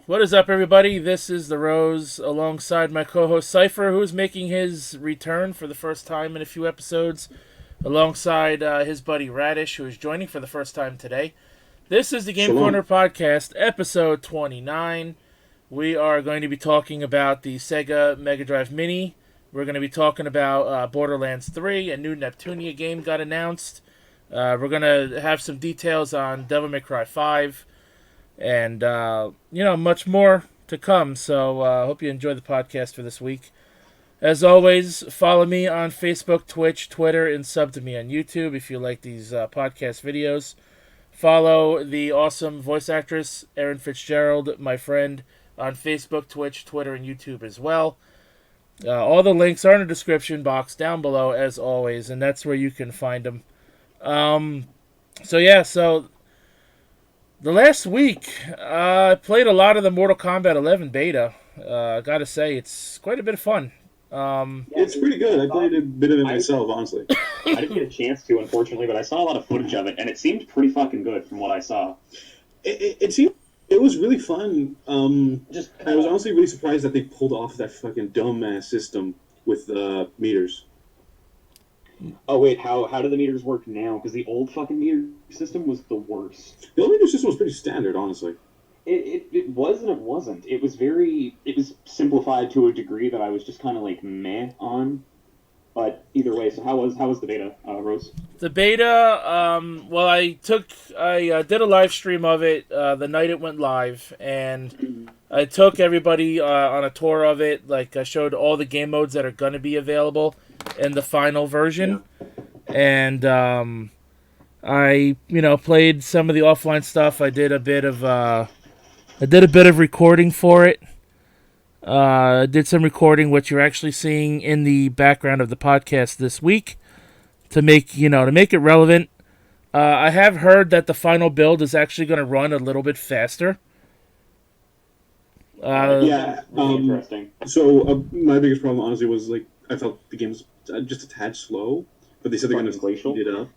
What is up, everybody? This is The Rose alongside my co-host Cipher, who is making his return for the first time in a few episodes, alongside his buddy Radish, who is joining for the first time today. This is the Game Shalom. Corner Podcast, episode 29. We are going to be talking about the Sega Mega Drive Mini. We're going to be talking about Borderlands 3, a new Neptunia game got announced. We're going to have some details on Devil May Cry 5. And, much more to come. So I hope you enjoy the podcast for this week. As always, follow me on Facebook, Twitch, Twitter, and sub to me on YouTube if you like these podcast videos. Follow the awesome voice actress, Erin Fitzgerald, my friend, on Facebook, Twitch, Twitter, and YouTube as well. All the links are in the description box down below, as always, and that's where you can find them. So the last week, I played a lot of the Mortal Kombat 11 beta. I gotta say, it's quite a bit of fun. It's pretty good. I played a bit of it myself, honestly. I didn't get a chance to, unfortunately, but I saw a lot of footage of it, and it seemed pretty fucking good from what I saw. It was really fun. I was honestly really surprised that they pulled off that fucking dumbass system with the meters. Oh, wait, how do the meters work now? Because the old fucking meter system was the worst. The old meter system was pretty standard, honestly. It was and it wasn't. It was simplified to a degree that I was just kind of like meh on. But either way, so how was the beta, Rose? The beta, I did a live stream of it the night it went live, and I took everybody on a tour of it. Like, I showed all the game modes that are going to be available in the final version, and I played some of the offline stuff. I did a bit of recording for it. Did some recording, which you're actually seeing in the background of the podcast this week, to make it relevant. I have heard that the final build is actually going to run a little bit faster. Really interesting. So my biggest problem, honestly, was I felt the game was just a tad slow, but they said they're going to speed it up.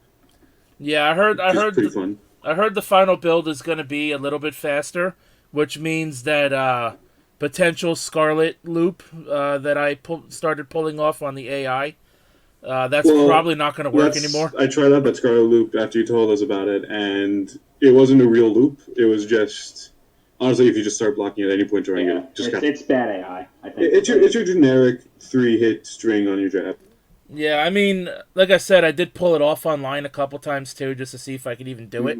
Yeah, I heard pretty fun. I heard the final build is going to be a little bit faster, which means that potential Scarlet loop that I started pulling off on the AI, that's probably not going to work anymore. I tried out that Scarlet loop after you told us about it, and it wasn't a real loop. It was just, honestly, if you just start blocking at any point during it, it's bad AI, I think. It's your generic 3-hit string on your jab. Yeah, I mean, like I said, I did pull it off online a couple times too, just to see if I could even do it.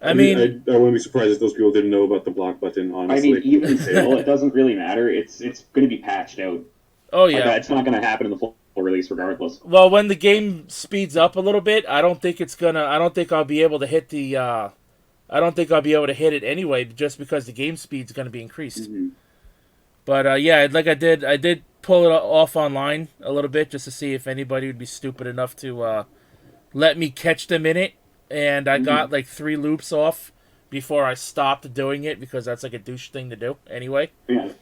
I mean, I wouldn't be surprised if those people didn't know about the block button, honestly. I mean, even still, it doesn't really matter. It's going to be patched out. Oh, yeah. It's not going to happen in the full release regardless. Well, when the game speeds up a little bit, I don't think I'll be able to hit it anyway, just because the game speed's going to be increased. Mm-hmm. But, I did pull it off online a little bit, just to see if anybody would be stupid enough to let me catch them in it. And I got 3 loops off before I stopped doing it, because that's like a douche thing to do anyway. Yeah.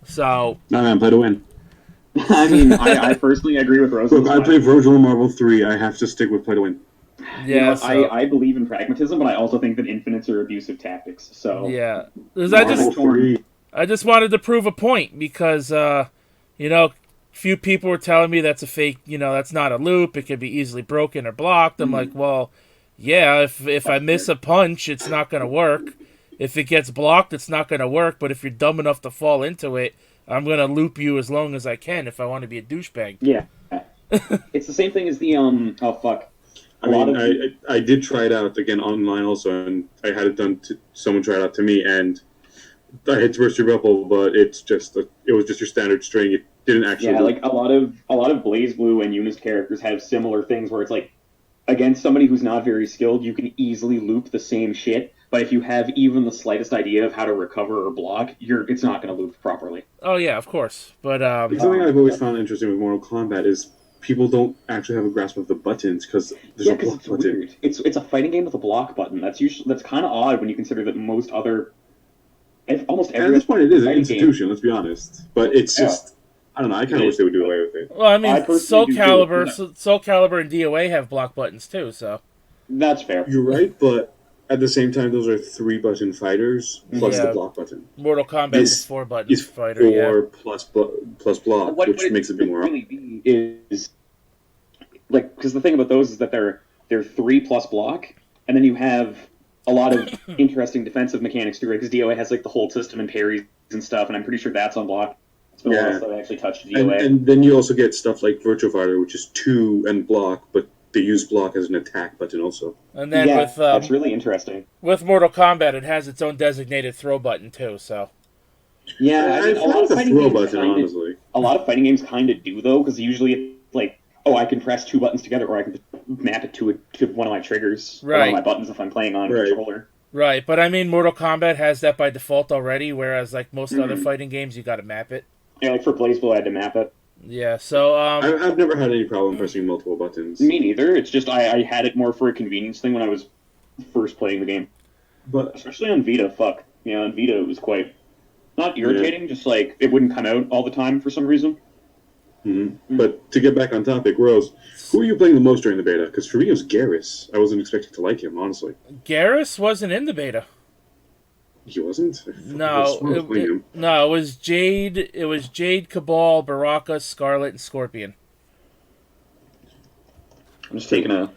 So. No, man, play to win. I mean, I personally agree with Rose. Look, I played Virtual Marvel 3. I have to stick with play to win. Yeah, I believe in pragmatism, but I also think that infinites are abusive tactics. So yeah, I I just wanted to prove a point, because few people were telling me that's a fake. That's not a loop. It could be easily broken or blocked. I'm like, well. Yeah, if I miss a punch, it's not going to work. If it gets blocked, it's not going to work. But if you're dumb enough to fall into it, I'm going to loop you as long as I can if I want to be a douchebag. Yeah. It's the same thing as the, oh, fuck. I did try it out again online also, and I had it done someone tried it out to me, and I hit Burst Your Ripple, but it was just your standard string. It didn't actually... Yeah, like a lot of BlazBlue and Eunice characters have similar things where it's like, against somebody who's not very skilled, you can easily loop the same shit, but if you have even the slightest idea of how to recover or block, it's not going to loop properly. Oh yeah, of course. But something I've always found interesting with Mortal Kombat is people don't actually have a grasp of the buttons, because there's a block button. Weird. It's a fighting game with a block button. That's kind of odd when you consider that almost every. At this point, it is an institution. Let's be honest, but it's just. I don't know. I kind of wish they would do away with it. Well, I mean, Soul Calibur and DOA have block buttons too, so. That's fair. You're right, but at the same time, those are 3-button fighters plus the Yeah. block button. Mortal Kombat This is 4 buttons is fighter. 4 Yeah. plus block, What which it makes it a bit more. really be is like, because the thing about those is that they're 3 plus block, and then you have a lot of interesting defensive mechanics too, right? Because DOA has like the whole system and parries and stuff, and I'm pretty sure that's unblocked. It's been a while since I actually touched DOA. And then you also get stuff like Virtual Fighter, which is 2 and block, but they use block as an attack button also. And then yeah, with that's really interesting. with Mortal Kombat, it has its own designated throw button too. So Yeah, I mean, I found the throw button, honestly. a lot of fighting games kind of do though, because usually it's like, oh, I can press 2 buttons together, or I can map it to one of my triggers, or one Right. of my buttons if I'm playing on a Right. controller. right, but I mean, Mortal Kombat has that by default already, whereas like most other fighting games, you got to map it. Yeah, like for BlazBlue, I had to map it. Yeah. So I've never had any problem pressing multiple buttons. Me neither. It's just I had it more for a convenience thing when I was first playing the game, But especially on Vita. Fuck yeah, on Vita it was quite not irritating, just like it wouldn't come out all the time for some reason. But to get back on topic, Rose, who are you playing the most during the beta? Because for me, it was Garrus. I wasn't expecting to like him, honestly. Garrus wasn't in the beta. He wasn't? No, it was Jade. It was Jade, Cabal, Baraka, Scarlet, and Scorpion. I'm just taking a.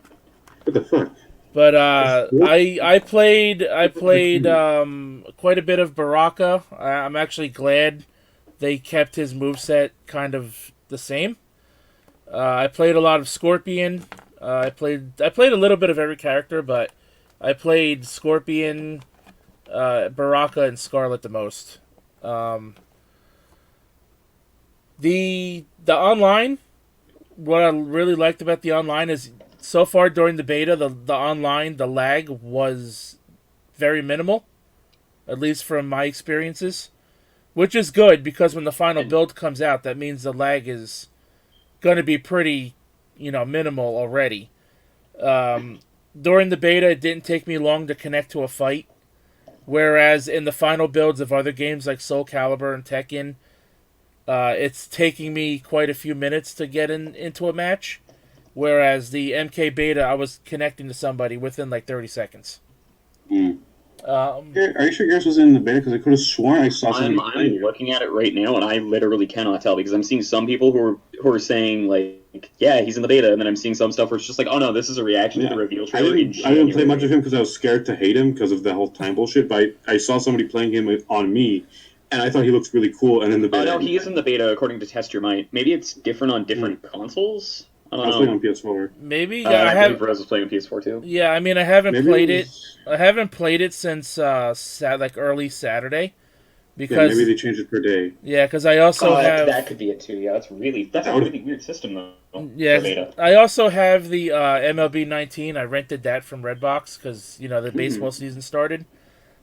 What the fuck? But I played quite a bit of Baraka. I'm actually glad they kept his moveset kind of the same. I played a lot of Scorpion. I played a little bit of every character, but I played Scorpion, Baraka, and Scarlet the most. The online, what I really liked about the online is so far during the beta, the online, the lag was very minimal, at least from my experiences, which is good because when the final build comes out, that means the lag is going to be pretty, minimal already. During the beta, it didn't take me long to connect to a fight, whereas in the final builds of other games like Soul Calibur and Tekken, it's taking me quite a few minutes to get into a match. Whereas the MK Beta, I was connecting to somebody within like 30 seconds. Are you sure Garrus was in the beta? Because I could have sworn I saw something. I'm looking at it right now, and I literally cannot tell because I'm seeing some people who are saying like, yeah, he's in the beta, and then I'm seeing some stuff where it's just like, oh no, this is a reaction to the reveal trailer. I didn't play much of him because I was scared to hate him because of the whole time bullshit. But I saw somebody playing him on me, and I thought he looked really cool. And in the beta, oh no, he is in the beta according to Test Your Might. Maybe it's different on different consoles. I was playing on PS4. Maybe I have. Rose was playing on PS4 too. Yeah, I mean, I haven't played it. I haven't played it since early Saturday, because maybe they changed it per day. Yeah, because I also have that could be it too. Yeah, that's a really weird system though. Yeah, I also have the MLB 19. I rented that from Redbox because the baseball season started.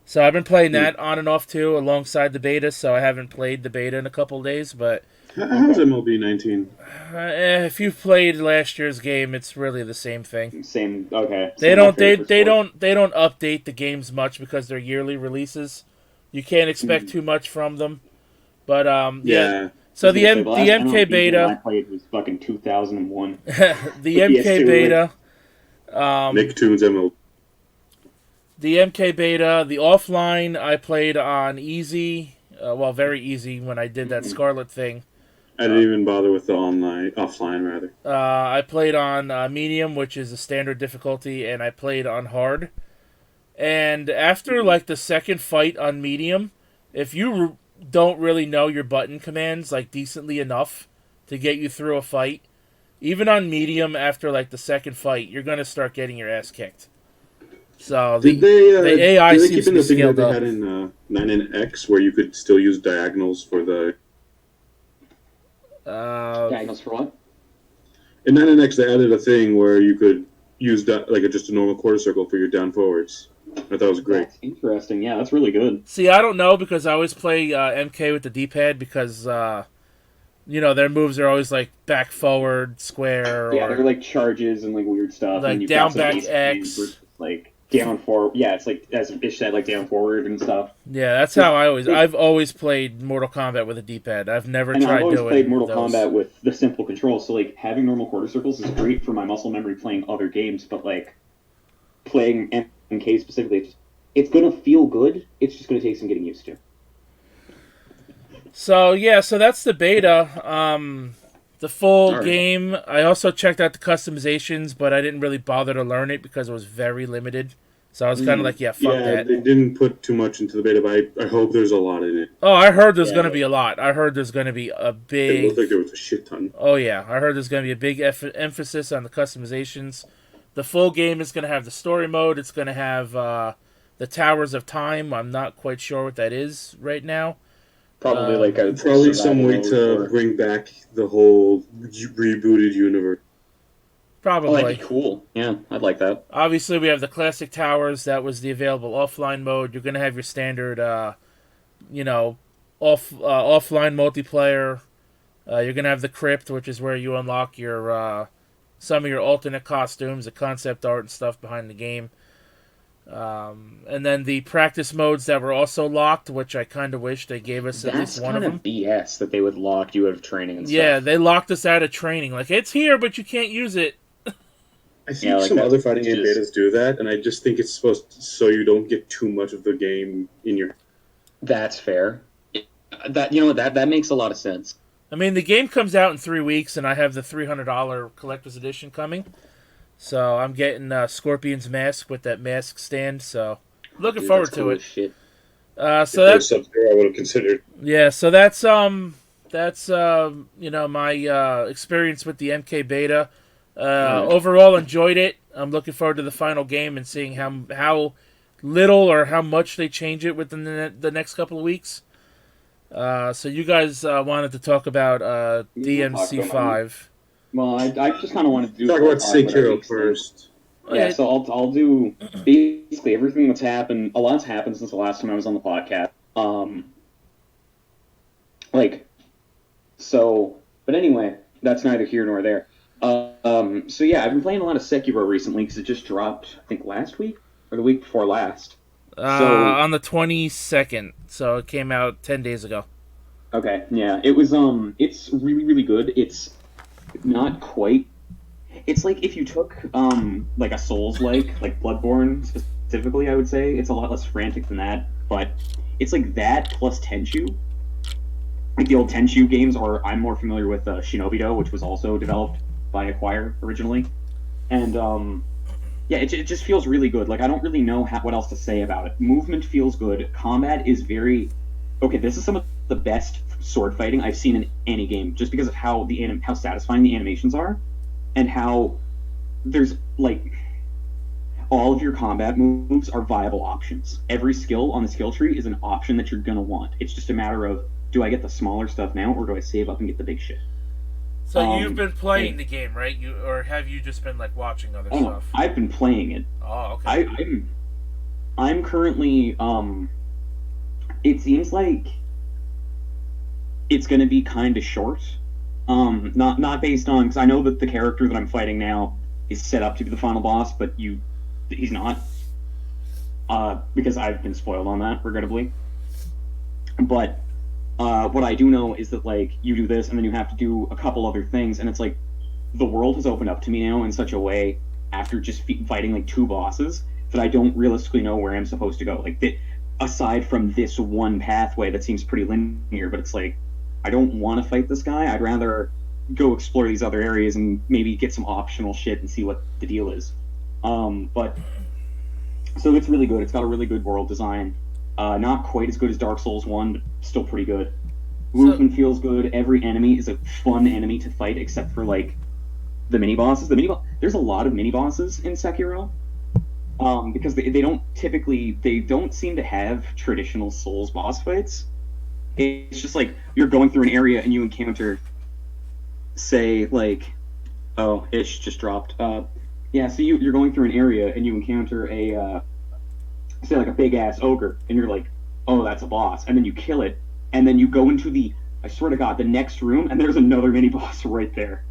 So I've been playing that on and off too, alongside the beta. So I haven't played the beta in a couple of days, but. How's MLB 19? If you've played last year's game, it's really the same thing. Same. Okay. They don't update the games much because they're yearly releases. You can't expect too much from them. But yeah. So the MK Beta. I played was fucking 2001. The MK Beta. Nicktoons MLB. The MK Beta, the offline, I played on easy. Very easy when I did that Scarlet thing. I didn't even bother with the offline rather. I played on medium, which is a standard difficulty, and I played on hard. And after like the second fight on medium, if you don't really know your button commands like decently enough to get you through a fight, even on medium after like the second fight, you're gonna start getting your ass kicked. So the AI seems to be scaled up. Did they keep in the thing that they had in 9NX where you could still use diagonals for the... Diagonals for what? In 9NX, they added a thing where you could use just a normal quarter circle for your down forwards. I thought it was great. That's interesting. Yeah, that's really good. See, I don't know because I always play MK with the D-pad because their moves are always like back, forward, square. Yeah, they're like charges and like weird stuff. Like and down, back, X. Like down forward. Yeah, it's like as Ish said, like down forward and stuff. Yeah, that's how I've always played Mortal Kombat with a D-pad. I've never tried doing. I've always played Mortal Kombat with the simple controls. So like having normal quarter circles is great for my muscle memory playing other games, but like playing MK specifically, it's gonna feel good. It's just gonna take some getting used to. So yeah, so that's the beta. The full All right. game. I also checked out the customizations, but I didn't really bother to learn it because it was very limited. So I was kind of like, yeah, fuck Yeah, that. they didn't put too much into the beta, but I hope there's a lot in it. Oh, I heard there's Yeah. gonna be a lot. I heard there's gonna be a It big. looked like there was a shit ton. Oh yeah, I heard there's gonna be a big emphasis on the customizations. The full game is gonna have the story mode. It's gonna have the Towers of Time. I'm not quite sure what that is right now. Probably like a Probably some way survival to mode or- bring back the whole rebooted universe. Oh, Probably. that'd be cool. Yeah, I'd like that. Obviously, we have the classic towers. That was the available offline mode. You're gonna have your standard, offline multiplayer. You're gonna have the crypt, which is where you unlock your some of your alternate costumes, the concept art and stuff behind the game. And then the practice modes that were also locked, which I kind of wish they gave us at That's least one of kind them. of BS that they would lock you out of training and stuff. Yeah, they locked us out of training. Like, it's here, but you can't use it. I think Yeah, like some that- other fighting game just- betas do that, and I just think it's supposed to, so you don't get too much of the game in your. That's fair. That makes a lot of sense. I mean, the game comes out in 3 weeks, and I have the $300 collector's edition coming. So I'm getting Scorpion's mask with that mask stand. So looking Dude, forward that's to cool it. as shit. So If that's Sub-Zero, I would have considered. yeah. So that's my experience with the MK beta. Overall, enjoyed it. I'm looking forward to the final game and seeing how little or how much they change it within the next couple of weeks. So you guys wanted to talk about DMC5. Well, I just kind of wanted to do Talk about everything Sekiro first. Yeah, so I'll do basically everything that's happened. A lot's happened since the last time I was on the podcast. But anyway, that's neither here nor there. So yeah, I've been playing a lot of Sekiro recently because it just dropped, I think, last week or the week before last. On the 22nd, so it came out 10 days ago. Okay, yeah, it was. It's really, really good. It's not quite. It's like if you took like a Souls-like Bloodborne specifically, I would say it's a lot less frantic than that. But it's like that plus Tenchu. Like the old Tenchu games, or I'm more familiar with Shinobi-Do, which was also developed by Acquire originally, and yeah, it just feels really good. Like I don't really know what else to say about it. Movement feels good. Combat is very okay. This is some of the best sword fighting I've seen in any game, just because of how how satisfying the animations are, and how there's like all of your combat moves are viable options. Every skill on the skill tree is an option that you're gonna want. It's just a matter of, do I get the smaller stuff now, or do I save up and get the big shit? So you've been playing the game, right? Or have you just been like watching other stuff? I've been playing it. Oh, okay. I'm currently it seems like it's going to be kind of short. Not based on, because I know that the character that I'm fighting now is set up to be the final boss, but he's not. Because I've been spoiled on that, regrettably. But what I do know is that like you do this and then you have to do a couple other things, and it's like the world has opened up to me now in such a way after just fighting like 2 bosses that I don't realistically know where I'm supposed to go. Like aside from this one pathway that seems pretty linear, but it's like I don't want to fight this guy. I'd rather go explore these other areas and maybe get some optional shit and see what the deal is. But so it's really good. It's got a really good world design. Not quite as good as Dark Souls 1, but still pretty good. Movement feels good. Every enemy is a fun enemy to fight, except for like the mini bosses. There's a lot of mini bosses in Sekiro, because they don't seem to have traditional Souls boss fights. It's just like you're going through an area and you encounter, say, like, oh, Ish just dropped. Yeah, so you're going through an area and you encounter a, say, like a big ass ogre, and you're like, oh, that's a boss, and then you kill it, and then you go into I swear to God, the next room, and there's another mini boss right there.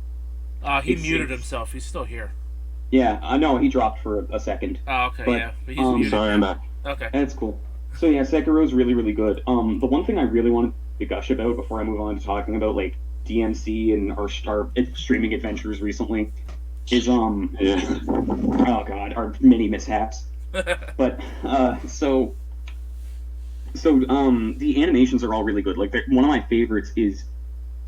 He muted himself. He's still here. Yeah, no, he dropped for a second. Oh, okay, But, yeah. But he's muted. Sorry, I'm back. Okay. That's cool. So yeah, Sekiro's really, really good. The one thing I really wanted to gush about before I move on to talking about like DMC and our streaming adventures recently is Yeah. oh god, our mini mishaps. But the animations are all really good. Like one of my favorites is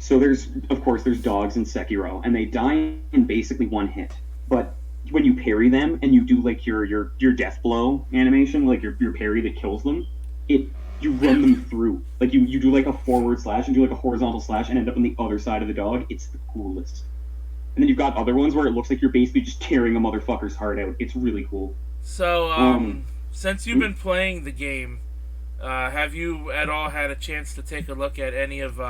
there's dogs in Sekiro, and they die in basically one hit. But when you parry them and you do like your death blow animation, like your parry that kills them, you run them through. Like you do like a forward slash and do like a horizontal slash and end up on the other side of the dog. It's the coolest. And then you've got other ones where it looks like you're basically just tearing a motherfucker's heart out. It's really cool. So, since you've been playing the game, have you at all had a chance to take a look at any of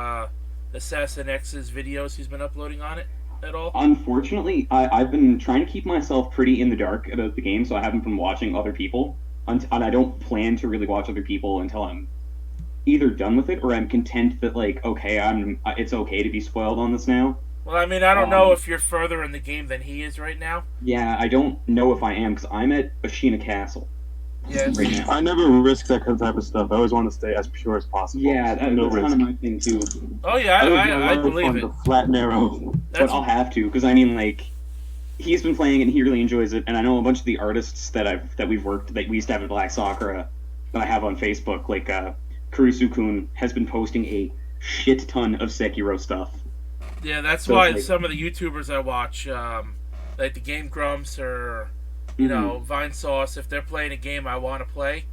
Assassin X's videos he's been uploading on it at all? Unfortunately, I've been trying to keep myself pretty in the dark about the game, so I haven't been watching other people. And I don't plan to really watch other people until I'm either done with it or I'm content that, like, okay, it's okay to be spoiled on this now. Well, I mean, I don't know if you're further in the game than he is right now. Yeah, I don't know if I am, because I'm at Ashina Castle. Yeah, right now. I never risk that type of stuff. I always want to stay as pure as possible. Yeah, that's kind of my thing, too. Oh, yeah, I believe it. The flat and narrow. But I'll have to, because, I mean, like, he's been playing and he really enjoys it, and I know a bunch of the artists that we used to have at Black Sakura, that I have on Facebook, like, Kurisu-kun has been posting a shit ton of Sekiro stuff. Yeah, that's why some of the YouTubers I watch, like the Game Grumps or, you know, Vine Sauce, if they're playing a game I want to play,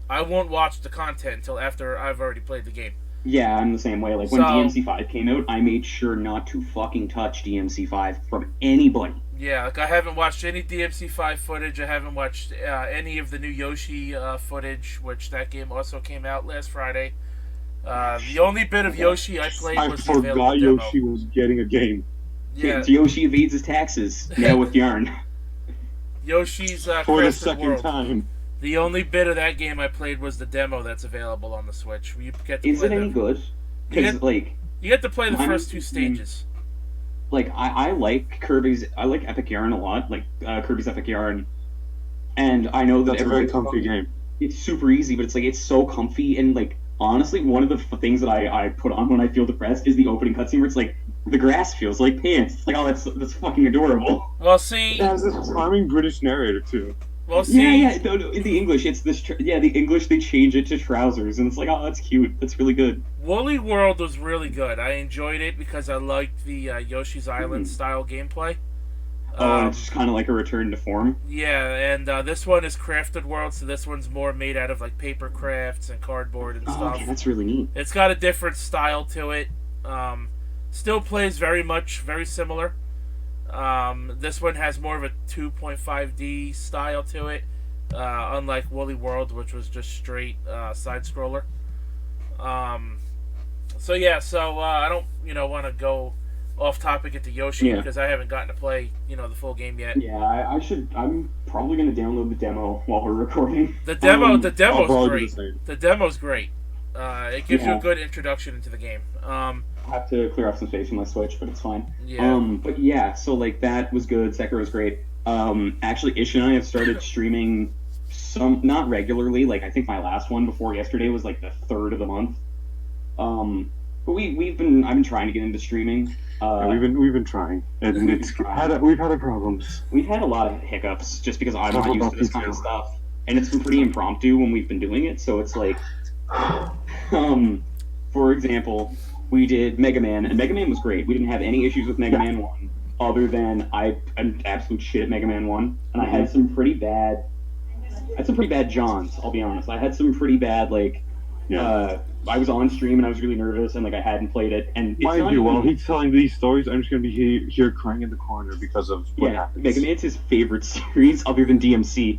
I won't watch the content until after I've already played the game. Yeah, I'm the same way. Like, when DMC5 came out, I made sure not to fucking touch DMC5 from anybody. Yeah, like, I haven't watched any DMC5 footage. I haven't watched any of the new Yoshi footage, which that game also came out last Friday. The only bit of Yoshi I played was the available demo. I forgot Yoshi was getting a game. Yeah, Yoshi evades his taxes now with yarn. Yoshi's For the Crafted second World. time. The only bit of that game I played was the demo that's available on the Switch. You get to Is play it any good? Because, like, you get to play the first two stages. Like, I like Epic Yarn a lot, like Kirby's Epic Yarn, and I know that That's a very comfy game. It's super easy, but it's so comfy, and, like, honestly, one of the things that I put on when I feel depressed is the opening cutscene where it's like, the grass feels like pants. It's like, oh, that's fucking adorable. Well, see... It has this charming British narrator, too. Well, see... Yeah, no, in the English, it's this... the English, they change it to trousers, and it's like, oh, that's cute. That's really good. Woolly World was really good. I enjoyed it because I liked the Yoshi's Island style gameplay. And it's just kind of like a return to form. Yeah, and this one is Crafted World, so this one's more made out of, like, paper crafts and cardboard and stuff. Okay, that's really neat. It's got a different style to it. Still plays very similar. This one has more of a 2.5D style to it, unlike Woolly World, which was just straight side-scroller. So I don't, want to go off topic into Yoshi because I haven't gotten to play, the full game yet. Yeah, I'm probably going to download the demo while we're recording. The demo's great. The demo's great. It gives you a good introduction into the game. I'll have to clear off some space on my Switch, but it's fine. Yeah. But yeah, so, like, that was good. Sekiro was great. Actually, Ish and I have started streaming not regularly. Like, I think my last one before yesterday was, like, the 3rd of the month. But I've been trying to get into streaming. We've been trying, and we've had problems. We've had a lot of hiccups just because I'm not used to this kind of stuff, and it's been pretty impromptu when we've been doing it. So it's like, for example, we did Mega Man, and Mega Man was great. We didn't have any issues with Mega Man 1, other than I'm absolute shit at Mega Man 1, and I had some pretty bad Johns. I'll be honest. I had some pretty bad I was on stream and I was really nervous and, like, I hadn't played it. And mind you, while he's telling these stories, I'm just going to be here crying in the corner because of what happens. Mega Man's his favorite series other than DMC.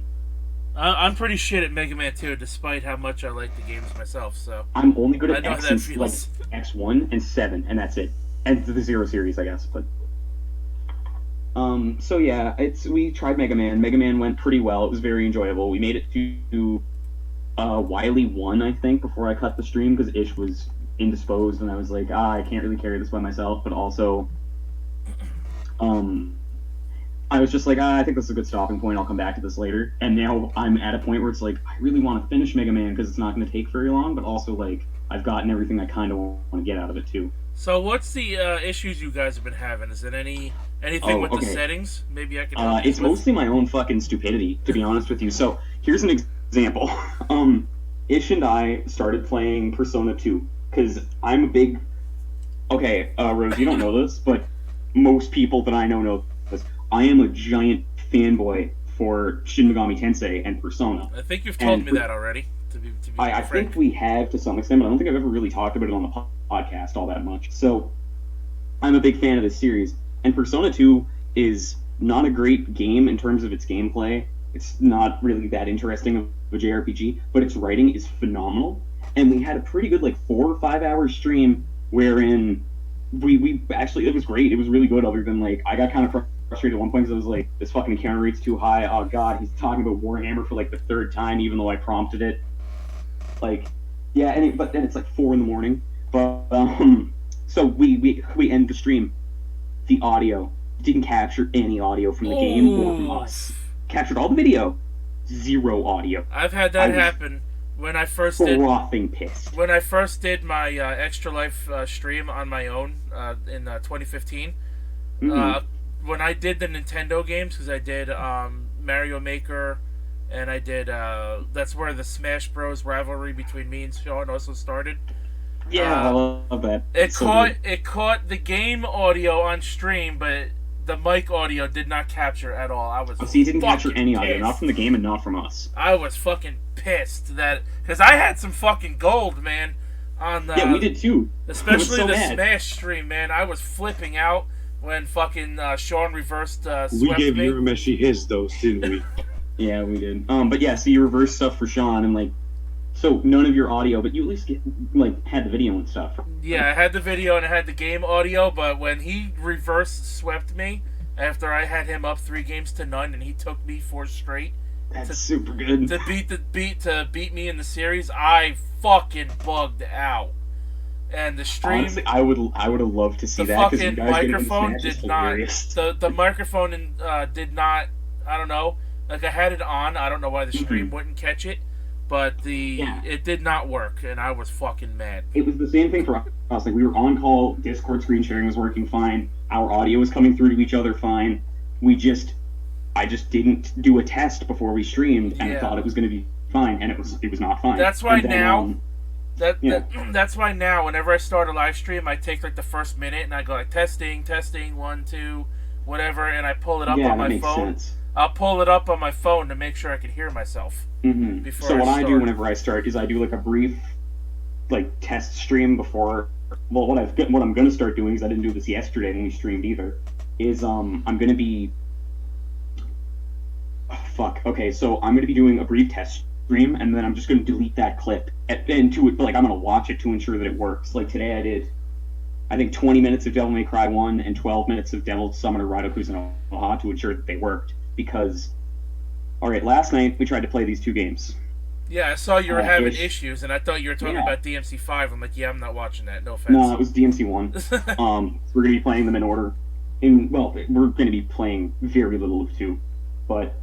I'm pretty shit at Mega Man 2, despite how much I like the games myself. So I'm only good at X1 and 7, and that's it. And the Zero series, I guess. But so yeah, we tried Mega Man. Mega Man went pretty well. It was very enjoyable. We made it to Wily 1, I think, before I cut the stream because Ish was indisposed, and I was like, I can't really carry this by myself. But also, I was just like, I think this is a good stopping point. I'll come back to this later. And now I'm at a point where it's like, I really want to finish Mega Man because it's not going to take very long, but also, like, I've gotten everything I kind of want to get out of it, too. So what's the issues you guys have been having? Is it anything with the settings? Maybe I can help it's mostly my own fucking stupidity, to be honest with you. So here's an example. Ish and I started playing Persona 2 because I'm a big. Okay, Rose, you don't know this, but most people that I know this. I am a giant fanboy for Shin Megami Tensei and Persona. I think you've told me that already. To be I think we have to some extent, but I don't think I've ever really talked about it on the podcast all that much. So I'm a big fan of this series, and Persona 2 is not a great game in terms of its gameplay. It's not really that interesting of a JRPG, but its writing is phenomenal. And we had a pretty good 4 or 5 hour stream wherein we actually, it was great. It was really good. Other than I got kind of frustrated at one point because I was like, this fucking counter rate's too high. Oh god, he's talking about Warhammer for the third time, even though I prompted it. Yeah, but then it's 4 in the morning. But so we end the stream. The audio didn't capture any audio from the game or from us. Captured all the video, 0 audio. I've had that happen when I first did. Frothing pissed. When I first did my Extra Life stream on my own in 2015. When I did the Nintendo games, because I did Mario Maker, and I did that's where the Smash Bros. Rivalry between me and Sean also started. Yeah, I love that. It caught the game audio on stream, but the mic audio did not capture at all. I was you didn't capture any pissed. audio, not from the game and not from us. I was fucking pissed because I had some fucking gold, man. On the, yeah, we did too. Especially so the mad. Smash stream, man. I was flipping out when fucking Sean reversed swept We gave me. Urameshi his dose, didn't we? Yeah, we did. But yeah, so you reversed stuff for Sean, and so none of your audio, but you at least had the video and stuff. Yeah, I had the video and I had the game audio, but when he reverse swept me after I had him up 3-0 and he took me 4 straight, that's super good. To beat me in the series, I fucking bugged out. And the stream, honestly, I would have loved to see the that because you fucking guys microphone did not. The microphone did not. I don't know. I had it on. I don't know why the stream wouldn't catch it, but it did not work, and I was fucking mad. It was the same thing for us. We were on call. Discord screen sharing was working fine. Our audio was coming through to each other fine. I just didn't do a test before we streamed, and I thought it was going to be fine, and it was not fine. That's why then, now. That's why now, whenever I start a live stream, I take the first minute and I go testing, 1, 2, whatever, and I pull it up on my phone. Sense. I'll pull it up on my phone to make sure I can hear myself. Before so what I do start. whenever I start is I do a brief test stream before. Well, what I'm going to start doing is I didn't do this yesterday when we streamed either. Is I'm going to be. Oh, fuck. Okay, so I'm going to be doing a brief test stream, and then I'm just going to delete that clip and to it. I'm going to watch it to ensure that it works. Today I did, I think 20 minutes of Devil May Cry 1 and 12 minutes of Devil Summoner Radoku's and Oha to ensure that they worked. Because, alright, last night we tried to play these 2 games. Yeah, I saw you were having issues, and I thought you were talking about DMC5. I'm like, yeah, I'm not watching that. No offense. No, it was DMC1. We're going to be playing them in order. We're going to be playing very little of 2. But,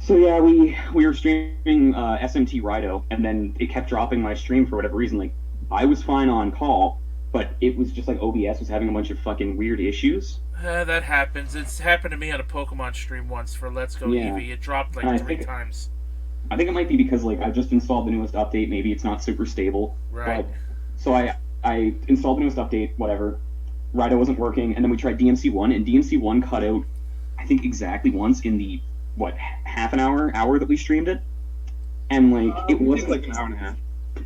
so yeah, we were streaming SMT Rido, and then it kept dropping my stream for whatever reason. I was fine on call, but it was just OBS was having a bunch of fucking weird issues. That happens. It's happened to me on a Pokemon stream once for Let's Go Eevee. It dropped 3 times. I think it might be because I just installed the newest update. Maybe it's not super stable. Right. But, so I installed the newest update. Whatever. Rido wasn't working, and then we tried DMC1, and DMC1 cut out. I think exactly once in the half an hour that we streamed it, and it wasn't an hour and a half.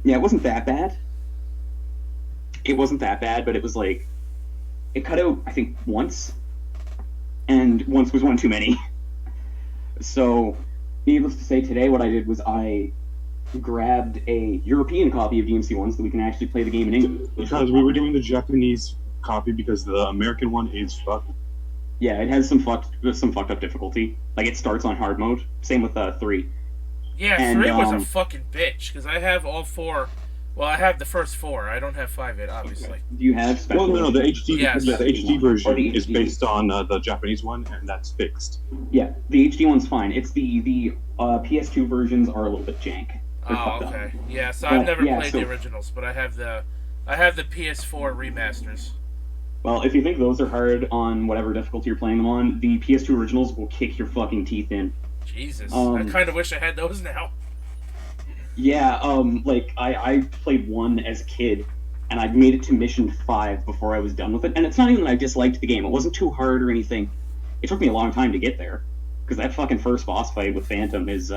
Yeah, it wasn't that bad. It wasn't that bad, but it was it cut out, I think, once. And once was one too many. So, needless to say, today what I did was I grabbed a European copy of DMC1 so that we can actually play the game in English. Because we were doing the Japanese copy because the American one is fucked. Yeah, it has some fucked up difficulty. It starts on hard mode. Same with 3. Yeah, and 3 was a fucking bitch, because I have all 4. Well, I have the first 4. I don't have 5 yet, obviously. Okay. Do you have special? Well, no, the HD. Yes. Yeah, the HD version the is HD. based on the Japanese one, and that's fixed. Yeah, the HD one's fine. It's the PS2 versions are a little bit jank. They're fucked up. Okay. Yeah, so I've never played the originals, but I have the PS4 remasters. Well, if you think those are hard on whatever difficulty you're playing them on, the PS2 originals will kick your fucking teeth in. Jesus, I kind of wish I had those now. Yeah, like I played 1 as a kid, and I made it to mission 5 before I was done with it. And it's not even that I disliked the game; it wasn't too hard or anything. It took me a long time to get there, because that fucking first boss fight with Phantom is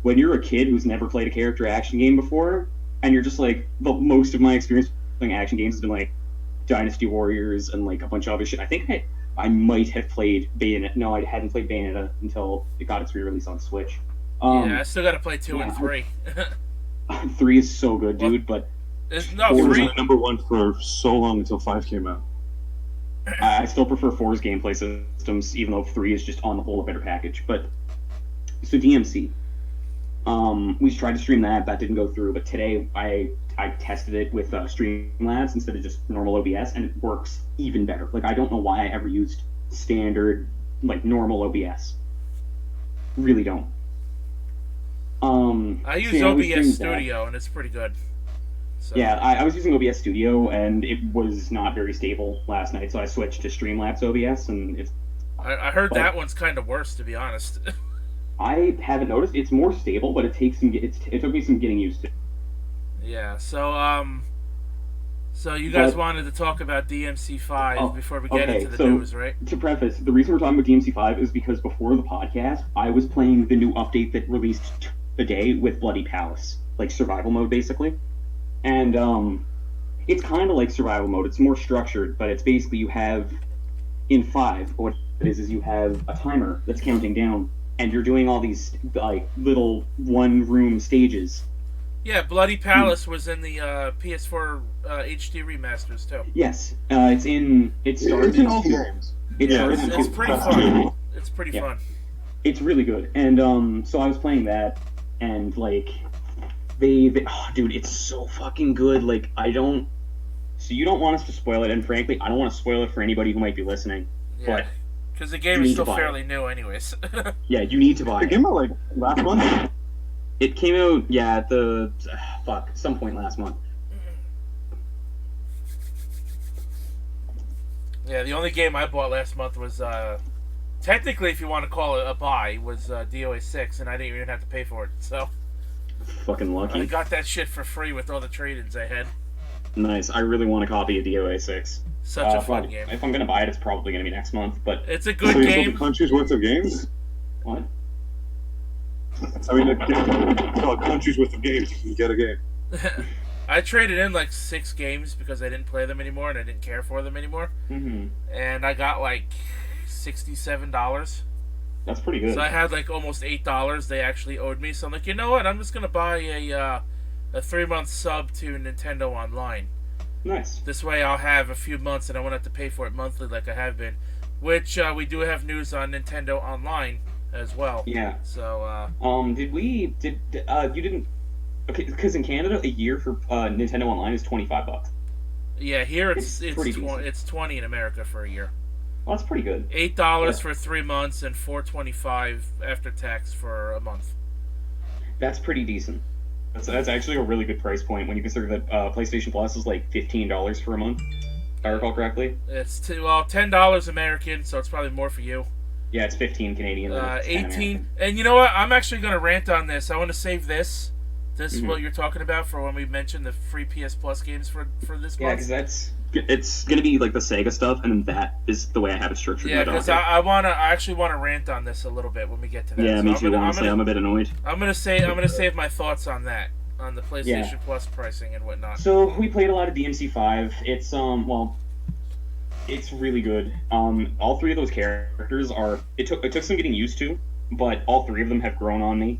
when you're a kid who's never played a character action game before, and you're just like, most of my experience playing action games has been like Dynasty Warriors and like a bunch of other shit. I think I might have played Bayonetta. No, I hadn't played Bayonetta until it got its re-release on Switch. Yeah, I still got to play 2 and 3. 3 is so good, dude, but no, 4 was 3. my number 1 for so long until 5 came out. I still prefer 4's gameplay systems, even though 3 is just on the whole a better package. But so DMC, we tried to stream that didn't go through. But today I tested it with Streamlabs instead of just normal OBS, and it works even better. Like, I don't know why I ever used standard, like, normal OBS. Really don't. I use OBS Studio, and it's pretty good. So. Yeah, I was using OBS Studio, and it was not very stable last night, so I switched to Streamlabs OBS, and it's... I heard that one's kind of worse, to be honest. I haven't noticed. It's more stable, but it took me some getting used to. Yeah, so you guys wanted to talk about DMC5 before we get into the news, right? To preface, the reason we're talking about DMC5 is because before the podcast, I was playing the new update that released today with Bloody Palace, like survival mode, basically. And it's kind of like survival mode. It's more structured, but it's basically you have, in 5, what it is you have a timer that's counting down, and you're doing all these like little one-room stages. Yeah, Bloody Palace was in the PS4 HD remasters too. Yes, it's in all games. It's pretty fun. It's pretty fun. It's really good, and so I was playing that, and like dude, it's so fucking good. Like, so you don't want us to spoil it, and frankly, I don't want to spoil it for anybody who might be listening. Yeah, but because the game is still fairly new, anyways. Yeah, you need to buy it. It came out like last month. It came out, at the some point last month. Yeah, the only game I bought last month was technically, if you want to call it a buy, was DOA 6, and I didn't even have to pay for it. So fucking lucky. I got that shit for free with all the trade-ins I had. Nice. I really want a copy of DOA 6. Such a fun game. If I'm gonna buy it, it's probably gonna be next month. But it's a good so game. You a country's worth of games. What? I mean, a country's worth of games. You can get a game. I traded in like 6 games because I didn't play them anymore and I didn't care for them anymore. Mm-hmm. And I got like $67. That's pretty good. So I had like almost $8 they actually owed me. So I'm like, you know what? I'm just gonna buy a 3-month sub to Nintendo Online. Nice. This way I'll have a few months and I won't have to pay for it monthly like I have been. Which we do have news on Nintendo Online as well. Yeah. So you didn't? Okay, because in Canada, a year for Nintendo Online is $25. Yeah, here it's 20 in America for a year. Well, that's pretty good. $8 for 3 months and $4.25 after tax for a month. That's pretty decent. That's actually a really good price point when you consider that PlayStation Plus is like $15 for a month, if I recall correctly. It's $10 American, so it's probably more for you. Yeah, it's 15 Canadian. 18. And you know what? I'm actually going to rant on this. I want to save this. This is what you're talking about for when we mentioned the free PS Plus games for this month. Yeah, because it's going to be like the Sega stuff, and then that is the way I have it structured. Yeah, because I actually want to rant on this a little bit when we get to that. Yeah, so me too. Honestly, I'm a bit annoyed. I'm gonna save my thoughts on that, on the PlayStation Plus pricing and whatnot. So we played a lot of DMC5. It's it's really good. All 3 of those characters are. It took some getting used to, but all 3 of them have grown on me.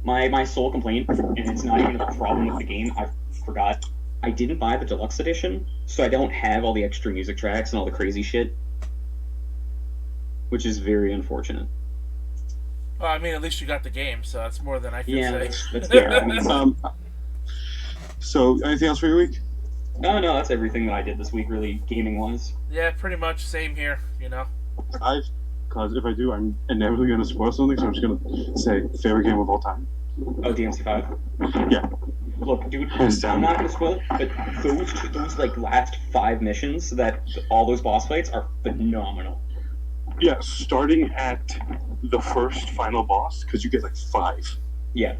My sole complaint, and it's not even a problem with the game, I forgot. I didn't buy the deluxe edition, so I don't have all the extra music tracks and all the crazy shit, which is very unfortunate. Well, I mean, at least you got the game, so that's more than I can say. That's fair. So, anything else for your week? No, that's everything that I did this week, really, gaming-wise. Yeah, pretty much same here, you know. Because if I do, I'm inevitably going to spoil something, so I'm just going to say favorite game of all time. Oh, DMC5? Yeah. Look, dude, I'm not going to spoil it, but those like last 5 missions, all those boss fights are phenomenal. Yeah, starting at the first final boss, because you get like 5. Yeah,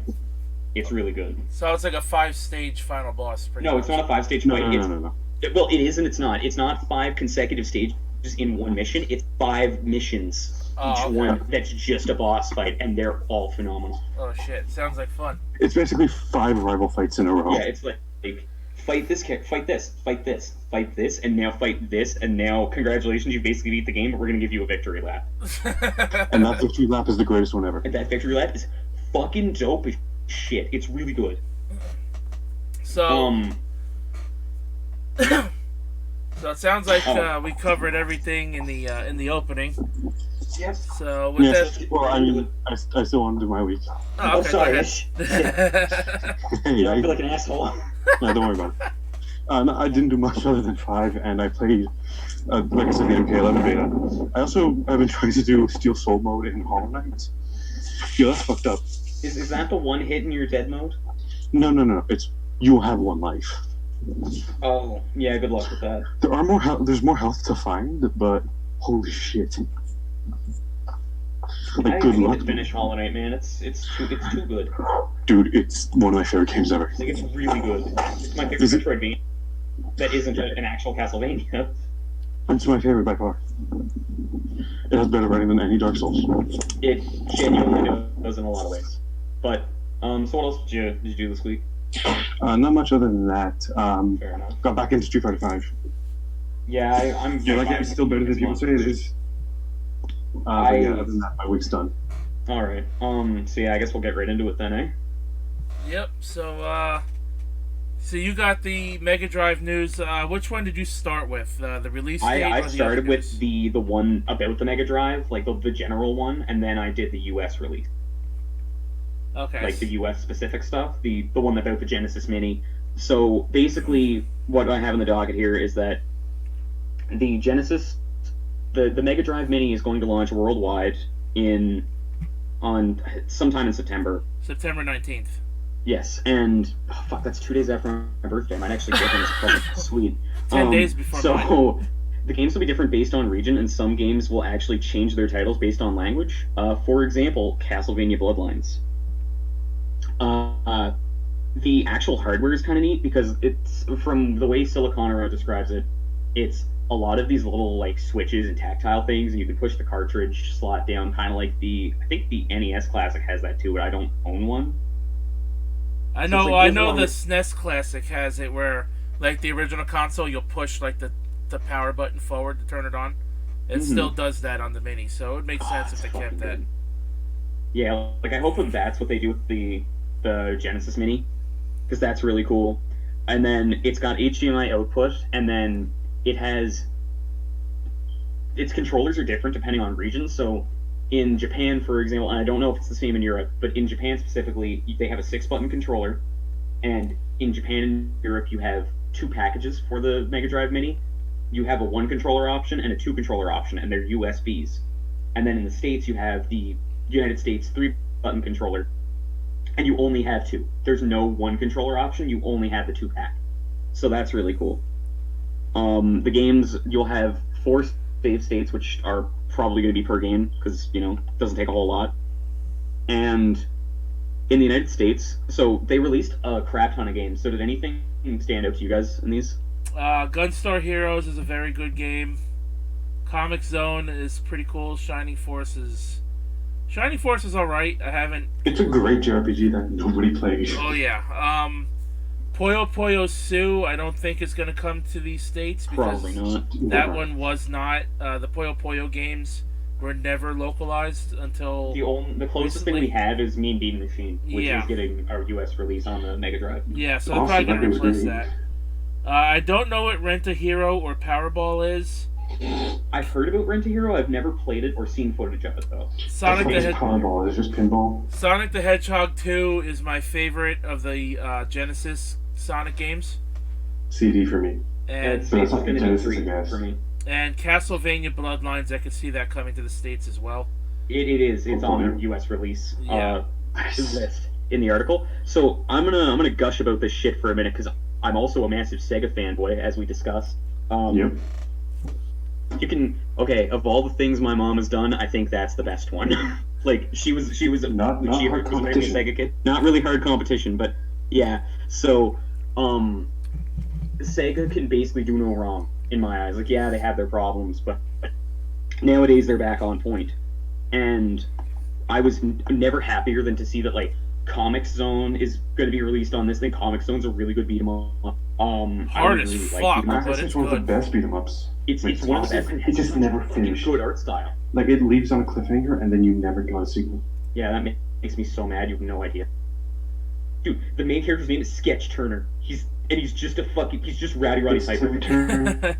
it's really good. So it's like a 5-stage final boss. Pretty No, much. it's not a 5-stage No, fight. no. Well, it is and it's not. It's not 5 consecutive stages in one mission. It's 5 missions, each okay. one that's just a boss fight, and they're all phenomenal. Oh shit! Sounds like fun. It's basically 5 rival fights in a row. Yeah, it's like fight this kick, fight this, fight this, fight this, and now fight this, and now congratulations, you basically beat the game, but we're gonna give you a victory lap. And that victory lap is the greatest one ever. And that victory lap is fucking dope as shit. It's really good. So, so it sounds like we covered everything in the opening. Yes. So with that, Well, I mean, I still want to do my week. oh, okay, sorry. go ahead. I feel like an asshole. No, don't worry about it. No, I didn't do much other than 5, and I played, like I said, the MK11 Beta. I also have been trying to do Steel Soul mode in Hollow Knight. Yeah, that's fucked up. Is that the one hit in your dead mode? No. It's you have 1 life. Oh, yeah. Good luck with that. There are there's more health to find, but holy shit! Like, I good need luck, to finish Hollow Knight, man. It's too good. dude. It's one of my favorite games ever. Like, it's really good. It's my favorite Is it? Metroidvania. That isn't an actual Castlevania. It's my favorite by far. It has better writing than any Dark Souls. It genuinely does in a lot of ways. But so what else did you do this week? Not much other than that. Fair enough. Got back into Street Fighter 5. Yeah, I'm. Yeah, that game's still better than people say it is. But yeah, other than that, my week's done. All right. So yeah, I guess we'll get right into it then, eh? Yep. So you got the Mega Drive news. Which one did you start with? The release date? I or the started other with news? the one about the Mega Drive, like the general one, and then I did the US release. Okay. Like the US specific stuff, the one about the Genesis Mini. So basically, what I have in the docket here is that the Genesis, the Mega Drive Mini is going to launch worldwide on sometime in September. September 19th. Yes, and fuck, that's 2 days after my birthday. I might actually get them as a present. Sweet. 10 days before mine. The games will be different based on region, and some games will actually change their titles based on language. For example, Castlevania Bloodlines. The actual hardware is kind of neat because it's, from the way Siliconero describes it, it's a lot of these little like switches and tactile things, and you can push the cartridge slot down, kind of like I think the NES Classic has that too, but I don't own one. I know. So I know the SNES Classic has it, where like the original console, you'll push like the power button forward to turn it on. It still does that on the Mini, so it makes sense if they kept that. Yeah, like I hope that's what they do with the Genesis Mini, because that's really cool. And then it's got HDMI output, and then its controllers are different depending on region. So in Japan, for example, and I don't know if it's the same in Europe, but in Japan specifically, they have a 6-button controller, and in Japan and Europe, you have 2 packages for the Mega Drive Mini. You have a 1-controller option and a 2-controller option, and they're USBs. And then in the States, you have the United States 3-button controller, and you only have 2. There's no 1-controller option, you only have the 2-pack. So that's really cool. The games, you'll have 4 save states, which are probably going to be per game, because, it doesn't take a whole lot. And in the United States, so they released a crap ton of games. So did anything stand out to you guys in these? Gunstar Heroes is a very good game. Comic Zone is pretty cool. Shining Force is alright. I haven't... It's a great JRPG that nobody plays. Oh, yeah. Puyo Puyo Sue, I don't think is going to come to these states, because Probably not. that one was not. The Puyo Puyo games were never localized until... The closest recently. thing we have is Mean Bean Machine, which Yeah. is getting our US release on the Mega Drive. Yeah, so they're probably going to replace that. I don't know what Rent a Hero or Powerball is. I've heard about Rent a Hero. I've never played it or seen footage of it, though. Sonic the Powerball. It's just pinball. Sonic the Hedgehog 2 is my favorite of the Genesis Sonic games. CD for me. And It's not going to be Genesis, 3 I guess. for me. And Castlevania Bloodlines, I could see that coming to the States as well. It is. It's on their US release Yeah. list in the article. So I'm gonna gush about this shit for a minute because I'm also a massive Sega fanboy, as we discussed. Yep. You can of all the things my mom has done, I think that's the best one. Like she was Not she hard was a very competition. Sega kid. Not really hard competition, but yeah. So Sega can basically do no wrong in my eyes. Like yeah, they have their problems, but nowadays they're back on point. And I was never happier than to see that like Comic Zone is going to be released on this thing. Comic Zone's a really good beat 'em up. Hard as fuck, I but think it's one of the good. best beat 'em ups. It's one of the best. It just never finished. Good art style. Like it leaves on a cliffhanger, and then you never got a sequel. Yeah, that makes me so mad. You have no idea. Dude, the main character's name is Sketch Turner. He's just Rowdy It's Piper. Timmy Turner.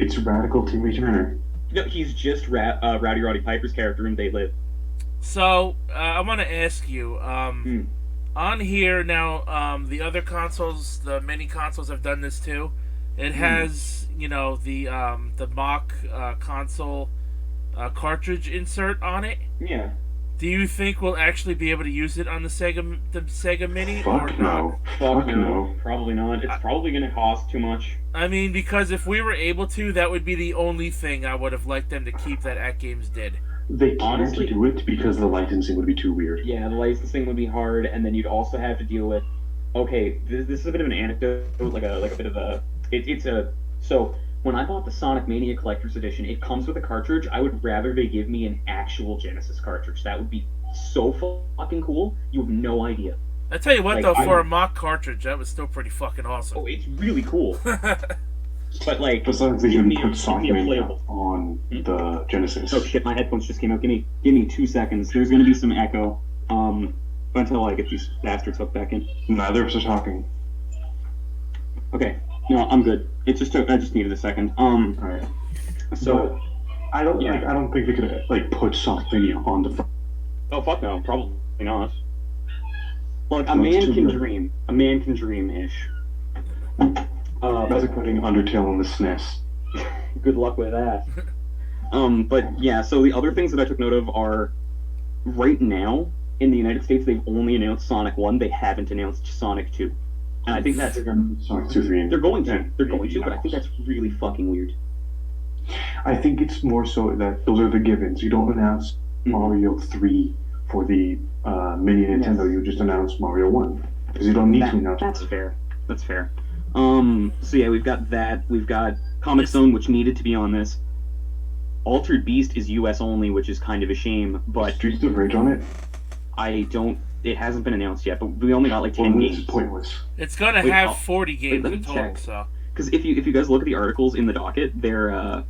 It's radical Timmy Turner. No, he's just Rowdy Piper's character in They Live. So, I want to ask you, on here now, the other consoles, the mini consoles have done this too. It has, the mock console cartridge insert on it. Yeah. Do you think we'll actually be able to use it on the Sega Mini or Fuck not? no. Fuck no. Probably not. It's probably going to cost too much. I mean, because if we were able to, that would be the only thing I would have liked them to keep that At Games did. They can't Honestly- do it because the licensing would be too weird. Yeah, the licensing would be hard, and then you'd also have to deal with. Okay, this is a bit of an anecdote, like a bit of a. So when I bought the Sonic Mania Collector's Edition, it comes with a cartridge. I would rather they give me an actual Genesis cartridge. That would be so fucking cool. You have no idea. I tell you what, Like, though, for a mock cartridge, that was still pretty fucking awesome. Oh, it's really cool. But like, Besides, they give can me put a Sonic Mania playable. on the Genesis. Oh shit, my headphones just came out. Give me 2 seconds. There's gonna be some echo. Until I get these bastards hooked back in. Neither of us are talking. Okay. No, I'm good. I just needed a second. Alright. So But I don't Yeah. I don't think they could put Sonic Mania on the front. oh fuck no, probably not. Look, a No, it's man too can good. dream. A man can dream-ish. That's like putting Undertale on the SNES. Good luck with that. But yeah, so the other things that I took note of are right now in the United States they've only announced Sonic 1. They haven't announced Sonic 2. And I think that's Sonic 2, 3, and they're going to. They're going maybe to, but I think Knuckles. that's really fucking weird. I think it's more so that those are the givens. You don't announce Mario 3 for the mini Nintendo. Yes. You just announce Mario 1 because you don't need to announce. That's fair. That's fair. So yeah, we've got that. We've got Comic Zone, which needed to be on this. Altered Beast is US only, which is kind of a shame, but Streets of Rage on it. it hasn't been announced yet, but we only got like 10 Well, it's games. pointless. It's gonna Wait, have I'll- 40 games let in me total, check. so... Because if you guys look at the articles in the docket, they're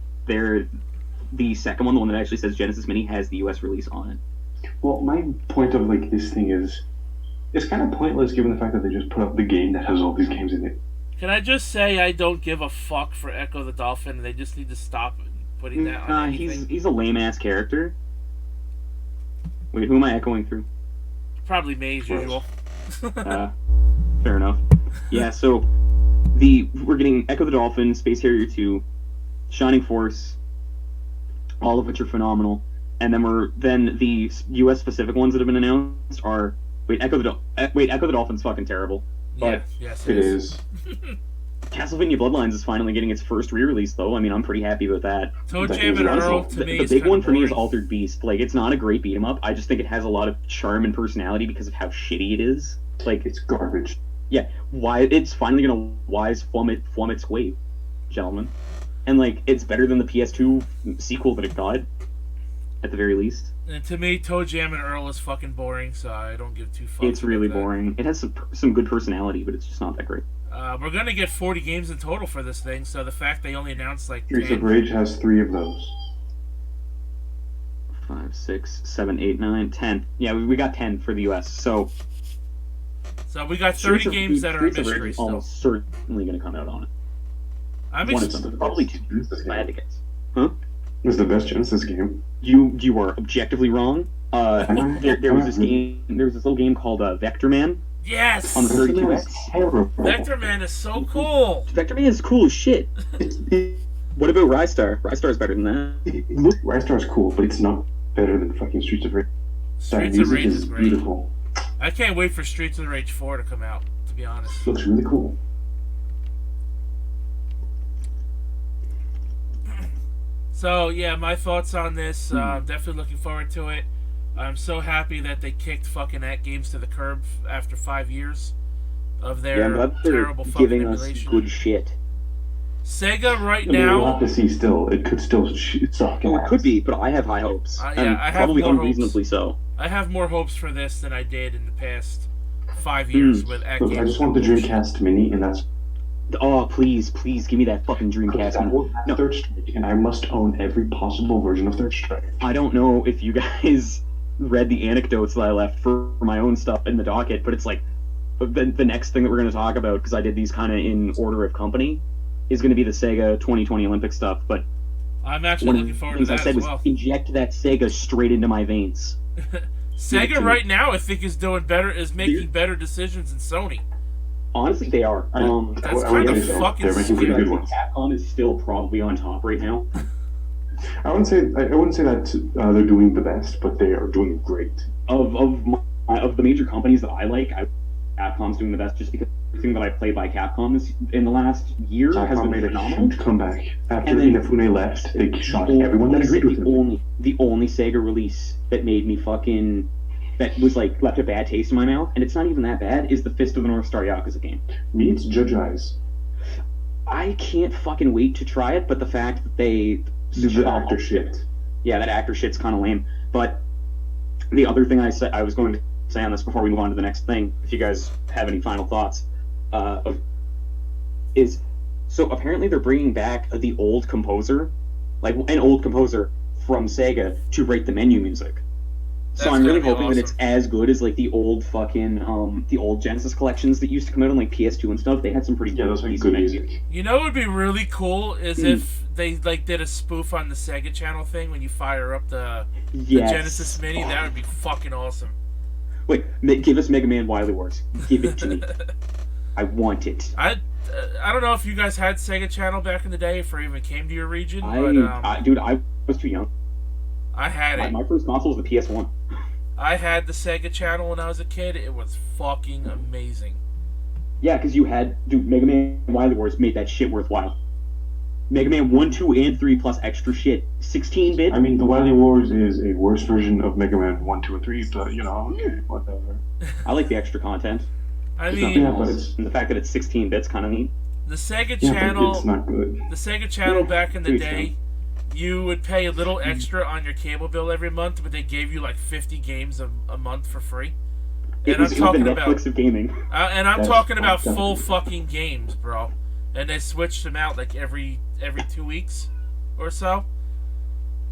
the second one, the one that actually says Genesis Mini, has the US release on it. Well, my point of this thing is, it's kind of pointless given the fact that they just put up the game that has all these games in it. Can I just say I don't give a fuck for Echo the Dolphin, and they just need to stop putting that on anything? He's a lame ass character. Wait, who am I echoing through? Probably me, as usual. Fair enough. Yeah, so we're getting Echo the Dolphin, Space Harrier 2, Shining Force, all of which are phenomenal. And then the US specific ones that have been announced are Echo the Dolphin's fucking terrible. Yeah, But yes, It is. Castlevania Bloodlines is finally getting its first re-release though. I mean, I'm pretty happy with that. Toe That Jam is and awesome. Earl, to me, The is big kinda one for me is boring. Altered Beast. Like, it's not a great beat 'em up. I just think it has a lot of charm and personality because of how shitty it is. Like, It's garbage. yeah, why it's finally gonna wise flum its way, gentlemen. And like, it's better than the PS2 sequel that it got, at the very least. And to me, Toe Jam and Earl is fucking boring, so I don't give two fucks. It's really about that. boring. It has some good personality, but it's just not that great. We're gonna get 40 games in total for this thing, so the fact they only announced like Streets 10, of Rage has 3 of those. 5, 6, 7, 8, 9, 10. Yeah, we got 10 for the US. So so we got 30 games that are a Streets of Rage mystery is still. almost certainly gonna come out on it. I'm One ex- of them, probably 2. If I had to guess. It's the best Genesis game. You are objectively wrong. There was this game. There was this little game called Vector Man yes! on the 32X. Terrible. Vector Man is so cool! Vector Man is cool as shit. What about Rystar? Rystar is better than that. Look, Rystar's cool, but it's not better than fucking Streets of Rage. That Streets of music Rage is great. beautiful. I can't wait for Streets of Rage 4 to come out, to be honest. Looks really cool. So yeah, my thoughts on this. I'm definitely looking forward to it. I'm so happy that they kicked fucking At Games to the curb after 5 years of their I'm glad they're terrible fucking giving emulation. us good shit. Sega right I mean, we'll have now. to see. Still, it could still suck. Oh, it could be, but I have high hopes. Yeah, and I have probably more unreasonably so. I have more hopes for this than I did in the past 5 years with At Look, Games. I just want the Dreamcast Mini, and that's. Oh, please, give me that fucking Dreamcast. I will have Third Strike, and I must own every possible version of Third Strike. I don't know if you guys read the anecdotes that I left for my own stuff in the docket, but it's like the next thing that we're going to talk about, because I did these kind of in order of company, is going to be the Sega 2020 Olympic stuff. But I'm actually looking forward to that I said as well. was inject that Sega straight into my veins. Sega right now, I think, is making better decisions than Sony. Honestly, they are. That's kind of fucking They're making pretty scary. good ones. Capcom is still probably on top right now. I wouldn't say that they're doing the best, but they are doing great. Of the major companies that I like, Capcom's doing the best just because everything that I played by Capcom in the last year has Capcom been made a phenomenal. huge comeback after And then- Inafune left. They shot everyone that agreed with him. The only Sega release that made me that was like left a bad taste in my mouth, and it's not even that bad, is the Fist of the North Star Yakuza game. Me, it's Judge Eyes. I can't fucking wait to try it, but the fact that they Do the actor shit. Yeah, that actor shit's kind of lame. But the other thing I was going to say on this before we move on to the next thing, if you guys have any final thoughts, is so apparently they're bringing back the old composer, like an old composer from Sega, to write the menu music. So That's I'm really gonna be hoping that it's awesome. as good as like the old fucking the old Genesis collections that used to come out on like PS2 and stuff. They had some pretty Yeah, those are decent good menus. music. You know what would be really cool is if they like did a spoof on the Sega Channel thing when you fire up the Yes. Genesis Mini. That would be fucking awesome. Wait, give us Mega Man Wily Wars. Give it to me. I want it. I don't know if you guys had Sega Channel back in the day, if it even came to your region, but Dude, I was too young. I had it. My first console was the PS1. I had the Sega Channel when I was a kid. It was fucking amazing. Yeah, because Mega Man Wily Wars made that shit worthwhile. Mega Man 1, 2, and 3 plus extra shit. 16-bit? I mean, the Wily Wars is a worse version of Mega Man 1, 2, and 3, but, okay, whatever. I like the extra content. I There's mean, nothing Yeah, but else. it's- And the fact that it's 16 bits kind of neat. the Sega Yeah, Channel, but it's not good. the Sega Channel Yeah, back in the pretty day, you would pay a little extra on your cable bill every month, but they gave you like 50 games a month for free. It And was I'm the talking Netflix about, of gaming. and I'm That's talking about fucked up. full fucking games, bro. And they switched them out like every 2 weeks or so.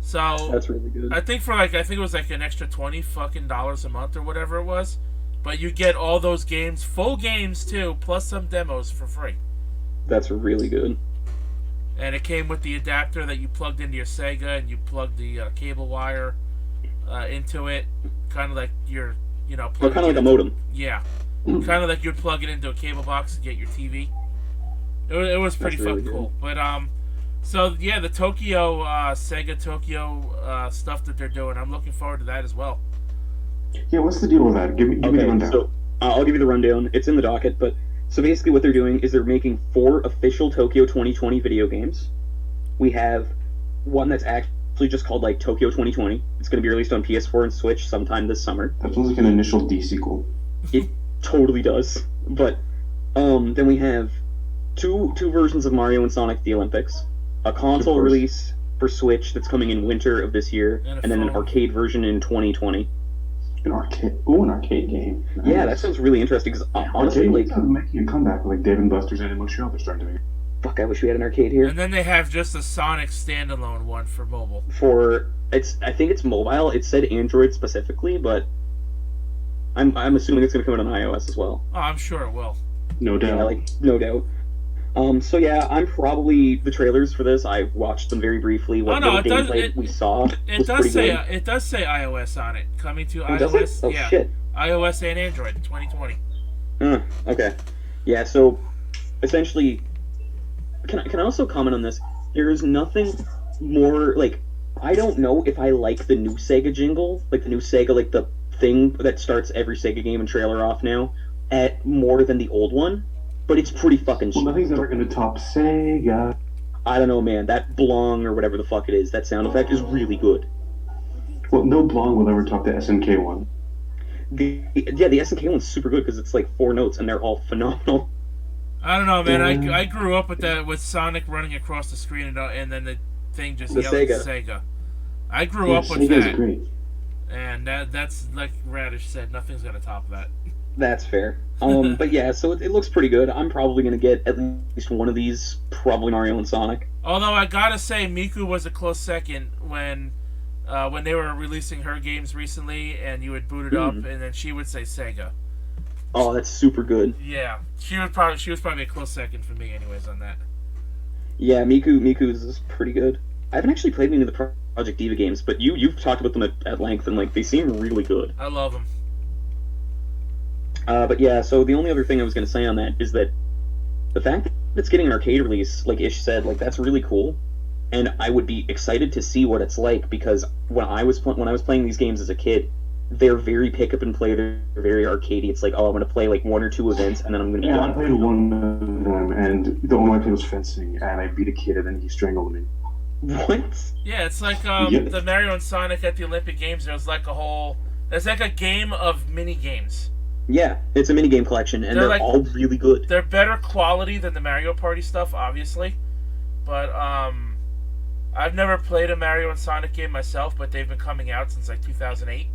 So That's really good. I think it was like an extra $20 fucking dollars a month or whatever it was, but you get all those games, full games too, plus some demos for free. That's really good. And it came with the adapter that you plugged into your Sega, and you plugged the cable wire into it, kind of like you're, Or plugging kind of like it a modem. Yeah, kind of like you'd plug it into a cable box to get your TV. It was pretty That's really fucking cool. But so yeah, the Tokyo Sega Tokyo stuff that they're doing, I'm looking forward to that as well. Yeah, what's the deal with that? Give me the rundown. So I'll give you the rundown. It's in the docket, but so basically what they're doing is they're making 4 official Tokyo 2020 video games. We have one that's actually just called like Tokyo 2020. It's going to be released on PS4 and Switch sometime this summer. That sounds like an initial D sequel. It totally does. But then we have two versions of Mario and Sonic the Olympics, a console course. release for Switch that's coming in winter of this year, And a and then an phone. arcade version in 2020. An arcade game. Nice. Yeah, that sounds really interesting. Because honestly, Arcade like, games are making a comeback, like Dave and Buster's and Montreal. They're starting to make. fuck, I wish we had an arcade here. And then they have just a Sonic standalone one for mobile. I think it's mobile. It said Android specifically, but I'm assuming it's going to come out on iOS as well. Oh, I'm sure it will. No doubt. Yeah, like no doubt. So yeah, I'm probably the trailers for this. I watched them very briefly. What no, little it does- gameplay we saw It was does pretty say good. it does say iOS on it, coming to Oh, does iOS. it? Oh yeah, shit. iOS and Android 2020. Okay. Yeah. So essentially, can I also comment on this? There is nothing more like I don't know if I like the new Sega jingle, like the new Sega, like the thing that starts every Sega game and trailer off now, at more than the old one. But it's pretty fucking. Well, nothing's ever going to top Sega. I don't know, man. That blong or whatever the fuck it is, that sound effect is really good. Well, no blonde will ever talk to SNK1. The SNK one's super good because it's like 4 notes and they're all phenomenal. I don't know, man. I grew up with that, with Sonic running across the screen and then the thing just yelling Sega. I grew up with Sega's that. Great. And that's like Radish said, nothing's gonna top that. That's fair. But yeah, so it looks pretty good. I'm probably gonna get at least one of these, probably Mario and Sonic. Although I gotta say, Miku was a close second when they were releasing her games recently, and you would boot it up, and then she would say Sega. Oh, that's super good. Yeah, she was probably a close second for me, anyways, on that. Yeah, Miku is pretty good. I haven't actually played any of the Project Diva games, but you've talked about them at length, and like they seem really good. I love them. But yeah, so the only other thing I was going to say on that is that the fact that it's getting an arcade release, like Ish said, like that's really cool, and I would be excited to see what it's like because when I was playing these games as a kid, they're very pick up and play. They're very arcadey. It's like, oh, I'm going to play like 1 or 2 events, and then I'm going to be done. I played one of them, and the only one I played was fencing, and I beat a kid, and then he strangled me. What? Yeah, it's like the Mario and Sonic at the Olympic Games. There's like a game of mini games. Yeah, it's a minigame collection, and they're like, all really good. They're better quality than the Mario Party stuff, obviously. But I've never played a Mario and Sonic game myself, but they've been coming out since like 2008.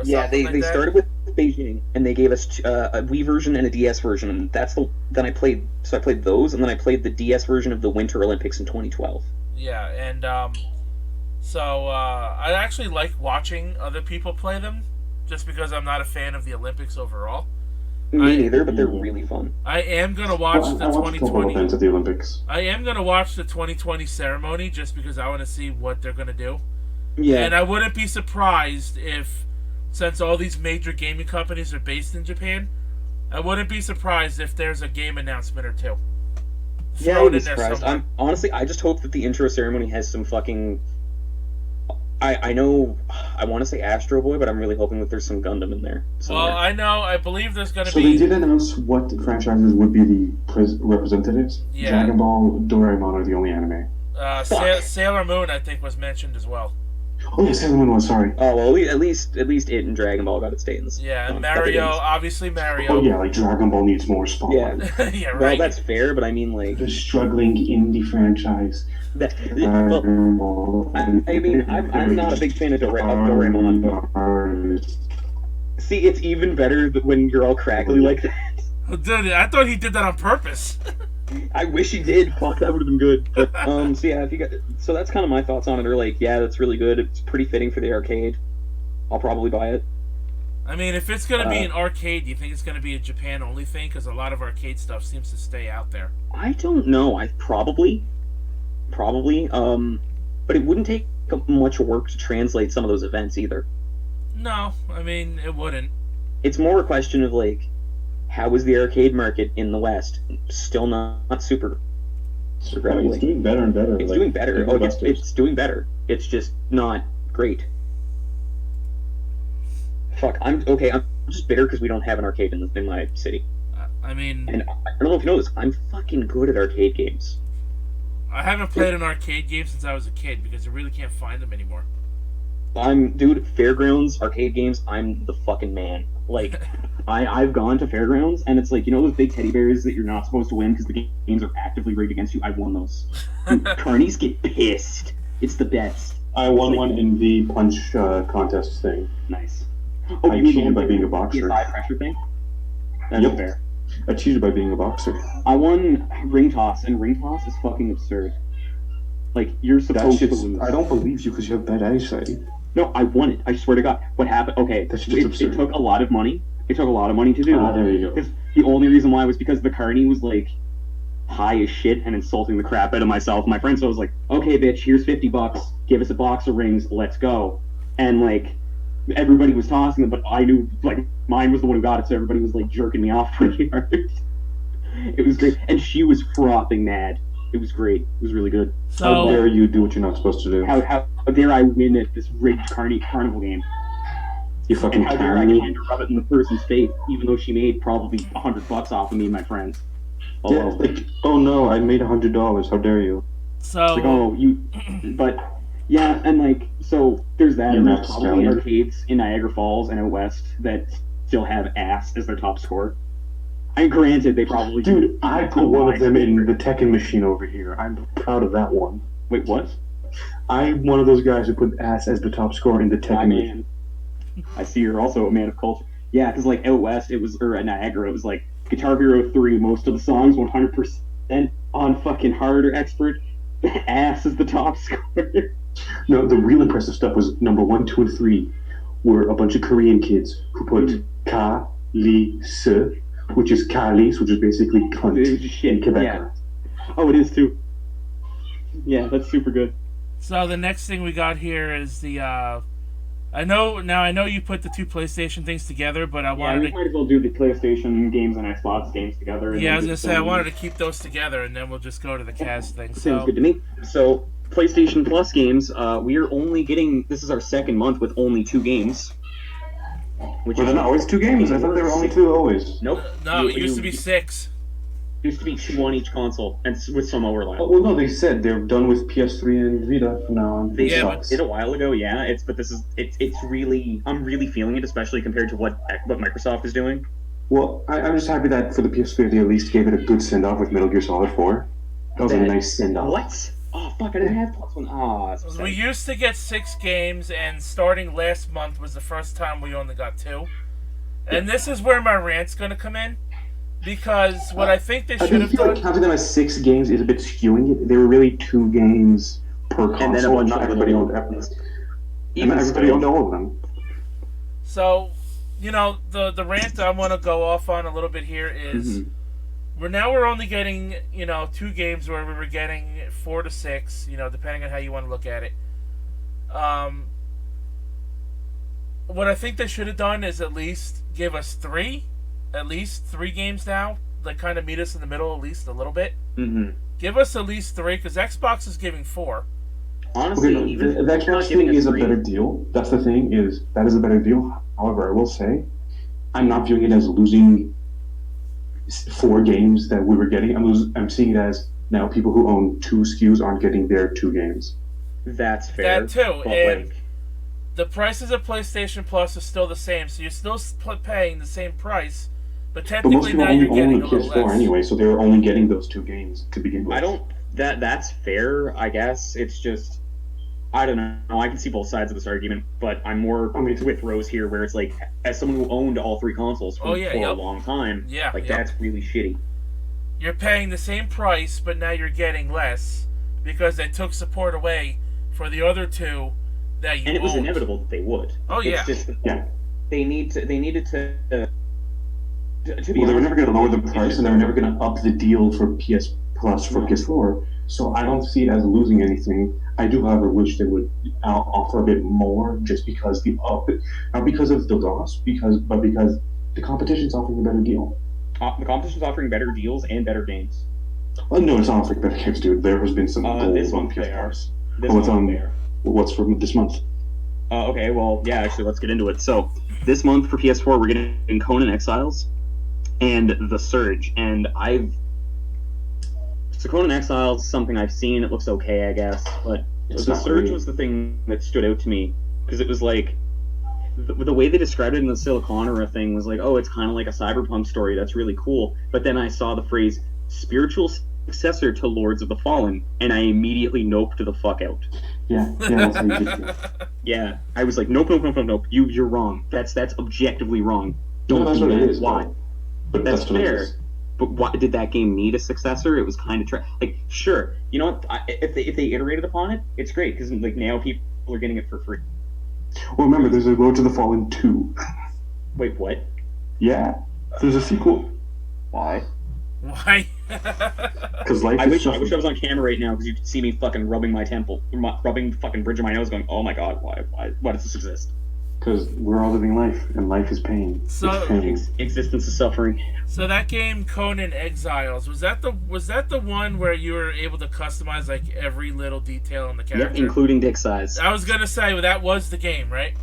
Yeah, they started with Beijing, and they gave us a Wii version and a DS version, and then I played those, and then I played the DS version of the Winter Olympics in 2012. Yeah, and so I actually like watching other people play them, just because I'm not a fan of the Olympics overall. Me neither, but they're really fun. I am gonna watch the 2020 events at the Olympics. I am gonna watch the 2020 ceremony just because I want to see what they're gonna do. Yeah, and I wouldn't be surprised if, since all these major gaming companies are based in Japan, I wouldn't be surprised if there's a game announcement or two. Yeah, I would be surprised. Honestly, I just hope that the intro ceremony has some fucking... I know, I want to say Astro Boy, but I'm really hoping that there's some Gundam in there somewhere. Well, I believe there's going to be... So they did announce what franchises would be the representatives? Yeah. Dragon Ball, Doraemon are the only anime. Sailor Moon, I think, was mentioned as well. Oh, yeah, Sailor Moon was, sorry. Oh, well, at least it and Dragon Ball got its stains. Yeah, and Mario, obviously Mario. Oh, yeah, like Dragon Ball needs more spotlight. Yeah, yeah, right. Well, that's fair, but I mean, like... The struggling indie franchise. I'm not a big fan of Doraemon. See, it's even better when you're all crackly like that. Dude, I thought he did that on purpose. I wish he did. Fuck, that would have been good. But, so yeah, so that's kind of my thoughts on it. Are like, yeah, that's really good. It's pretty fitting for the arcade. I'll probably buy it. I mean, if it's going to be an arcade, do you think it's going to be a Japan-only thing? Because a lot of arcade stuff seems to stay out there. I don't know. Probably. But it wouldn't take much work to translate some of those events either. No, I mean, it wouldn't. It's more a question of, like, how is the arcade market in the West? Still not super aggressively. It's doing better and better. It's doing better. Oh, it's doing better. It's just not great. Fuck, I'm just bitter because we don't have an arcade in my city. I mean... And I don't know if you know this, I'm fucking good at arcade games. I haven't played an arcade game since I was a kid because you really can't find them anymore. Dude, Fairgrounds, arcade games, I'm the fucking man. Like, I've gone to Fairgrounds, and it's like, you know those big teddy bears that you're not supposed to win because the games are actively rigged against you? I won those. Dude, carnies get pissed. It's the best. I won one in the punch contest thing. Nice. Oh, I cheated by being a boxer. The high pressure thing? That's fair. I cheated by being a boxer. I won ring toss, and ring toss is fucking absurd. Like, you're supposed to lose. I don't believe you because you have bad eyesight. No, I won it. I swear to God. What happened? Okay, it took a lot of money. It took a lot of money to do. There you go. Because the only reason why was because the carny was like high as shit and insulting the crap out of myself and my friends. So I was like, okay, bitch, here's $50. Give us a box of rings. Let's go. And like, everybody was tossing them, but I knew like mine was the one who got it, so everybody was like jerking me off pretty hard. It was great, and she was frothing mad. It was great. It was really good. So, how dare you do what you're not supposed to do? How dare I win at this rigged carnival game? You fucking and how dare I kind of rub it in the person's face, even though she made probably $100 off of me and my friends. Oh, Yeah, well. like, oh no, I made $100. How dare you? So It's like, oh, but yeah, and like, so there's that, You and there's rapscallion. probably arcades in Niagara Falls and out west that still have ass as their top score. And granted, they probably Dude, I put one of them in the Tekken machine over here. I'm proud of that one. Wait, what? I'm one of those guys who put ass as the top score in the Tekken I machine. mean, I see you're also a man of culture. Yeah, because like out west, or at Niagara, it was like Guitar Hero 3. Most of the songs 100% on fucking hard or expert. Ass is the top score. No, the real impressive stuff was number 1, 2, and 3 were a bunch of Korean kids who put Ka, Li, Se, which is Kalis, which is basically cunt Shit, in Quebec. yeah. Oh, it is too. Yeah, that's super good. So the next thing we got here is the. I know you put the two PlayStation things together, but I Yeah, wanted we to. might as well do the PlayStation games and Xbox games together. And Yeah, I then was gonna just say I go- wanted to keep those together, and then we'll just go to the cast thing. Sounds So good to me. So, PlayStation Plus games, we are only getting. This is our second month with only 2 games. Which Were there not always 2 games? I thought there were only 2 always. Nope. no, it used to be 6. Used to be 2 on each console, and with some overlap. Oh, well, no, they said they're done with PS3 and Vita from now on. They It Yeah, sucks. did a while ago, yeah. But this is it's really I'm really feeling it, especially compared to what Microsoft is doing. Well, I'm just happy that for the PS3 they at least gave it a good send off with Metal Gear Solid 4. That was a nice send off. What? Oh fuck! I didn't have Plus One. Ah, We used to get 6 games, and starting last month was the first time we only got 2. And this is where my rant's gonna come in, because what I think they I should think have feel like done. counting them as 6 games is a bit skewing it. They were really 2 games per console, And then a bunch not of everybody little- owned and Even everybody still- owned all of them. So, the rant I want to go off on a little bit here is Mhm. we're only getting 2 games where we were getting 4 to 6, depending on how you want to look at it. What I think they should have done is at least give us 3 games now, like kind of meet us in the middle at least a little bit. Mhm. Give us at least 3, because Xbox is giving 4. Honestly, Okay, no, even that not cash giving thing us is a 3. better deal. That's the thing, that is a better deal. However, I will say, I'm not viewing it as losing 4 games that we were getting. I'm seeing it as now people who own 2 SKUs aren't getting their 2 games. That's fair. That too, but, and like, the prices of PlayStation Plus are still the same, so you're still paying the same price, but But most technically people now only you're own getting a a little PS4 less. anyway, so they're only getting those 2 games to begin with. I don't. That's fair, I guess. It's just. I don't know. I can see both sides of this argument, but I'm more with Rose here, where it's like, as someone who owned all 3 consoles for a yep. long time, Yeah, like yep. that's really shitty. You're paying the same price, but now you're getting less because they took support away for the other 2 that you And it was owned. inevitable that they would. Oh, yeah. It's just that Yeah. they needed to be Well, they were honest, never going to lower the price, and they were never going to up the deal for PS Plus for No. PS4. So I don't see it as losing anything. I do, however, wish they would offer a bit more, just because not because of the loss, but because the competition's offering a better deal. the competition's offering better deals and better games. Well, no, it's not offering better games, dude. There has been some gold This on month PS they are. Plus. This Oh, it's month on- they are. What's from this month? Okay, well, yeah, actually, let's get into it. So, this month for PS4, we're getting Conan Exiles and The Surge. And So, Conan Exiles is something I've seen. It looks okay, I guess. But It's The not Surge great. was the thing that stood out to me. Because it was like. The way they described it in the Siliconera thing was like, oh, it's kind of like a cyberpunk story. That's really cool. But then I saw the phrase spiritual successor to Lords of the Fallen, and I immediately noped the fuck out. Yeah, that's how you did it. Yeah, I was like, nope. You're wrong. That's objectively wrong. Don't that's do what that. it is. Why? But That's what it fair. is. But why did that game need a successor? It was kind of like, sure, you know what? If they iterated upon it, it's great because like now people are getting it for free. Well, remember, there's a Lords of the Fallen 2. Wait, what? Yeah, there's a sequel. Why? Why? Because life I is wish I suffering. was on camera right now because you could see me fucking rubbing my temple, rubbing the fucking bridge of my nose, going, "Oh my god, why does this exist?" Because we're all living life, and life is pain. So- It's pain. Existence is suffering. So that game, Conan Exiles, was that the one where you were able to customize like every little detail in the Yep, character? including dick size. I was gonna say, well, that was the game, right?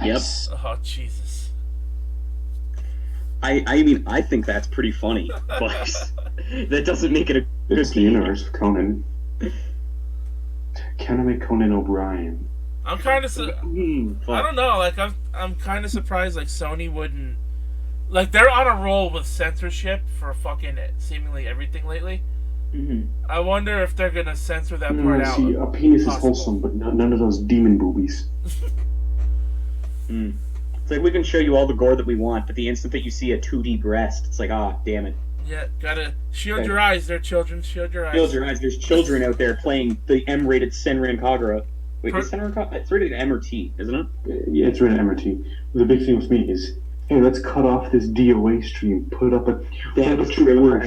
Yep. Oh Jesus! I mean, I think that's pretty funny, but That doesn't make it a good It's the game. universe of Conan. Can I make Conan O'Brien? I'm kind of. I don't know. Like I'm kind of surprised. Like Sony wouldn't. Like they're on a roll with censorship for fucking seemingly everything lately. Mm-hmm. I wonder if they're gonna censor that part out. See, a penis Possible. is wholesome, but none of those demon boobies. It's like we can show you all the gore that we want, but the instant that you see a 2D breast, it's like, damn it. Yeah, gotta shield your eyes. They're children. Shield your eyes. Shield your eyes. There's children out there playing the M-rated Senran Kagura. Wait, is Senran Kagura? It's rated M or T, isn't it? Yeah, it's rated M or T. The big thing with me is, hey, let's cut off this DOA stream. Put up a trailer.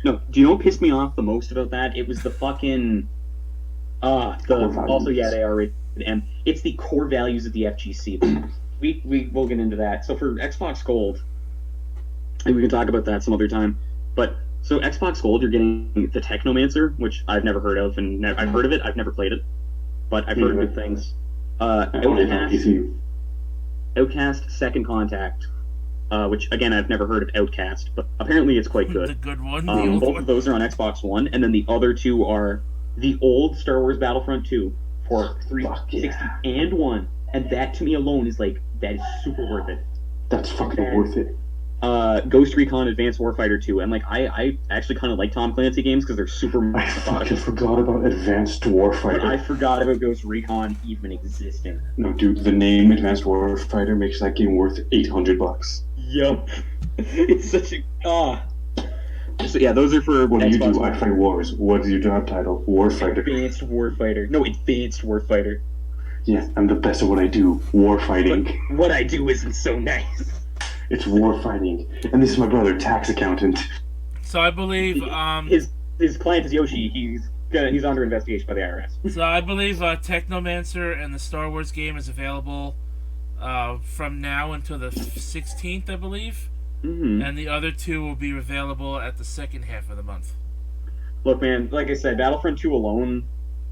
No, do you know what pissed me off the most about that? It was the fucking they are rated M. It's the core values of the FGC. We'll get into that. So for Xbox Gold, and we can talk about that some other time. But so Xbox Gold, you're getting the Technomancer, which I've never heard of, and I've heard of it. I've never played it, but I've heard good things. Outcast Second Contact, which again I've never heard of Outcast, but apparently it's quite good. The good one. Both of those are on Xbox One, and then the other two are the old Star Wars Battlefront 2 for 360 and 1, and that to me alone is like, that is super worth it. That's fucking worth it. Ghost Recon Advanced Warfighter 2, and like I actually kind of like Tom Clancy games because they're super methodical. I fucking forgot about Advanced Warfighter. But I forgot about Ghost Recon even existing. No, dude, the name Advanced Warfighter makes that game worth $800. Yup. It's such a So yeah, those are for What Xbox do you do? One. I fight wars. What is your job title? Warfighter. Advanced Warfighter. No, Advanced Warfighter. Yeah, I'm the best at what I do. Warfighting. But what I do isn't so nice. It's warfighting. And this is my brother, tax accountant. So I believe his client is Yoshi. He's under investigation by the IRS. So I believe Technomancer and the Star Wars game is available from now until the 16th, I believe. Mm-hmm. And the other two will be available at the second half of the month. Look, man, like I said, Battlefront 2 alone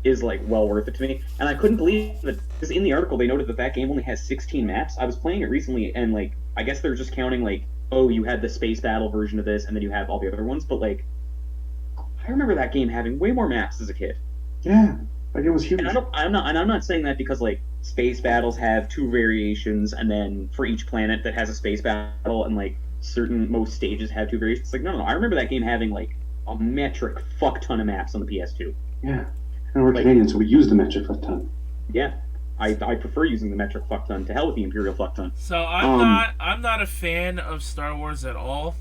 is like well worth it to me. And I couldn't believe that, because in the article they noted that game only has 16 maps. I was playing it recently, and like, I guess they're just counting like, oh, you had the space battle version of this, and then you have all the other ones. But like, I remember that game having way more maps as a kid. Yeah, like it was huge. And I'm not saying that because like space battles have 2 variations, and then for each planet that has a space battle, and like most stages have 2 variations. It's like no, I remember that game having like a metric fuck ton of maps on the PS2. Yeah, and we're Canadian, so we use the metric fuck ton. Yeah. I prefer using the metric fuck ton. To hell with the Imperial fuck ton. So I'm not a fan of Star Wars at all.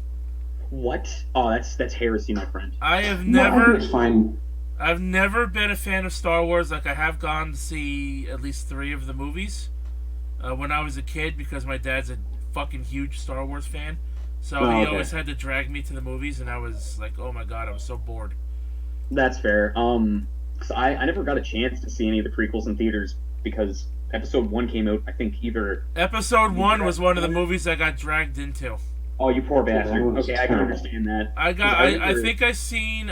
What? Oh, that's heresy, my friend. I have never. It's fine. I've never been a fan of Star Wars. Like I have gone to see at least 3 of the movies when I was a kid because my dad's a fucking huge Star Wars fan. So he always had to drag me to the movies, and I was like, oh my god, I was so bored. That's fair. Cause I never got a chance to see any of the prequels in theaters because Episode 1 came out, I think, either... Episode 1 was one of the movies I got dragged into. Oh, you poor bastard. Okay, I can understand that. I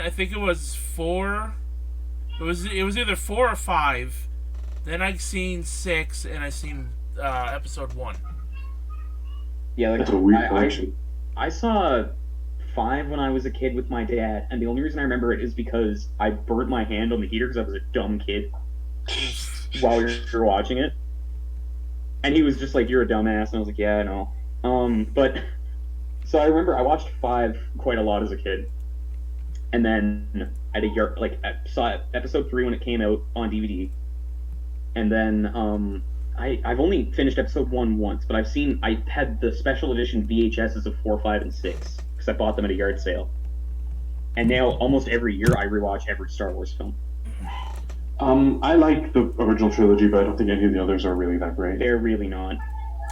think it was 4... It was either 4 or 5. Then I seen 6, and I seen Episode 1. Yeah, like, that's a weird collection. I saw 5 when I was a kid with my dad, and the only reason I remember it is because I burnt my hand on the heater because I was a dumb kid while we were watching it. And he was just like, "You're a dumbass," and I was like, "Yeah, I know." But so I remember I watched 5 quite a lot as a kid, and then I saw Episode 3 when it came out on DVD, and then I've only finished Episode 1 once, but I had the special edition VHSs of 4, 5, and 6 because I bought them at a yard sale, and now almost every year I rewatch every Star Wars film. I like the original trilogy, but I don't think any of the others are really that great. They're really not.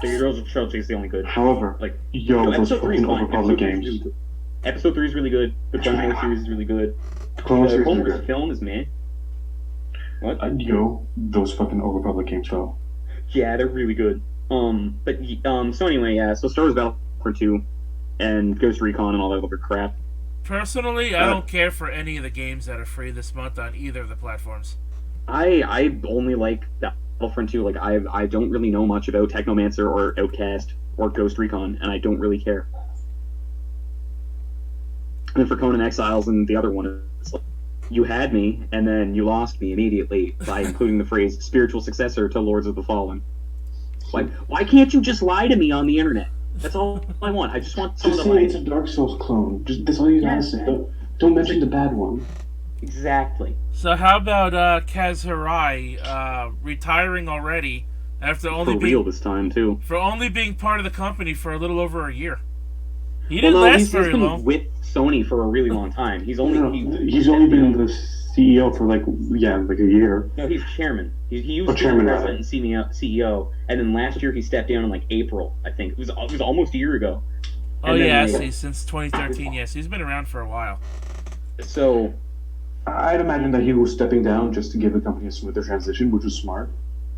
The original trilogy is the only good. However, like those fucking overpublic games. Episode 3 is really good. The Clone Wars series is really good. The Clone Wars film is meh. What? Those fucking overpublic games though. Yeah, they're really good. So anyway, yeah. So Star Wars Battlefront 2 and Ghost Recon and all that other crap. Personally, I don't care for any of the games that are free this month on either of the platforms. I only like Battlefront 2. Like I don't really know much about Technomancer or Outcast or Ghost Recon, and I don't really care. then for Conan Exiles and the other one, it's like, you had me, and then you lost me immediately by including the phrase spiritual successor to Lords of the Fallen. Like, why can't you just lie to me on the internet? That's all I want. I just want someone Just to say lie. it's a Dark Souls clone. That's all you gotta say. Don't mention the bad one. Exactly. So how about Kaz Hirai retiring already after For only real being this time, too. being part of the company for a little over a year? He Well, didn't no, last he's very been long. with Sony for a really long time. He's only He's only been the CEO for like a year. No, he's chairman. He used to be chairman, president and CEO, and then last year he stepped down in like April, I think. It was almost a year ago. Oh And then, yeah, I like, see. Since 2013, yes, he's been around for a while. So I'd imagine that he was stepping down just to give the company a smoother transition, which was smart.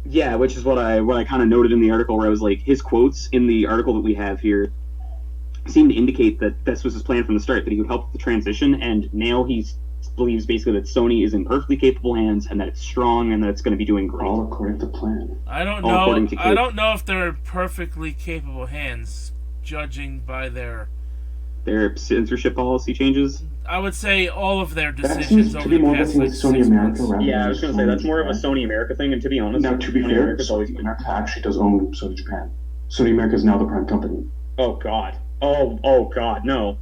yeah, which is what I kind of noted in the article, where I was like, his quotes in the article that we have here seem to indicate that this was his plan from the start, that he would help with the transition, and now he believes basically that Sony is in perfectly capable hands and that it's strong and that it's going to be doing great. All according to plan. I don't All know. according to I don't know if they're in perfectly capable hands, judging by their censorship policy changes. I would say all of their That decisions seems over to be the more of a past thing like with Sony 6 America months. rather Yeah, I than was going to say Sony that's more of a Japan. Sony America thing, and to be honest, Now, to be Sony fair, America's always Sony been. America actually does own Sony Japan. Sony America is now the prime company. Oh God. Oh God, no.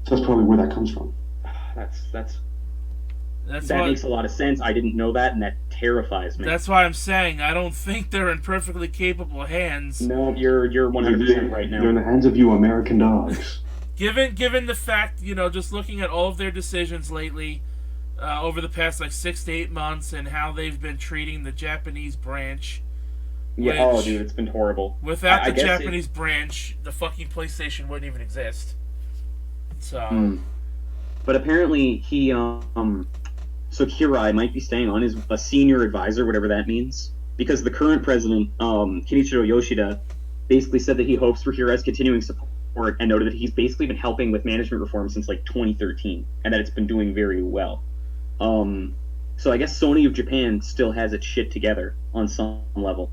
So that's probably where that comes from. That Why, makes a lot of sense. I didn't know that, and that terrifies me. That's why I'm saying I don't think they're in perfectly capable hands. No, you're 100% right They're in now. the hands of you American dogs. Given the fact, just looking at all of their decisions lately, over the past like 6 to 8 months, and how they've been treating the Japanese branch. Yeah. Oh, which- dude, it's been horrible. Without I the guess Japanese branch, the fucking PlayStation wouldn't even exist. So. But apparently he so Kirai might be staying on as a senior advisor, whatever that means, because the current president, Kenichiro Yoshida, basically said that he hopes for Kirai's continuing support, and noted that he's basically been helping with management reform since like 2013, and that it's been doing very well. So I guess Sony of Japan still has its shit together on some level,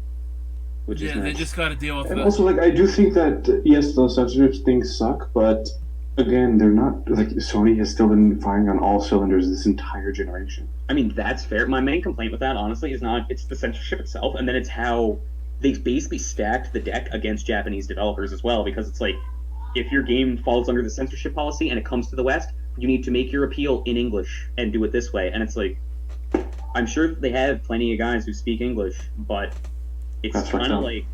which is Yeah, they nice. just got to deal with And it. also, I do think that, yes, those censorship things suck, but again, they're not, Sony has still been firing on all cylinders this entire generation. I mean, that's fair. My main complaint with that, honestly, is not it's the censorship itself, and then it's how they've basically stacked the deck against Japanese developers as well, because it's like, if your game falls under the censorship policy and it comes to the West, you need to make your appeal in English and do it this way. And it's like, I'm sure that they have plenty of guys who speak English, but it's kind of like,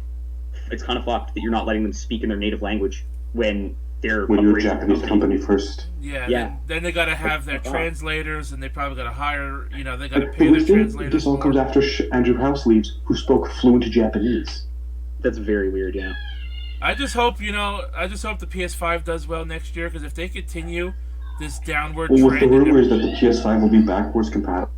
it's kind of fucked that you're not letting them speak in their native language when they're When you're a operating as Japanese company first. Yeah. Then they got to have their Oh. translators, and they probably got to hire. They got to But pay their we think translators. this all comes more. after Andrew House leaves, who spoke fluent Japanese. That's very weird, yeah. I just hope the PS5 does well next year, because if they continue this downward Well, with the trend, rumors that the PS5 will be backwards compatible,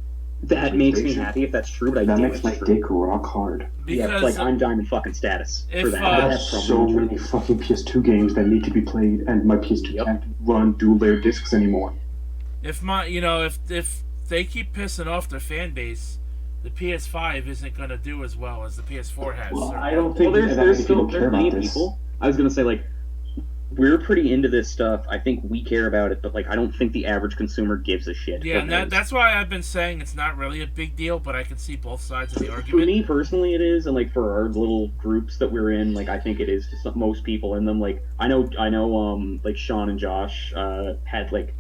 That makes me happy if that's true, but I that doubt makes my it's true. dick rock hard. Yeah, because like I'm diamond fucking status for if, that. uh, But There's that's so probably true. many fucking PS2 games that need to be played, and my PS2 Yep. can't run dual-layer discs anymore. if they keep pissing off their fan base, the PS5 isn't going to do as well as the PS4 has. Well, certainly. I don't think Well, that there's many still people care there's plenty about of this. people. I was gonna say, like, we're pretty into this stuff. I think we care about it, but like, I don't think the average consumer gives a shit. Yeah, what and it is. that's why I've been saying it's not really a big deal, but I can see both sides of the For argument. me personally, it is, and like for our little groups that we're in, like I think it is to most people. And then like I know, like Sean and Josh had like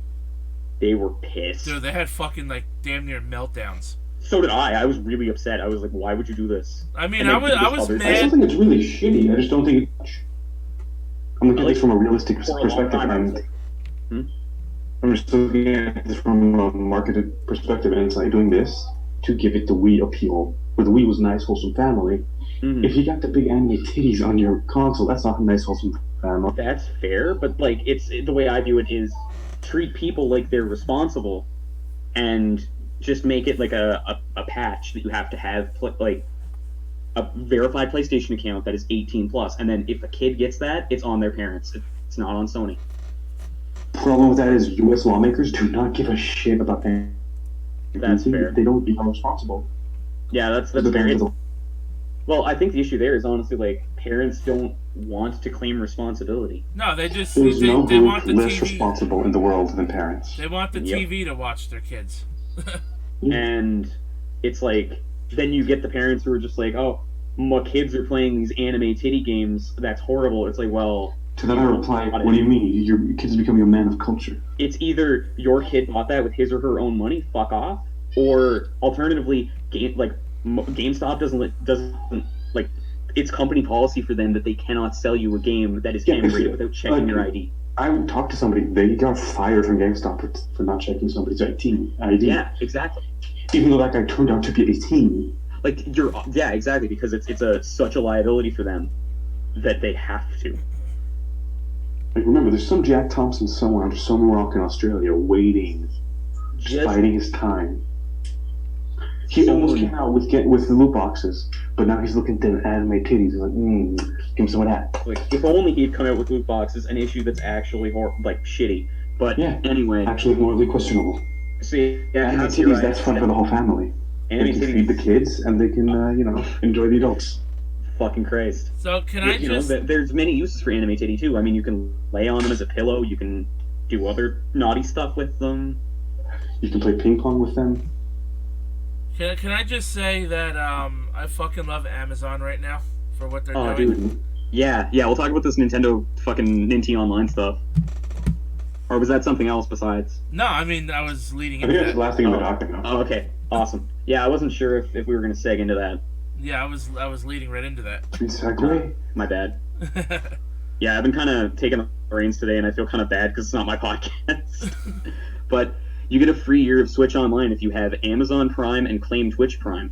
they were pissed. Dude, they had fucking like damn near meltdowns. So did I. I was really upset. I was like, why would you do this? I mean, And I then was people I was others- I still mad. think it's really shitty. I just don't think it's. I'm looking at this from a realistic For a long perspective, time, I was and like, I'm just looking at this from a marketed perspective, and it's like doing this to give it the Wii appeal. Where the Wii was nice, wholesome family. mhm. If you got the big anime titties on your console, that's not a nice, wholesome family. That's fair, but like it's the way I view it is treat people like they're responsible, and just make it like a patch that you have to have like a verified PlayStation account that is 18 plus, and then if a kid gets that, it's on their parents. It's not on Sony. Problem with that is U.S. lawmakers do not give a shit about that. That's fair. They don't be responsible. Yeah, that's The fair. parents Well, I think the issue there is honestly like parents don't want to claim responsibility. No, they just There's no they group want the less TV. responsible in the world than parents. They want the Yep. TV to watch their kids. And it's like, then you get the parents who are just like, oh, my kids are playing these anime titty games. That's horrible. It's like, well, To that I reply, what do you mean? Your kid's becoming a man of culture. it's either your kid bought that with his or her own money, fuck off, or alternatively, GameStop doesn't like, it's company policy for them that they cannot sell you a game that is camera without checking your ID. I talked to somebody, they got fired from GameStop for not checking somebody's ID. Yeah, exactly. Even though that guy turned out to be 18. Like, yeah, exactly, because it's such a liability for them that they have to. Like, remember, there's some Jack Thompson somewhere under some rock in Australia waiting, just biding his time. He almost came out with the loot boxes, but now he's looking at them anime titties. He's like, give him some of that. Like, if only he'd come out with loot boxes, an issue that's actually shitty. But yeah, anyway, actually morally questionable. See, yeah, anime titties, that's fun for the whole family. They can feed the kids, and they can, enjoy the adults. Fucking Christ. So can I just... there's many uses for anime titty too. I mean, you can lay on them as a pillow. You can do other naughty stuff with them. You can play ping pong with them. Can I just say that I fucking love Amazon right now for what they're doing? Oh, dude. Yeah, we'll talk about this Nintendo fucking Ninty Online stuff. Or was that something else besides? No, I mean, I was leading I into think that's that. the last thing we're talking about. Oh, okay. Awesome. Yeah, I wasn't sure if we were going to seg into that. Yeah, I was leading right into that. Segue. My bad. Yeah, I've been kind of taking the reins today, and I feel kind of bad because it's not my podcast. But you get a free year of Switch Online if you have Amazon Prime and claim Twitch Prime.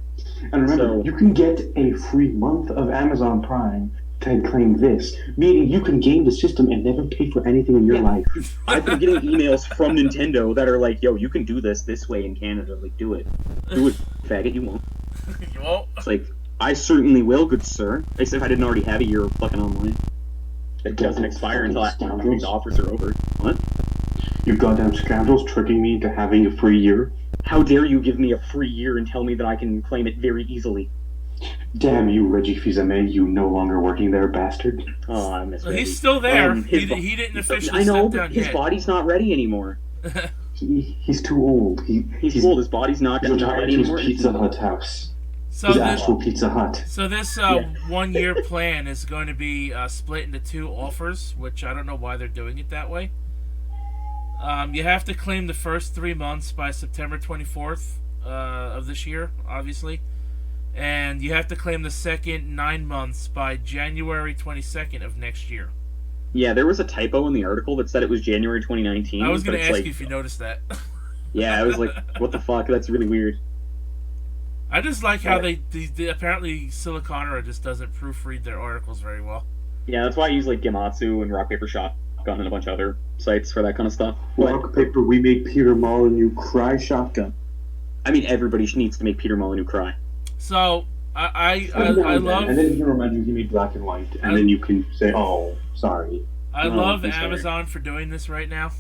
And remember, you can get a free month of Amazon Prime to claim this, meaning you can game the system and never pay for anything in your life. I've been getting emails from Nintendo that are like, yo, you can do this way in Canada. Like, do it. Do it, faggot, you won't. You won't? It's like, I certainly will, good sir. Except if I didn't already have a year of fucking online. It doesn't expire until after these offers are over. What? You goddamn scoundrels tricking me into having a free year. How dare you give me a free year and tell me that I can claim it very easily? Damn you, Reggie Fils-Aimé, you no longer working there, bastard. Oh, I miss Reggie. He's still there. He didn't officially I know, step down but his yet. body's not ready anymore. He's too old. He's old. His body's not ready retired to anymore. his Pizza Hut house. So His this, actual Pizza Hut. so this 1 year plan is going to be split into 2 offers, which I don't know why they're doing it that way. You have to claim the first 3 months by September 24th of this year, obviously. And you have to claim the second 9 months by January 22nd of next year. Yeah, there was a typo in the article that said it was January 2019. I was going to ask like, you if you noticed that. Yeah, I was like, what the fuck? That's really weird. I just like how they apparently Siliconera just doesn't proofread their articles very well. Yeah, that's why I use like Gematsu and Rock Paper Shotgun and a bunch of other sites for that kind of stuff. Rock, paper, we make Peter Molyneux cry shotgun. I mean, everybody needs to make Peter Molyneux cry. So I love. And then you can imagine you need black and white, and then you can say, "Oh, sorry." I No, love I'm sorry. Amazon for doing this right now.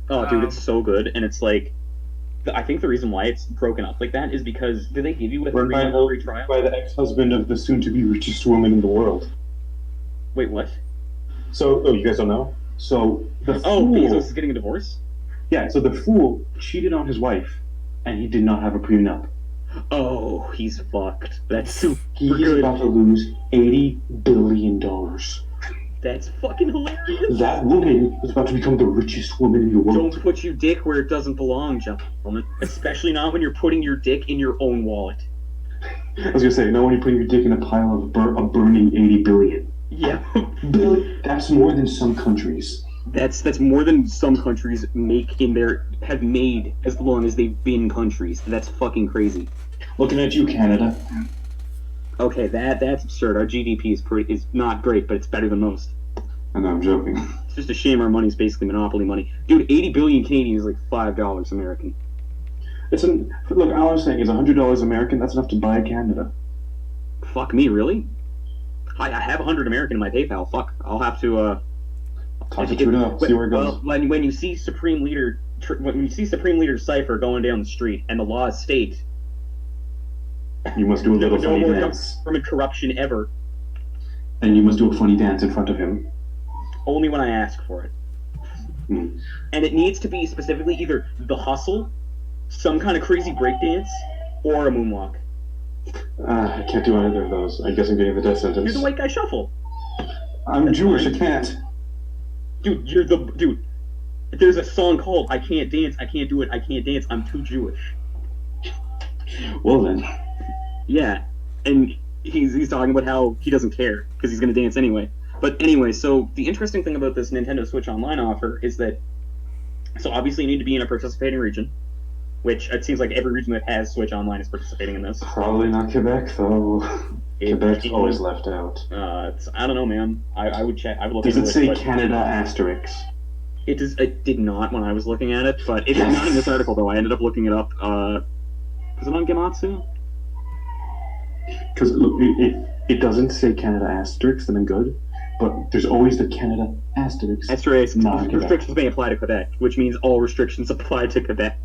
Oh, dude, it's so good, and it's like, I think the reason why it's broken up like that is because do they give you a Run by 3-month free trial? the ex-husband of the soon-to-be richest woman in the world. Wait, what? So, you guys don't know? So the Oh, fool, Bezos is getting a divorce? yeah. So the fool cheated on his wife, and he did not have a prenup. Oh, he's fucked. That's super He is good. about to lose $80 billion. That's fucking hilarious. That woman is about to become the richest woman in the world. Don't put your dick where it doesn't belong, gentlemen. Especially not when you're putting your dick in your own wallet. I was gonna say, not when you're putting your dick in a pile of burning 80 billion. Yeah. That's more than some countries. That's more than some countries have made as long as they've been countries. That's fucking crazy. Looking at you, Canada. Okay, that's absurd. Our GDP is not great, but it's better than most. I know, I'm joking. It's just a shame our money's basically monopoly money. Dude, 80 billion Canadian is like $5 American. Look, all I'm saying is $100 American, that's enough to buy Canada. Fuck me, really? I have 100 American in my PayPal. Fuck, I'll have to Talk to Trudeau, see where it goes. Well, when you see Supreme Leader Cipher going down the street and the laws state You must do a little no funny more dance. government corruption ever. And you must do a funny dance in front of him. Only when I ask for it. Mm. And it needs to be specifically either the hustle, some kind of crazy breakdance, or a moonwalk. I can't do either of those. I guess I'm getting the death sentence. You're the white guy shuffle. I'm Jewish, I can't. Dude, you're the... Dude, there's a song called I Can't Dance, I Can't Do It, I Can't Dance, I'm Too Jewish. Well then. Yeah, and he's talking about how he doesn't care, because he's going to dance anyway. But anyway, so the interesting thing about this Nintendo Switch Online offer is that... So obviously you need to be in a participating region, which it seems like every region that has Switch Online is participating in this. Probably not Quebec, though. Quebec's always left out. I don't know, man. I would check. I would look. Does it say but Canada asterisk? It does. It did not when I was looking at it, but it is not in this article though. I ended up looking it up. Was it on Gematsu? Because look, it doesn't say Canada asterisk, then I'm good. But there's always the Canada asterisk. Asterisk. Not Restrictions may apply to Quebec, which means all restrictions apply to Quebec.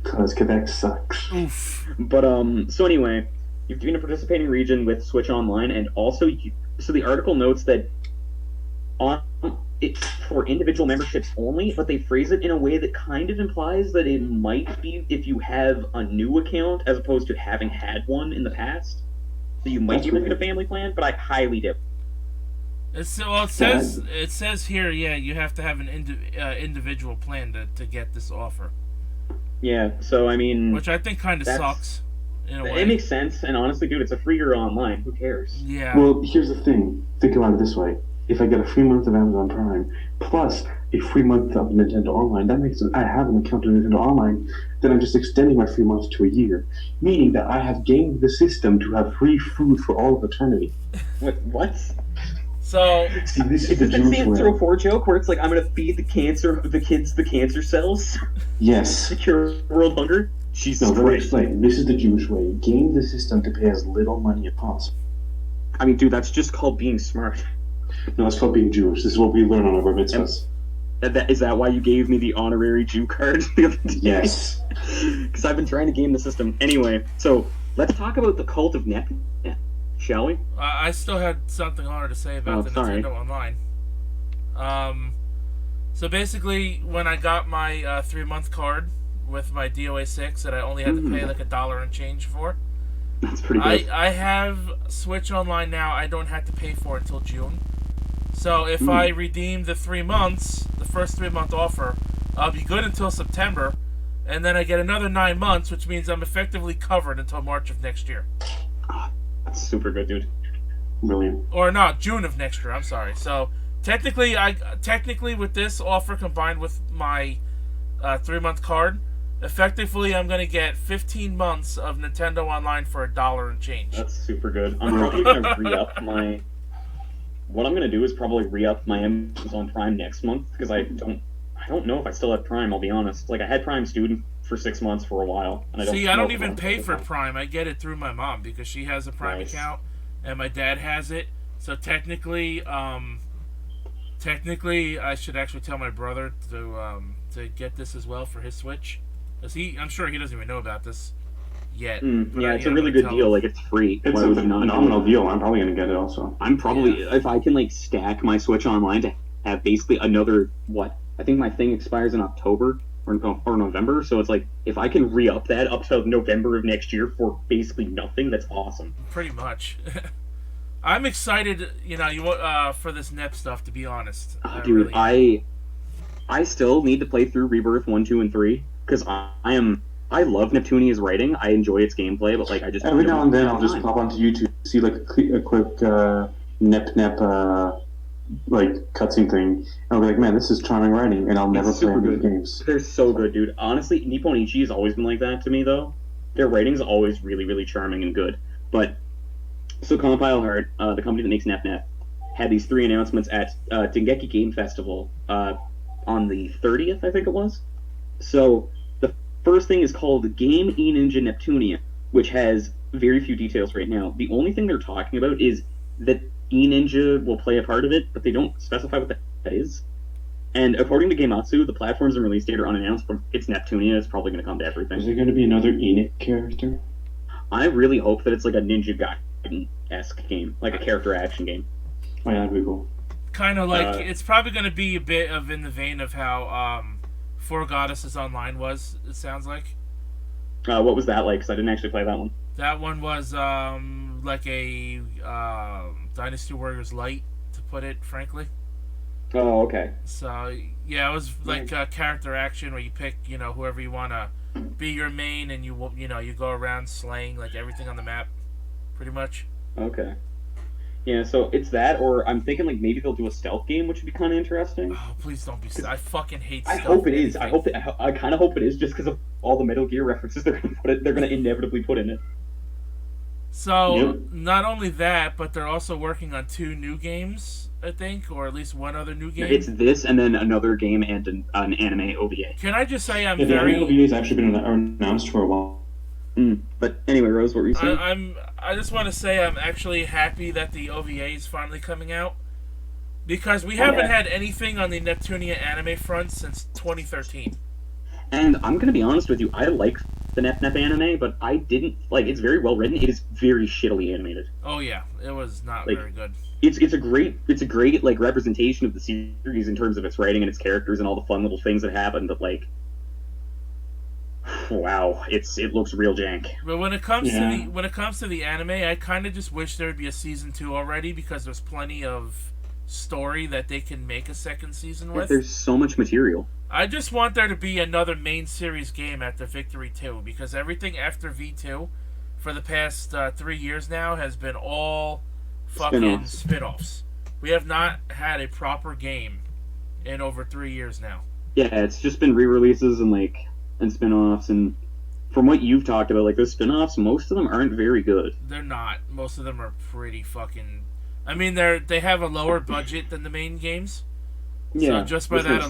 Because Quebec sucks. Oof. But so anyway, you've been a participating region with Switch Online, and also so the article notes that it's for individual memberships only, but they phrase it in a way that kind of implies that it might be if you have a new account as opposed to having had one in the past. So you might be looking at a family plan, but I highly doubt. It says here, yeah, you have to have an individual plan to get this offer. Yeah, so I mean, which I think kind of sucks in a way. It makes sense, and honestly, dude, it's a free year online. Who cares? Yeah. Well, here's the thing. Think about it this way: if I get a free month of Amazon Prime plus a free month of Nintendo Online, that makes I have an account on Nintendo Online. Then I'm just extending my free month to a year, meaning that I have gamed the system to have free food for all of eternity. What? So see, this is the the Jewish way. 04 joke where it's like I'm gonna feed the kids the cancer cells Yes. to cure world hunger? Jesus No, let me Christ. explain. This is the Jewish way. Game the system to pay as little money as possible. I mean, dude, that's just called being smart. No, it's called being Jewish. This is what we learn on our bar mitzvahs. Is that why you gave me the honorary Jew card the other day? Yes. Because I've been trying to game the system. Anyway, so let's talk about the cult of Neptunia, shall we? I still had something harder to say about the Nintendo Online. So basically, when I got my 3-month card with my DOA 6 that I only had to pay like $1 and change for, that's pretty good. I have Switch Online now. I don't have to pay for it until June. So if I redeem the 3 months, the first 3-month offer, I'll be good until September, and then I get another 9 months, which means I'm effectively covered until March of next year. That's super good, dude. Brilliant. Or not, June of next year. I'm sorry. So technically with this offer combined with my 3-month card, effectively I'm going to get 15 months of Nintendo Online for $1 and change. That's super good. I'm probably going to re-up my... What I'm going to do is probably re-up my Amazon Prime next month, because I don't know if I still have Prime, I'll be honest. Like, I had Prime Student for 6 months for a while. And I don't even pay for Prime. I get it through my mom, because she has a Prime account, and my dad has it. So technically, I should actually tell my brother to get this as well for his Switch. Because I'm sure he doesn't even know about this yet. Yeah, it's a really good deal. Like, it's free. It's a phenomenal deal. I'm probably going to get it also. I'm probably... If I can, like, stack my Switch Online to have basically another... What? I think my thing expires in October or November, so it's like, if I can re-up that up to November of next year for basically nothing, that's awesome. Pretty much. I'm excited, for this NEP stuff, to be honest. Dude, I still need to play through Rebirth 1, 2, and 3, because I love Neptunia's writing. I enjoy its gameplay, but like I just every now and then I'll just pop onto YouTube, see like a quick Nep like cutscene thing, and I'll be like, man, this is charming writing, and I'll never play any games. They're so good, dude. Honestly, Nipponichi has always been like that to me, though. Their writing's always really, really charming and good. But so Compile Heart, the company that makes NepNep, had these 3 announcements at Dengeki Game Festival on the 30th, I think it was. So the first thing is called Game E-Ninja Neptunia, which has very few details right now. The only thing they're talking about is that E-Ninja will play a part of it, but they don't specify what that is. And according to Gematsu, the platforms and release date are unannounced, but it's Neptunia. It's probably going to come to everything. Is there going to be another Enix character? I really hope that it's like a Ninja Gaiden esque game, like a character action game. Oh yeah, that'd be cool. Kind of like it's probably going to be a bit of in the vein of how Four Goddesses Online was. It sounds like. What was that like? Because I didn't actually play that one. That one was like a Dynasty Warriors Light, to put it frankly. Oh, okay. So yeah, it was like character action where you pick, whoever you want to be your main, and you go around slaying like everything on the map, pretty much. Okay. Yeah, so it's that, or I'm thinking like maybe they'll do a stealth game, which would be kind of interesting. Oh, please don't be. I fucking hate I stealth. hope it is. I kind of hope it is, just because of all the Metal Gear references they're gonna inevitably put in it. So not only that, but they're also working on 2 new games, I think, or at least one other new game. It's this, and then another game and an anime OVA. Can I just say The anime OVA has actually been announced for a while. But anyway, Rose, what were you saying? I just want to say I'm actually happy that the OVA is finally coming out, because we haven't had anything on the Neptunia anime front since 2013. And I'm gonna be honest with you, I like the Nep anime, but I didn't like. It's very well written. It is very shittily animated. Oh yeah, it was not very good. It's a great like representation of the series in terms of its writing and its characters and all the fun little things that happen. But like, wow, it looks real jank. But when it comes to the anime, I kind of just wish there would be a season 2 already, because there's plenty of story that they can make a second season with. There's so much material. I just want there to be another main series game after Victory 2, because everything after V2 for the past 3 years now has been all fucking spin-offs. We have not had a proper game in over 3 years now. Yeah, it's just been re-releases and spin-offs, and from what you've talked about, like those spin-offs, most of them aren't very good. They're not. Most of them are pretty fucking... I mean, they have a lower budget than the main games. Yeah, so just by that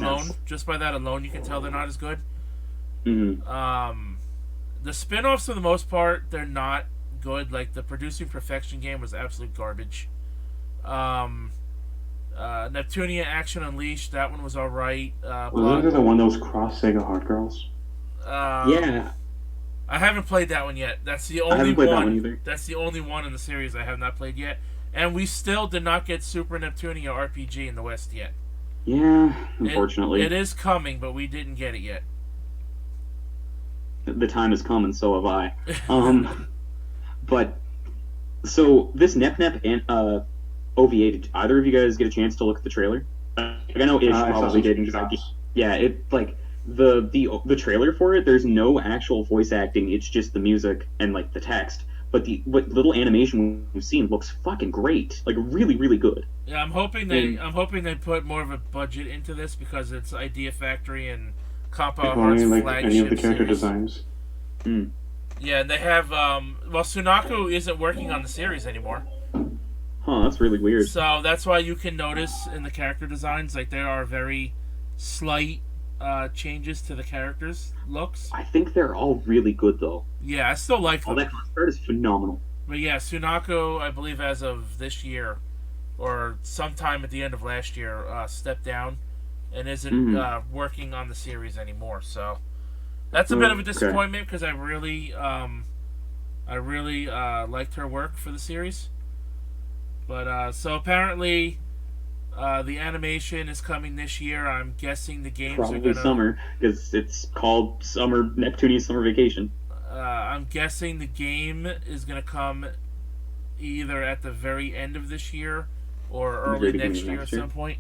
alone, you can tell they're not as good. Mm-hmm. The spin-offs, for the most part, they're not good. Like the Producing Perfection game was absolute garbage. Neptunia Action Unleashed, that one was alright. Was that the one that was cross Sega Hard Girls? Yeah. I haven't played that one yet. That's the only I haven't played one. That one either. That's the only one in the series I have not played yet. And we still did not get Super Neptunia RPG in the West yet. Yeah, unfortunately. It is coming, but we didn't get it yet. The time has come, and so have I. But, so, this Nep and OVA, did either of you guys get a chance to look at the trailer? I know Ish probably did. The trailer for it, there's no actual voice acting, it's just the music and, like, the text. But what little animation we've seen looks fucking great. Like, really, really good. Yeah, I'm hoping they put more of a budget into this, because it's Idea Factory and Compa Hearts flagship any of the character series. designs. Yeah, and they have Sunaku isn't working on the series anymore. Huh, that's really weird. So that's why you can notice in the character designs, like, there are very slight changes to the characters' looks. I think they're all really good, though. Yeah, I still like them. All that concept art is phenomenal. But yeah, Sunako, I believe as of this year, or sometime at the end of last year, stepped down and isn't working on the series anymore. So that's a bit of a disappointment, because I really liked her work for the series. But so apparently the animation is coming this year. I'm guessing the games probably are gonna... summer, because it's called Neptunia's Summer Vacation. I'm guessing the game is going to come either at the very end of this year or early next year at some point.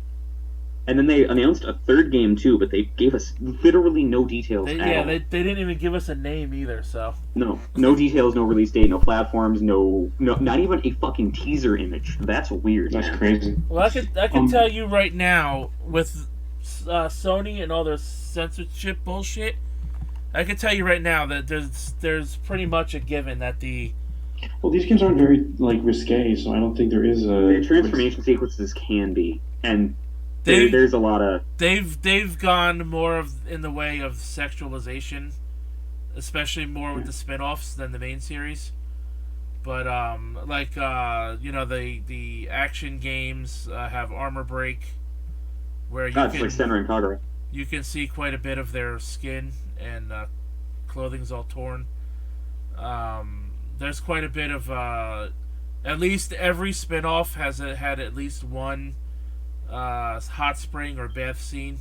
And then they announced a third game too, but they gave us literally no details at all. They didn't even give us a name either, so... No details, no release date, no platforms, no, not even a fucking teaser image. That's weird. That's crazy. Well, I can tell you right now, with Sony and all their censorship bullshit, I can tell you right now that there's pretty much a given that the... Well, these games aren't very, risque, so I don't think there is a... The transformation sequences can be, and there's a lot of... They've gone more in the way of sexualization, especially more with the spin-offs than the main series. But, the action games have armor break, where you it's like Senra and Kagura. You can see quite a bit of their skin, and clothing's all torn. There's quite a bit of At least every spin-off has had at least one hot spring or bath scene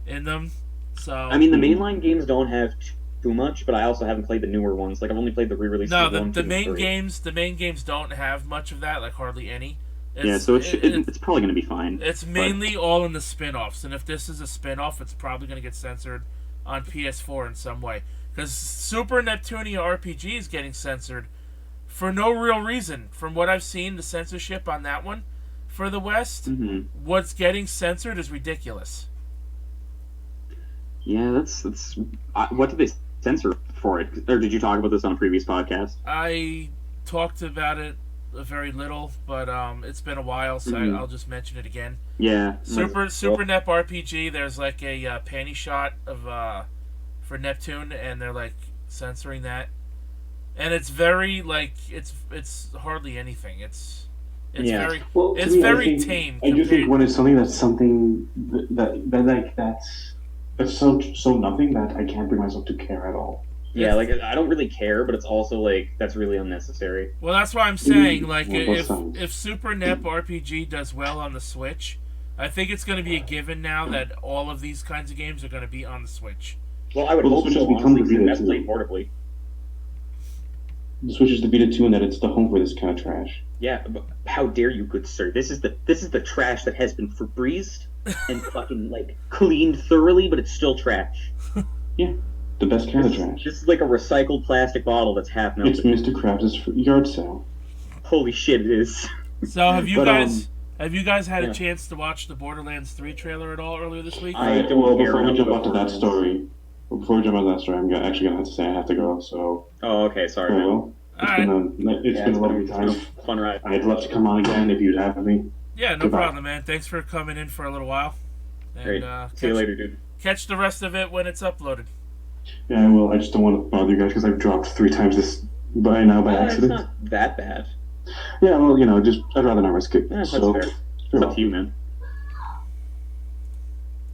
in them. So I mean, the mainline games don't have too much, but I also haven't played the newer ones. Like I've only played the re-releases. no, of the 1, 2, the and main 3. games don't have much of that, like hardly any. Yeah, so it's probably going to be fine. It's mainly all in the spin-offs, and if this is a spin-off, it's probably going to get censored on PS4 in some way. Because Super Neptunia RPG is getting censored for no real reason. From what I've seen, the censorship on that one for the West, what's getting censored is ridiculous. Yeah, that's what did they censor for it? Or did you talk about this on a previous podcast? I talked about it very little, but it's been a while, so I'll just mention it again. Yeah. Super Nep RPG, there's like a panty shot of for Neptune, and they're like censoring that, and it's very like it's hardly anything. It's very it's very tame. I do think when it's something that's something that's so nothing that I can't bring myself to care at all. Yeah, like I don't really care, but it's also like that's really unnecessary. Well, that's why I'm saying like if Super Nep RPG does well on the Switch, I think it's going to be a given now that all of these kinds of games are going to be on the Switch. Well, I would hope so. Honestly, that's played portably. The Switch is the Vita 2, and that it's the home for this kind of trash. Yeah, but how dare you, good sir? This is the trash that has been Febrezed and fucking like cleaned thoroughly, but it's still trash. Yeah. The best kind of trash. This is like a recycled plastic bottle that's half melted. It's Mr. Krabs' yard sale. Holy shit, it is. So have you guys had a chance to watch the Borderlands 3 trailer at all earlier this week? Before we jump onto that story, I'm actually gonna have to say I have to go. So. Oh, okay. Sorry. Well, it's been a lovely time. Fun ride. I'd love to come on again if you'd have me. Yeah, no problem, man. Thanks for coming in for a little while. And, great. See you later, dude. Catch the rest of it when it's uploaded. Yeah, I will. I just don't want to bother you guys because I've dropped 3 times this by accident. It's not that bad. Yeah, well, I'd rather not risk it. Yeah, that's fair. It's up to you, man.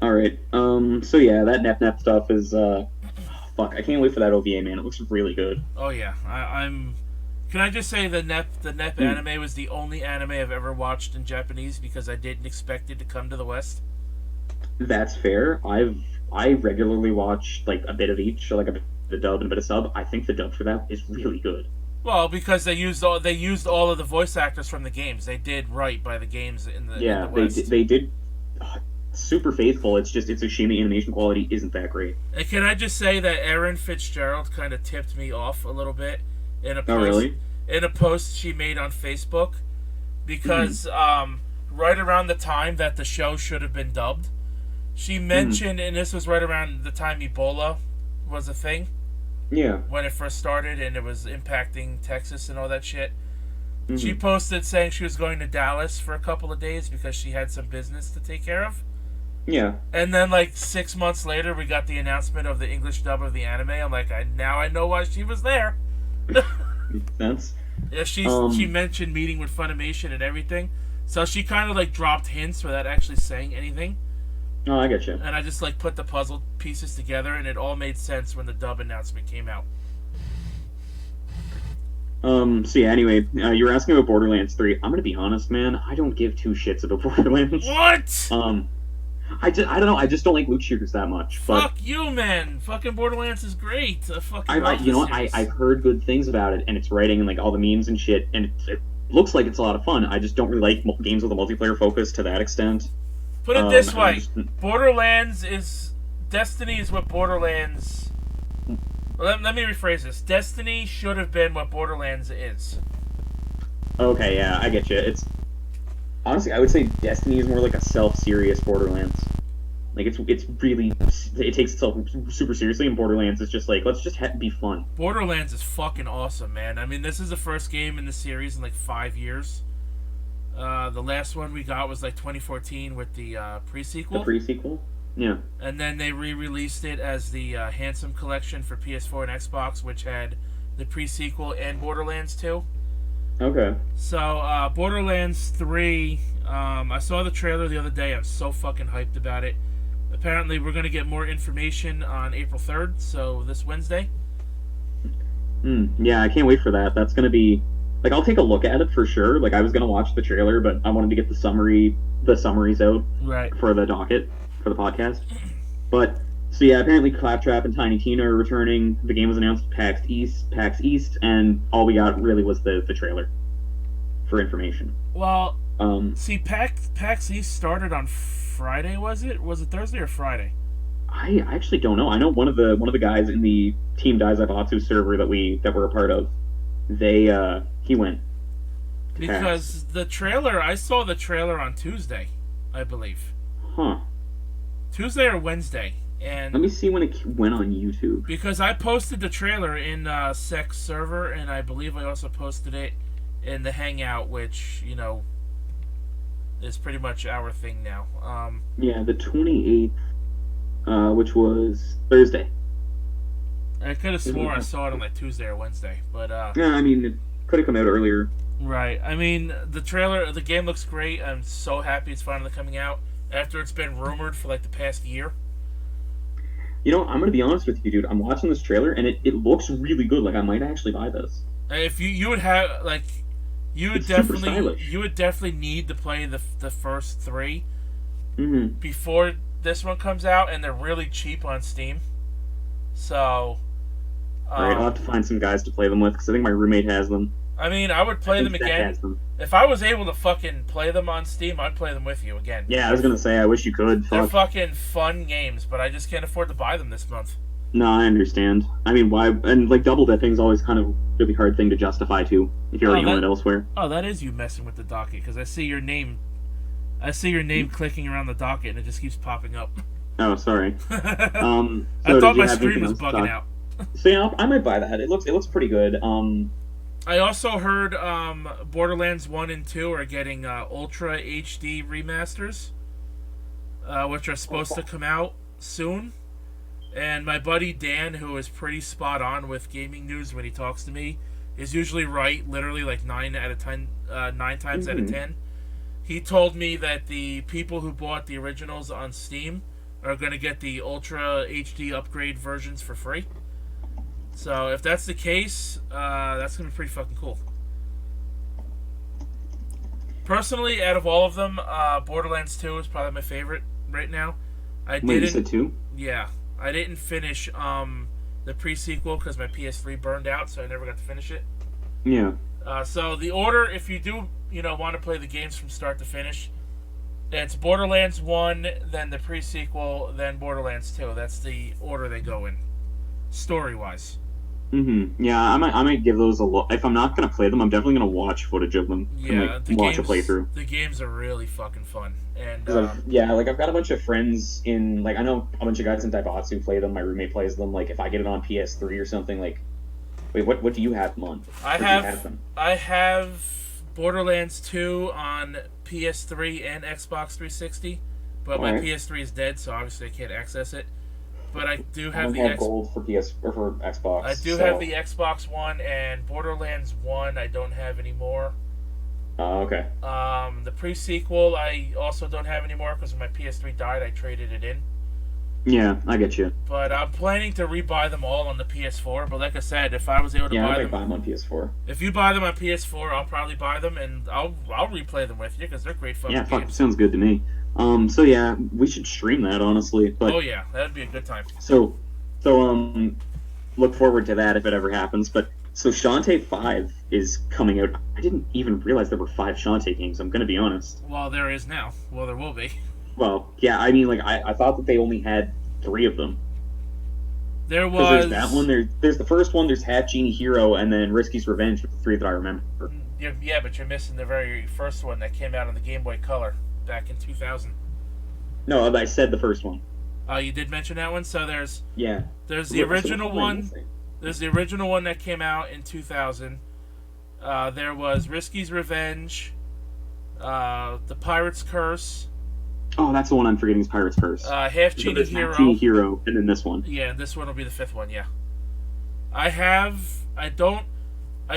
All right. So yeah, that Nep stuff is fuck. I can't wait for that OVA, man. It looks really good. Oh yeah, I'm. Can I just say the Nep anime was the only anime I've ever watched in Japanese because I didn't expect it to come to the West. That's fair. I regularly watch like a bit of each, so like a bit of the dub and a bit of sub. I think the dub for that is really good. Well, because they used all of the voice actors from the games. They did right by the games in the West. They did super faithful. It's just a shame the animation quality isn't that great. And can I just say that Erin Fitzgerald kind of tipped me off a little bit in a post, really? In a post she made on Facebook because right around the time that the show should have been dubbed, she mentioned, and this was right around the time Ebola was a thing. Yeah. When it first started and it was impacting Texas and all that shit. She posted saying she was going to Dallas for a couple of days because she had some business to take care of. Yeah. And then like 6 months later we got the announcement of the English dub of the anime. I'm like, now I know why she was there. Makes sense. Yeah, she mentioned meeting with Funimation and everything. So she kind of like dropped hints without actually saying anything. Oh, I get you. And I just like put the puzzle pieces together, and it all made sense when the dub announcement came out. So yeah, anyway, you were asking about Borderlands 3. I'm gonna be honest, man. I don't give 2 shits about Borderlands. What? I don't know. I just don't like loot shooters that much. Fuck you, man. Fucking Borderlands is great. I've heard good things about it, and its writing and like all the memes and shit, and it looks like it's a lot of fun. I just don't really like games with a multiplayer focus to that extent. Put it this way: Destiny is what Borderlands. Let me rephrase this. Destiny should have been what Borderlands is. Okay, yeah, I get you. It's honestly, I would say Destiny is more like a self-serious Borderlands. Like it takes itself super seriously, and Borderlands is just like let's just be fun. Borderlands is fucking awesome, man. I mean, this is the first game in the series in like 5 years. The last one we got was like 2014 with the pre-sequel. The pre-sequel? Yeah. And then they re-released it as the Handsome Collection for PS4 and Xbox, which had the pre-sequel and Borderlands 2. Okay. So, Borderlands 3, I saw the trailer the other day. I'm so fucking hyped about it. Apparently, we're going to get more information on April 3rd, so this Wednesday. Yeah, I can't wait for that. That's going to be... Like, I'll take a look at it for sure. Like, I was gonna watch the trailer, but I wanted to get the summaries out Right. for the docket for the podcast. But so yeah, apparently Claptrap and Tiny Tina are returning. The game was announced at PAX East, and all we got really was the trailer for information. Well, see, PAX East started on Friday, was it? Was it Thursday or Friday? I actually don't know. I know one of the guys in the Team Daibatsu server that we're a part of. He went. Because the trailer, I saw the trailer on Tuesday, I believe. Huh. Tuesday or Wednesday. And let me see when it went on YouTube. Because I posted the trailer in Sec's server, and I believe I also posted it in the Hangout, which, you know, is pretty much our thing now. Yeah, the 28th, which was Thursday. I could have swore I saw it on like Tuesday or Wednesday, but yeah, I mean, it could have come out earlier. Right. I mean, the game looks great. I'm so happy it's finally coming out after it's been rumored for like the past year. You know, I'm gonna be honest with you, dude. I'm watching this trailer and it looks really good. Like, I might actually buy this. If you would have like, you would definitely need to play the first 3 before this one comes out, and they're really cheap on Steam. So. Alright, I'll have to find some guys to play them with, because I think my roommate has them. I mean, I would play them again. If I was able to fucking play them on Steam, I'd play them with you again. Yeah, I was gonna say, I wish you could. They're fucking fun games, but I just can't afford to buy them this month. No, I understand. I mean, why? And, like, double dipping's always kind of a really hard thing to justify, too, if you already own it elsewhere. Oh, that is you messing with the docket, because I see your name clicking around the docket, and it just keeps popping up. Oh, sorry. So I thought my screen was bugging out. So yeah, I might buy that. It looks pretty good. I also heard Borderlands 1 and 2 are getting Ultra HD remasters, which are supposed to come out soon. And my buddy Dan, who is pretty spot on with gaming news when he talks to me, is usually right, literally like 9 times out of 10. He told me that the people who bought the originals on Steam are going to get the Ultra HD upgrade versions for free. So if that's the case, that's going to be pretty fucking cool. Personally, out of all of them, Borderlands 2 is probably my favorite right now. Wait, you said 2? Yeah. I didn't finish the pre-sequel because my PS3 burned out, so I never got to finish it. Yeah. So the order, if you do, want to play the games from start to finish, it's Borderlands 1, then the pre-sequel, then Borderlands 2. That's the order they go in, story-wise. Yeah, I might give those a look. If I'm not gonna play them, I'm definitely gonna watch footage of them. Yeah, and, watch a playthrough. The games are really fucking fun, and I've got a bunch of friends in, like, I know a bunch of guys in Daibatsu play them. My roommate plays them. Like, if I get it on PS3 or something, like, wait, what do you have them on? I have Borderlands 2 on PS3 and Xbox 360, but my PS3 is dead, so obviously I can't access it. But I do have gold for Xbox. I do have the Xbox One, and Borderlands 1 I don't have anymore. Oh, okay. The pre-sequel I also don't have anymore because when my PS3 died, I traded it in. Yeah, I get you. But I'm planning to rebuy them all on the PS4. But like I said, if I was able to buy them on PS4. If you buy them on PS4, I'll probably buy them, and I'll replay them with you because they're great fucking games. Yeah, sounds good to me. So yeah, we should stream that, honestly. But, oh yeah, that'd be a good time. So look forward to that if it ever happens. But so Shantae 5 is coming out. I didn't even realize there were 5 Shantae games. I'm gonna be honest. Well, there is now. Well, there will be. Well, yeah, I mean, like, I thought that they only had 3 of them. There was. There's that one. There's the first one. There's Hat Genie Hero, and then Risky's Revenge. With the 3 that I remember. Yeah, but you're missing the very first one that came out on the Game Boy Color back in 2000. No, I said the first one. Oh, you did mention that one. So there's the Look, original one. There's the original one that came out in 2000. There was Risky's Revenge, The Pirate's Curse. Oh, that's the one I'm forgetting. Is Pirate's Curse. Half Genie Hero. Half Genie Hero, and then this one. Yeah, this one will be the 5th one. Yeah. I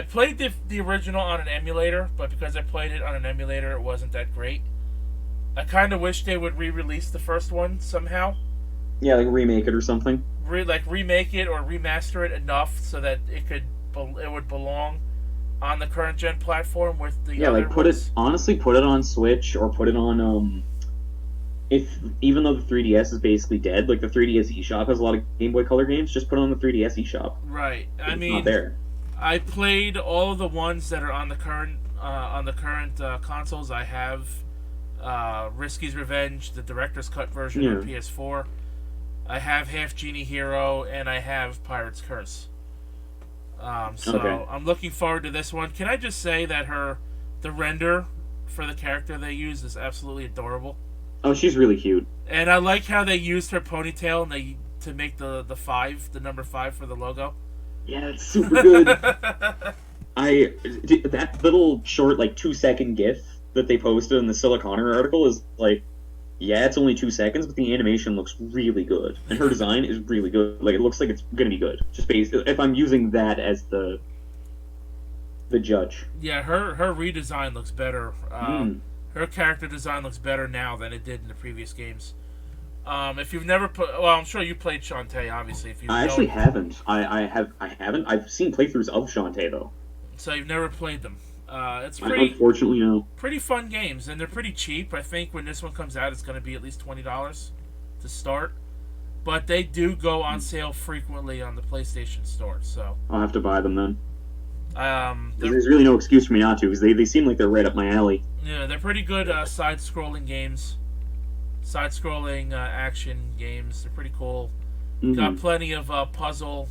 played the original on an emulator, but because I played it on an emulator, it wasn't that great. I kind of wish they would re-release the first one somehow. Yeah, like remake it or something. Remake it or remaster it enough so that it would belong on the current gen platform with the Yeah, other like ones. put it on Switch or put it on if even though the 3DS is basically dead, like the 3DS eShop has a lot of Game Boy Color games, just put it on the 3DS eShop. Right. I It's not mean, there. I played all of the ones that are on the current consoles. I have Risky's Revenge, the director's cut version Yeah. on PS4. I have Half Genie Hero, and I have Pirate's Curse. So Okay. I'm looking forward to this one. Can I just say that the render for the character they used is absolutely adorable, Oh, she's really cute. and I like how they used her ponytail and to make the number 5 for the logo. Yeah, it's super good. That little short, like 2-second GIF that they posted in the Siliconer article is like, yeah, it's only 2 seconds, but the animation looks really good, and her design is really good. Like, it looks like it's gonna be good. Just based, if I'm using that as the judge. Yeah, her redesign looks better. Her character design looks better now than it did in the previous games. If you've never put, well, I'm sure you played Shantae, obviously. If you I actually haven't. I haven't. I've seen playthroughs of Shantae though. So you've never played them. It's Unfortunately, no. pretty fun games, and they're pretty cheap. I think when this one comes out, it's going to be at least $20 to start. But they do go on sale frequently on the PlayStation Store. So I'll have to buy them then. they're, There's really no excuse for me not to, because they seem like they're right up my alley. yeah, they're pretty good side-scrolling games. Side-scrolling action games. They're pretty cool. Got plenty of puzzle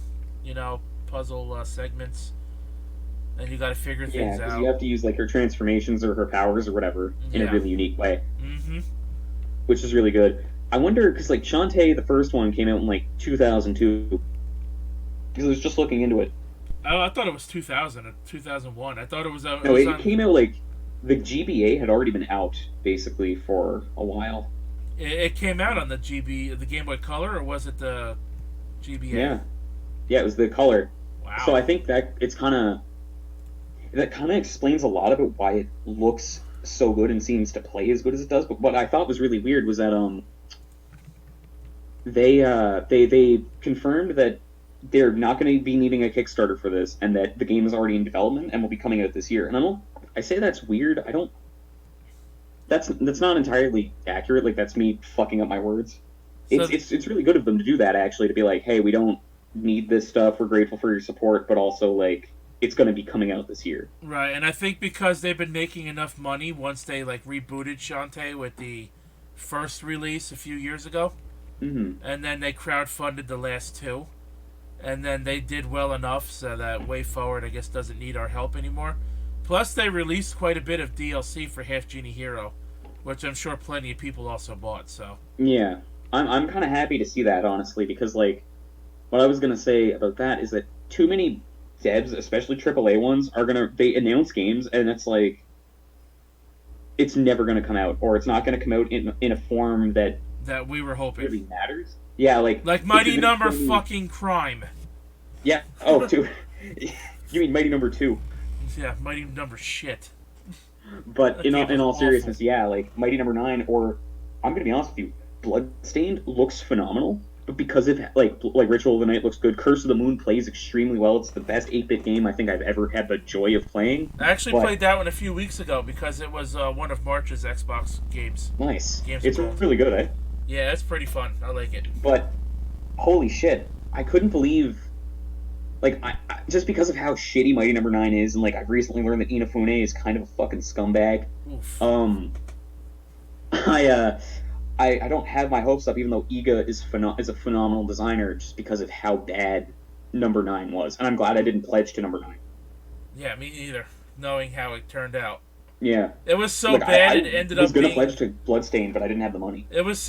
segments. And you got to figure things because out. you have to use like her transformations or her powers or whatever in a really unique way, which is really good. I wonder, because like Shantae, the first one came out in like 2002. Because I was just looking into it. Oh, I thought it was 2000 or 2001. I thought it was. No, it came out like the GBA had already been out basically for a while. It came out on the the Game Boy Color, or was it the GBA? Yeah, it was the color. Wow. So I think that that kind of explains a lot of it, why it looks so good and seems to play as good as it does. But what I thought was really weird was that they confirmed that they're not going to be needing a Kickstarter for this, and that the game is already in development and will be coming out this year. And I say that's weird. That's not entirely accurate. Like, that's me fucking up my words. It's really good of them to do that, actually, to be like, hey, we don't need this stuff. We're grateful for your support, but also like, it's going to be coming out this year. Right, and I think because they've been making enough money once they like rebooted Shantae with the first release a few years ago, and then they crowdfunded the last two, and then they did well enough so that Way Forward, I guess, doesn't need our help anymore. Plus, they released quite a bit of DLC for Half Genie Hero, which I'm sure plenty of people also bought. So yeah, I'm kind of happy to see that, honestly, because like, what I was gonna say about that is that too many devs, especially AAA ones, they announce games and it's like, it's never gonna come out, or it's not gonna come out in a form that we were hoping really matters. Yeah, like Mighty Number fucking Crime. Yeah. Oh, two. You mean Mighty Number 2? Yeah, Mighty Number shit. But in all seriousness, awful. yeah, like Mighty Number 9, or I'm gonna be honest with you, Bloodstained looks phenomenal. But because of like Ritual of the Night looks good, Curse of the Moon plays extremely well. It's the best 8-bit game I think I've ever had the joy of playing. I actually played that one a few weeks ago because it was one of March's Xbox games. Nice. Games It's Gold. really good, eh? Yeah, it's pretty fun. I like it. But holy shit, I couldn't believe, like, I just because of how shitty Mighty Number 9 is, and like I've recently learned that Inafune is kind of a fucking scumbag. Oof. I don't have my hopes up, even though Iga is a phenomenal designer, just because of how bad Number 9 was. And I'm glad I didn't pledge to Number 9. Yeah, me neither, knowing how it turned out. Yeah. It was so bad, it ended up being... I was going to pledge to Bloodstained, but I didn't have the money. It was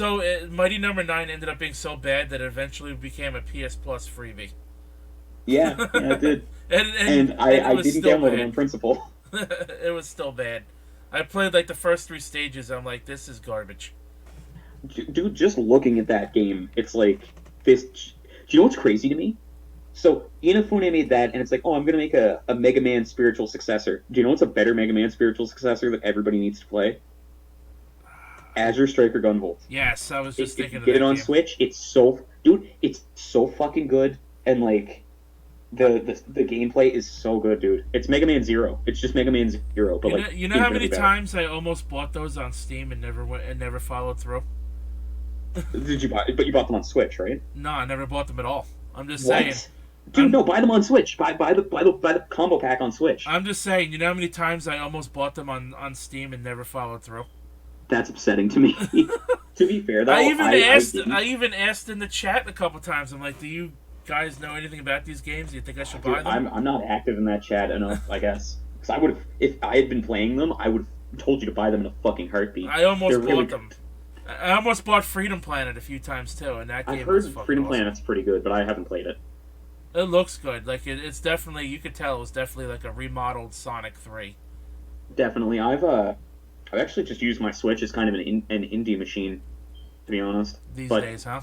Mighty Number 9 ended up being so bad that it eventually became a PS Plus freebie. Yeah, it did. and I didn't download it on principle. It was still bad. I played like the first 3 stages, I'm like, this is garbage. Dude, just looking at that game, it's like this. Do you know what's crazy to me? So Inafune made that, and it's like, oh, I'm gonna make a Mega Man spiritual successor. Do you know what's a better Mega Man spiritual successor that everybody needs to play? Azure Striker Gunvolt. Yes, I was just thinking of get that it on game. Switch. It's so fucking good, and like, The gameplay is so good, dude. It's Mega Man Zero. It's just Mega Man Zero, but like You know how many infinitely better. times I almost bought those on Steam and never followed through? Did you buy? But you bought them on Switch, right? No, I never bought them at all. I'm just What? saying. Dude, no, buy them on Switch. Buy the combo pack on Switch. I'm just saying. You know how many times I almost bought them on Steam and never followed through? That's upsetting to me. To be fair, though, I even asked in the chat a couple times. I'm like, do you guys know anything about these games? Do you think I should buy them? I'm not active in that chat enough, I guess. Because I would have, if I had been playing them, I would have told you to buy them in a fucking heartbeat. I almost They're bought them. I almost bought Freedom Planet a few times too, and that game I've was heard fucking Freedom awesome. Planet's pretty good, but I haven't played it. It looks good. Like it's definitely, you could tell it was definitely like a remodeled Sonic 3. Definitely, I've actually just used my Switch as kind of an indie machine, to be honest. These days, huh?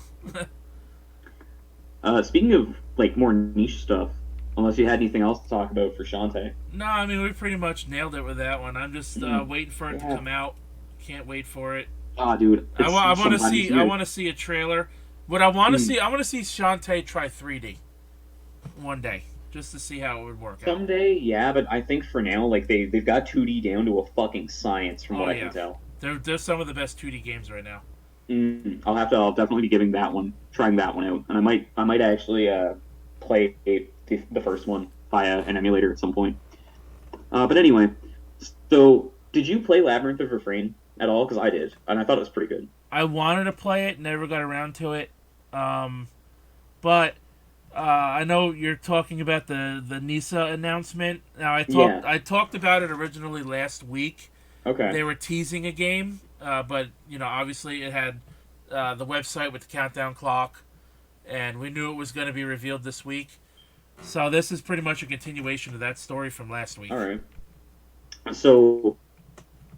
Speaking of like more niche stuff, unless you had anything else to talk about for Shantae. No, I mean we pretty much nailed it with that one. I'm just waiting for it to come out. Can't wait for it. Ah, dude, I want to see. I want to see a trailer. What I want to see, I want to see Shantae try 3D one day, just to see how it would work out. Someday, yeah, but I think for now, like they've got 2D down to a fucking science, from what I can tell. They're some of the best 2D games right now. I'll definitely be trying that one out, and I might actually play the first one via an emulator at some point. But anyway, so did you play Labyrinth of Refrain at all? Because I did, and I thought it was pretty good. I wanted to play it, never got around to it. But I know you're talking about the NISA announcement. Now I talked about it originally last week. Okay. They were teasing a game, but obviously it had the website with the countdown clock, and we knew it was going to be revealed this week. So this is pretty much a continuation of that story from last week. All right. So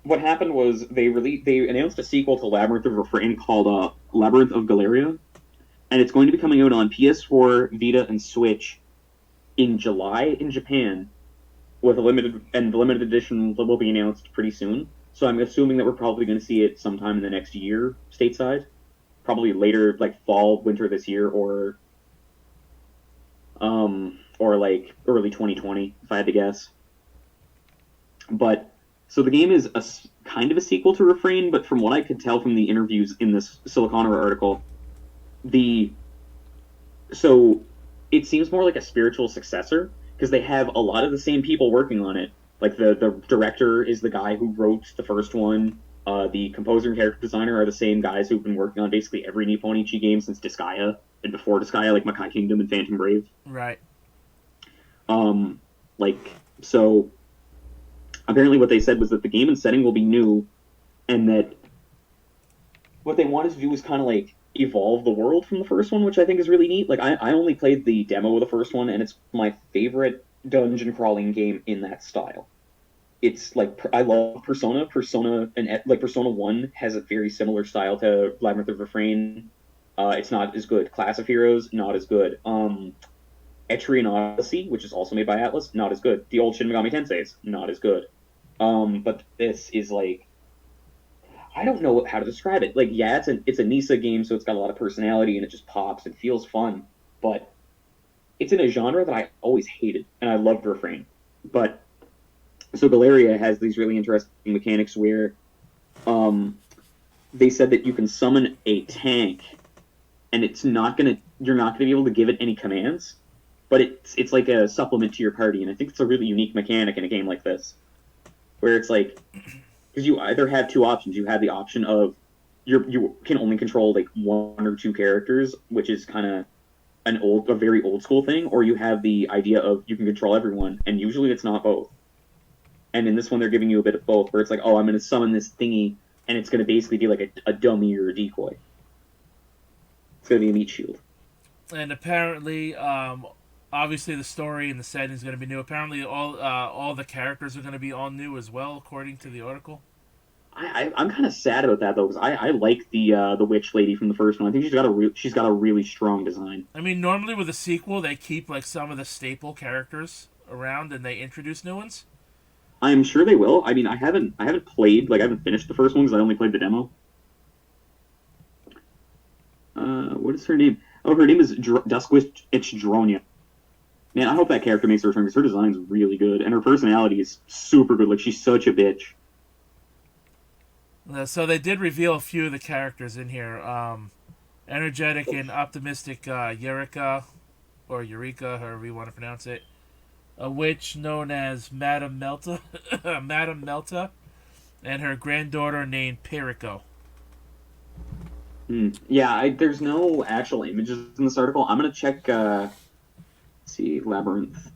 what happened was they announced a sequel to Labyrinth of Refrain called Labyrinth of Galeria, and it's going to be coming out on PS4, Vita, and Switch in July in Japan, with the limited edition will be announced pretty soon. So I'm assuming that we're probably going to see it sometime in the next year stateside, probably later, like fall, winter this year, or like early 2020, if I had to guess. But so the game is kind of a sequel to Refrain, but from what I could tell from the interviews in this Siliconera article, so it seems more like a spiritual successor, because they have a lot of the same people working on it. Like the director is the guy who wrote the first one. The composer and character designer are the same guys who've been working on basically every Nippon Ichi game since Disgaea, and before Disgaea, like Makai Kingdom and Phantom Brave. Right. So apparently what they said was that the game and setting will be new, and that what they wanted to do was kind of like evolve the world from the first one, which I think is really neat. Like I only played the demo of the first one, and it's my favorite dungeon crawling game in that style. It's like, I love Persona, and like Persona 1 has a very similar style to Labyrinth of Refrain. It's not as good. Class of Heroes, not as good. Etrian Odyssey, which is also made by Atlas, not as good. The old Shin Megami Tenseis, not as good. But this is like, I don't know how to describe it. Like, yeah, it's a NISA game, so it's got a lot of personality and it just pops and feels fun. But it's in a genre that I always hated, and I loved Refrain. But so Galeria has these really interesting mechanics where they said that you can summon a tank, and you're not gonna be able to give it any commands, but it's like a supplement to your party, and I think it's a really unique mechanic in a game like this, where it's like, because you either have two options. You have the option of you can only control like one or two characters, which is kind of a very old school thing, or you have the idea of you can control everyone, and usually it's not both. And in this one, they're giving you a bit of both, where it's like, oh, I'm going to summon this thingy, and it's going to basically be like a dummy or a decoy. It's going to be a meat shield. And apparently, obviously the story and the setting is going to be new. Apparently, all the characters are going to be all new as well, according to the article. I'm kind of sad about that though, because I like the witch lady from the first one. I think she's got a really strong design. I mean, normally with a sequel, they keep like some of the staple characters around and they introduce new ones. I'm sure they will. I mean, I haven't played, like, I haven't finished the first one because I only played the demo. What is her name? Oh, her name is Duskwish Dronia. Man, I hope that character makes her return because her design's really good and her personality is super good. Like, she's such a bitch. So they did reveal a few of the characters in here. Energetic and optimistic Eureka, however you want to pronounce it. A witch known as Madame Melta, Madame Melta, and her granddaughter named Perico. Yeah, there's no actual images in this article. I'm gonna check. Let's see, Labyrinth.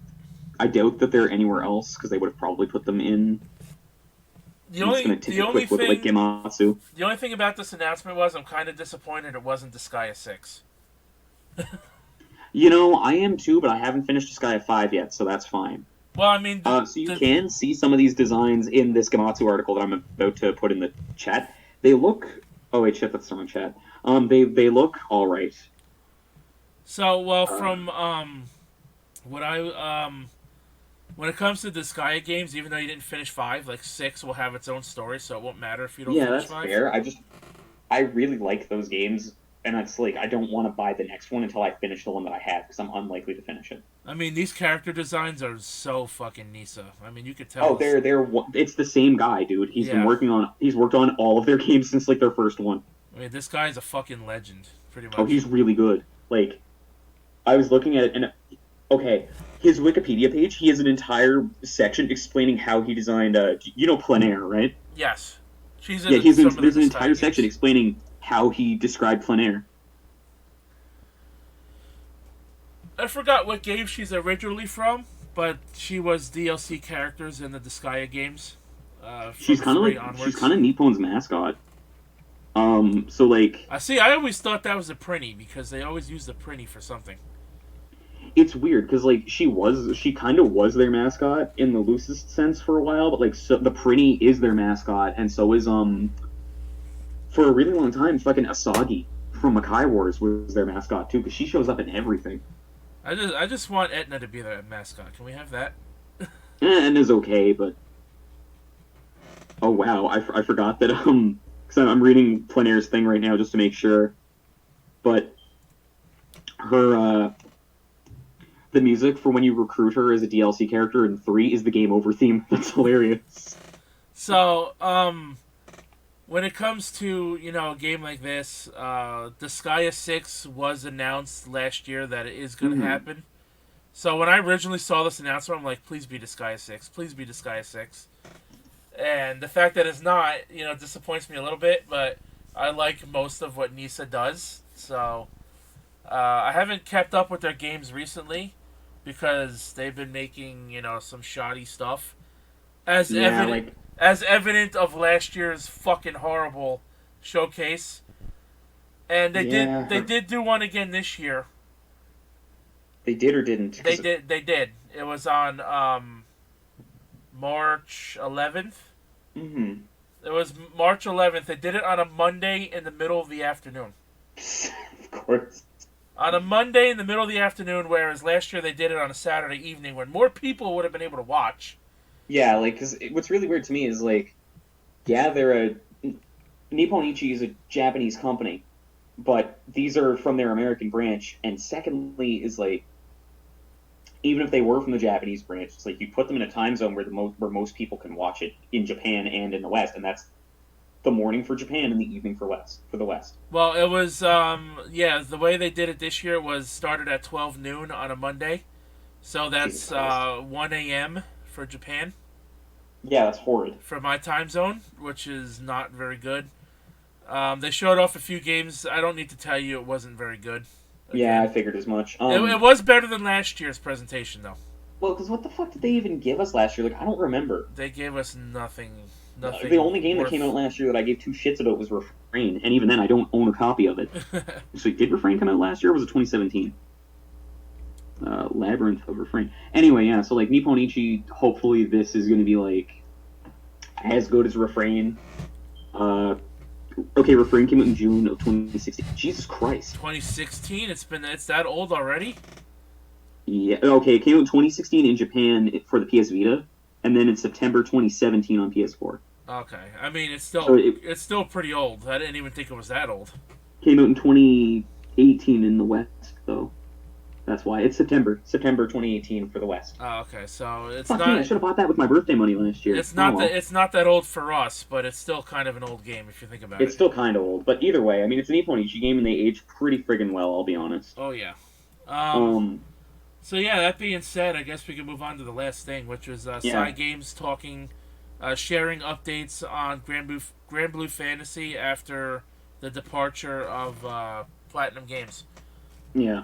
I doubt that they're anywhere else because they would have probably put them in. The only look with, like, Gematsu. The only thing about this announcement was I'm kind of disappointed it wasn't Disgaea 6. You know, I am too, but I haven't finished Disgaea 5 yet, so that's fine. Well, I mean... so you can see some of these designs in this Gematsu article that I'm about to put in the chat. They look... Oh, wait, shit, that's the wrong chat. They look alright. So, well, from, what when it comes to Disgaea games, even though you didn't finish 5, like 6 will have its own story, so it won't matter if you don't finish 5. Yeah, that's fair. I really like those games, and it's like, I don't want to buy the next one until I finish the one that I have, because I'm unlikely to finish it. I mean, these character designs are so fucking Nisa. I mean, you could tell. Oh, it's the same guy, dude. He's worked on all of their games since, like, their first one. I mean, this guy's a fucking legend, pretty much. Oh, he's really good. Like, I was looking at it, and, okay, his Wikipedia page, he has an entire section explaining how he designed, Plein Air, right? Yes. There's an entire section explaining how he described Plein Air. I forgot what game she's originally from, but she was DLC characters in the Disgaea games. She's kind of Nippon's mascot. So, like... I always thought that was a Prinny, because they always use the Prinny for something. It's weird, because, like, she kind of was their mascot in the loosest sense for a while, but, like, so the Prinny is their mascot, and so is, for a really long time, fucking Asagi from Makai Wars was their mascot, too, because she shows up in everything. I just want Etna to be their mascot. Can we have that? Etna's okay, but... Oh, wow, I forgot that, because I'm reading Plein Air's thing right now just to make sure, but her, the music for when you recruit her as a DLC character in 3 is the Game Over theme. That's hilarious. So, when it comes to, a game like this, Disgaea 6 was announced last year that it is going to happen. So when I originally saw this announcement, I'm like, please be Disgaea 6. Please be Disgaea 6. And the fact that it's not, disappoints me a little bit, but I like most of what Nisa does. So, I haven't kept up with their games recently because they've been making, some shoddy stuff. As evident of last year's fucking horrible showcase. And they did do one again this year. They did or didn't? They did. It was on March 11th. Mm-hmm. It was March 11th. They did it on a Monday in the middle of the afternoon. Of course. On a Monday in the middle of the afternoon, whereas last year they did it on a Saturday evening when more people would have been able to watch. Yeah, like, because what's really weird to me is, like, yeah, Nippon Ichi is a Japanese company, but these are from their American branch, and secondly is, like, even if they were from the Japanese branch, it's like you put them in a time zone where most people can watch it in Japan and in the West, and that's the morning for Japan and the evening for the West. Well, it was, the way they did it this year was started at 12 noon on a Monday, so that's 1 a.m. for Japan. Yeah, that's horrid. For my time zone, which is not very good. They showed off a few games. I don't need to tell you it wasn't very good. Again. Yeah, I figured as much. It was better than last year's presentation, though. Well, because what the fuck did they even give us last year? Like, I don't remember. They gave us nothing. The only game that came out last year that I gave two shits about was Refrain, and even then I don't own a copy of it. So did Refrain come out last year, or was it 2017? Labyrinth of Refrain. Anyway, yeah, so, like, Nippon Ichi, hopefully this is going to be, like, as good as Refrain. Okay, Refrain came out in June of 2016. Jesus Christ. 2016? It's that old already? Yeah, okay, it came out in 2016 in Japan for the PS Vita, and then in September 2017 on PS4. Okay, I mean, it's still pretty old. I didn't even think it was that old. Came out in 2018 in the West, though. That's why it's September 2018 for the West. Oh, okay. So it's Fuck not. me, I should have bought that with my birthday money last year. It's not Oh, that well. it's not that old for us, but it's still kind of an old game if you think about It's it. still kind of old, but either way, I mean, it's an 8.8 game and they age pretty friggin' well. I'll be honest. Oh yeah. Um, So yeah, that being said, I guess we can move on to the last thing, which was Yeah. Games talking, sharing updates on Grand Blue Fantasy after the departure of Platinum Games. Yeah,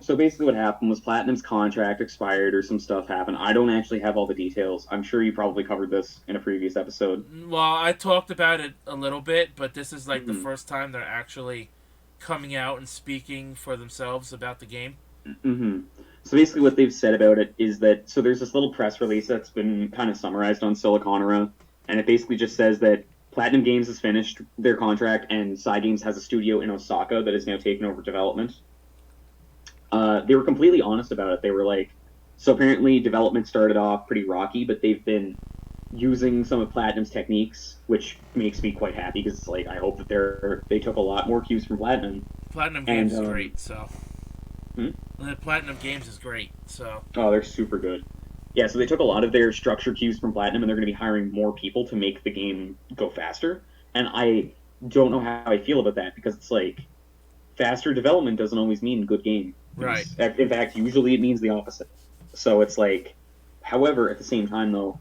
so basically what happened was Platinum's contract expired or some stuff happened. I don't actually have all the details. I'm sure you probably covered this in a previous episode. Well, I talked about it a little bit, but this is like the Mhm. first time they're actually coming out and speaking for themselves about the game. hmm So basically what they've said about it is that, so there's this little press release that's been kind of summarized on Siliconera, and it basically just says that Platinum Games has finished their contract and Cygames has a studio in Osaka that has now taken over development. They were completely honest about it. They were like, so apparently development started off pretty rocky, but they've been using some of Platinum's techniques, which makes me quite happy because it's like I hope that they took a lot more cues from Platinum. Platinum Games And, is great, so. Hmm? The Platinum Games is great, so. Oh, they're super good. Yeah, so they took a lot of their structure cues from Platinum, and they're going to be hiring more people to make the game go faster. And I don't know how I feel about that because it's like faster development doesn't always mean good game. Right. In fact, usually it means the opposite. So it's like, however, at the same time though,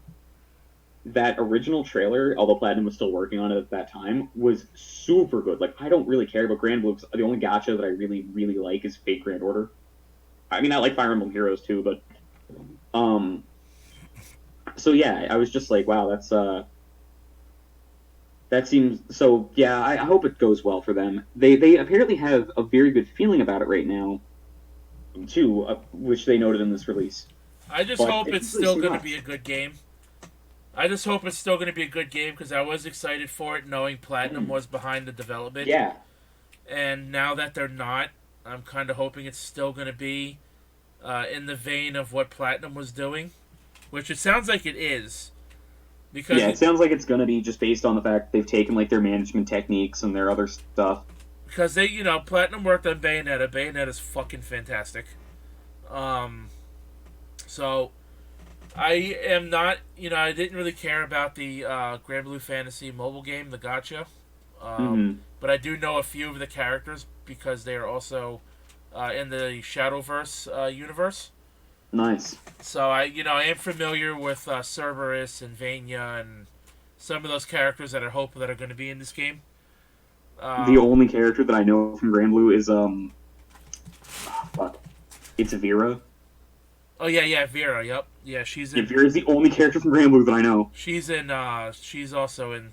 that original trailer, although Platinum was still working on it at that time, was super good. Like, I don't really care about Grand Blue. The only gacha that I really, really like is Fate Grand Order. I mean, I like Fire Emblem Heroes too, but so yeah, I was just like, wow, that seems so. Yeah, I hope it goes well for them. They apparently have a very good feeling about it right now, too, which they noted in this release. I just But hope it's it's still really going to not. be a good game. I just hope it's still going to be a good game because I was excited for it knowing Platinum was behind the development. Yeah, And now that they're not, I'm kind of hoping it's still going to be in the vein of what Platinum was doing, which it sounds like it is. Because yeah, it sounds like it's gonna be just based on the fact they've taken like their management techniques and their other stuff. Because they, Platinum worked on Bayonetta. Bayonetta's fucking fantastic. So I am not, I didn't really care about the Grand Blue Fantasy mobile game, the Gacha. But I do know a few of the characters because they are also in the Shadowverse universe. Nice. So I am familiar with Cerberus and Vania and some of those characters that I hope that are going to be in this game. The only character that I know from Grand Blue is fuck, it's Vera. Oh yeah, Vera. Yep, yeah, she's Yeah, in. Vera's the only character from Grand Blue that I know. She's in. She's also in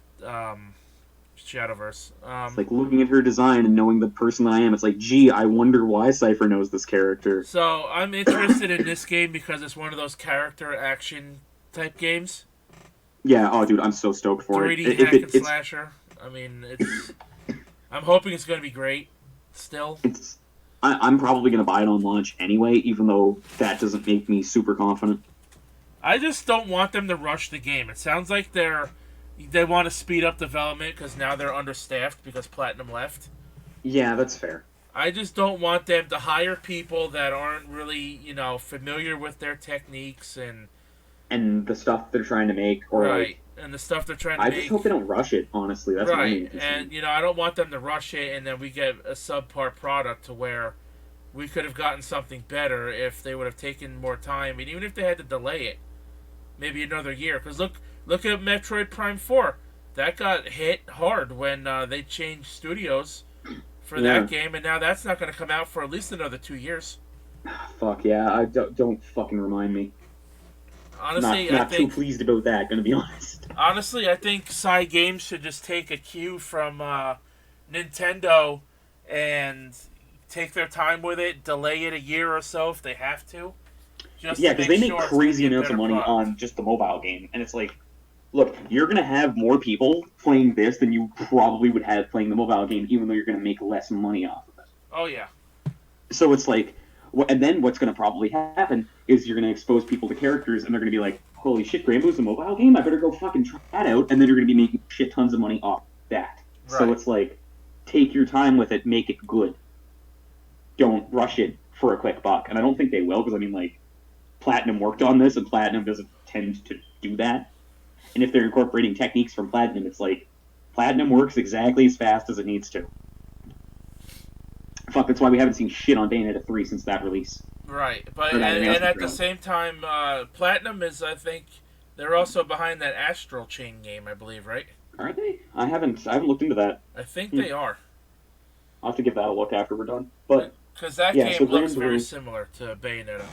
Shadowverse. It's like looking at her design and knowing the person that I am. It's like, gee, I wonder why Cipher knows this character. So I'm interested in this game because it's one of those character action type games. Yeah. Oh, dude, I'm so stoked for 3D it. hack and slasher. I mean, it's. I'm hoping it's going to be great. Still. I'm probably gonna buy it on launch anyway, even though that doesn't make me super confident. I just don't want them to rush the game. It sounds like they want to speed up development because now they're understaffed because Platinum left. Yeah, that's fair. I just don't want them to hire people that aren't really, familiar with their techniques And the stuff they're trying to make, or right, like, and the stuff they're trying to I make. just hope they don't rush it. Honestly, that's my main Right, concern. and I don't want them to rush it and then we get a subpar product to where we could have gotten something better if they would have taken more time, and even if they had to delay it, maybe another year. Because look at Metroid Prime 4. That got hit hard when they changed studios for that game, and now that's not going to come out for at least another 2 years. Fuck yeah! I don't fucking remind me. Honestly, Not too pleased about that. Gonna be honest. Honestly, I think Games should just take a cue from Nintendo and take their time with it, delay it a year or so if they have to. Yeah, because they make crazy amounts of money on just the mobile game, and it's like, look, you're gonna have more people playing this than you probably would have playing the mobile game, even though you're gonna make less money off of it. Oh yeah. So it's like, and then what's gonna probably happen is you're gonna expose people to characters, and they're gonna be like, holy shit, Grand Blue's a mobile game? I better go fucking try that out, and then you're gonna be making shit tons of money off that. Right. So it's like, take your time with it, make it good. Don't rush it for a quick buck, and I don't think they will, because I mean, like, Platinum worked on this, and Platinum doesn't tend to do that. And if they're incorporating techniques from Platinum, it's like Platinum works exactly as fast as it needs to. Fuck, that's why we haven't seen shit on Bayonetta 3 since that release. Right, but and at the same time, Platinum is, I think, they're also behind that Astral Chain game, I believe, right? Are they? I haven't looked into that. I think they are. I'll have to give that a look after we're done. But because that game looks very similar to Bayonetta.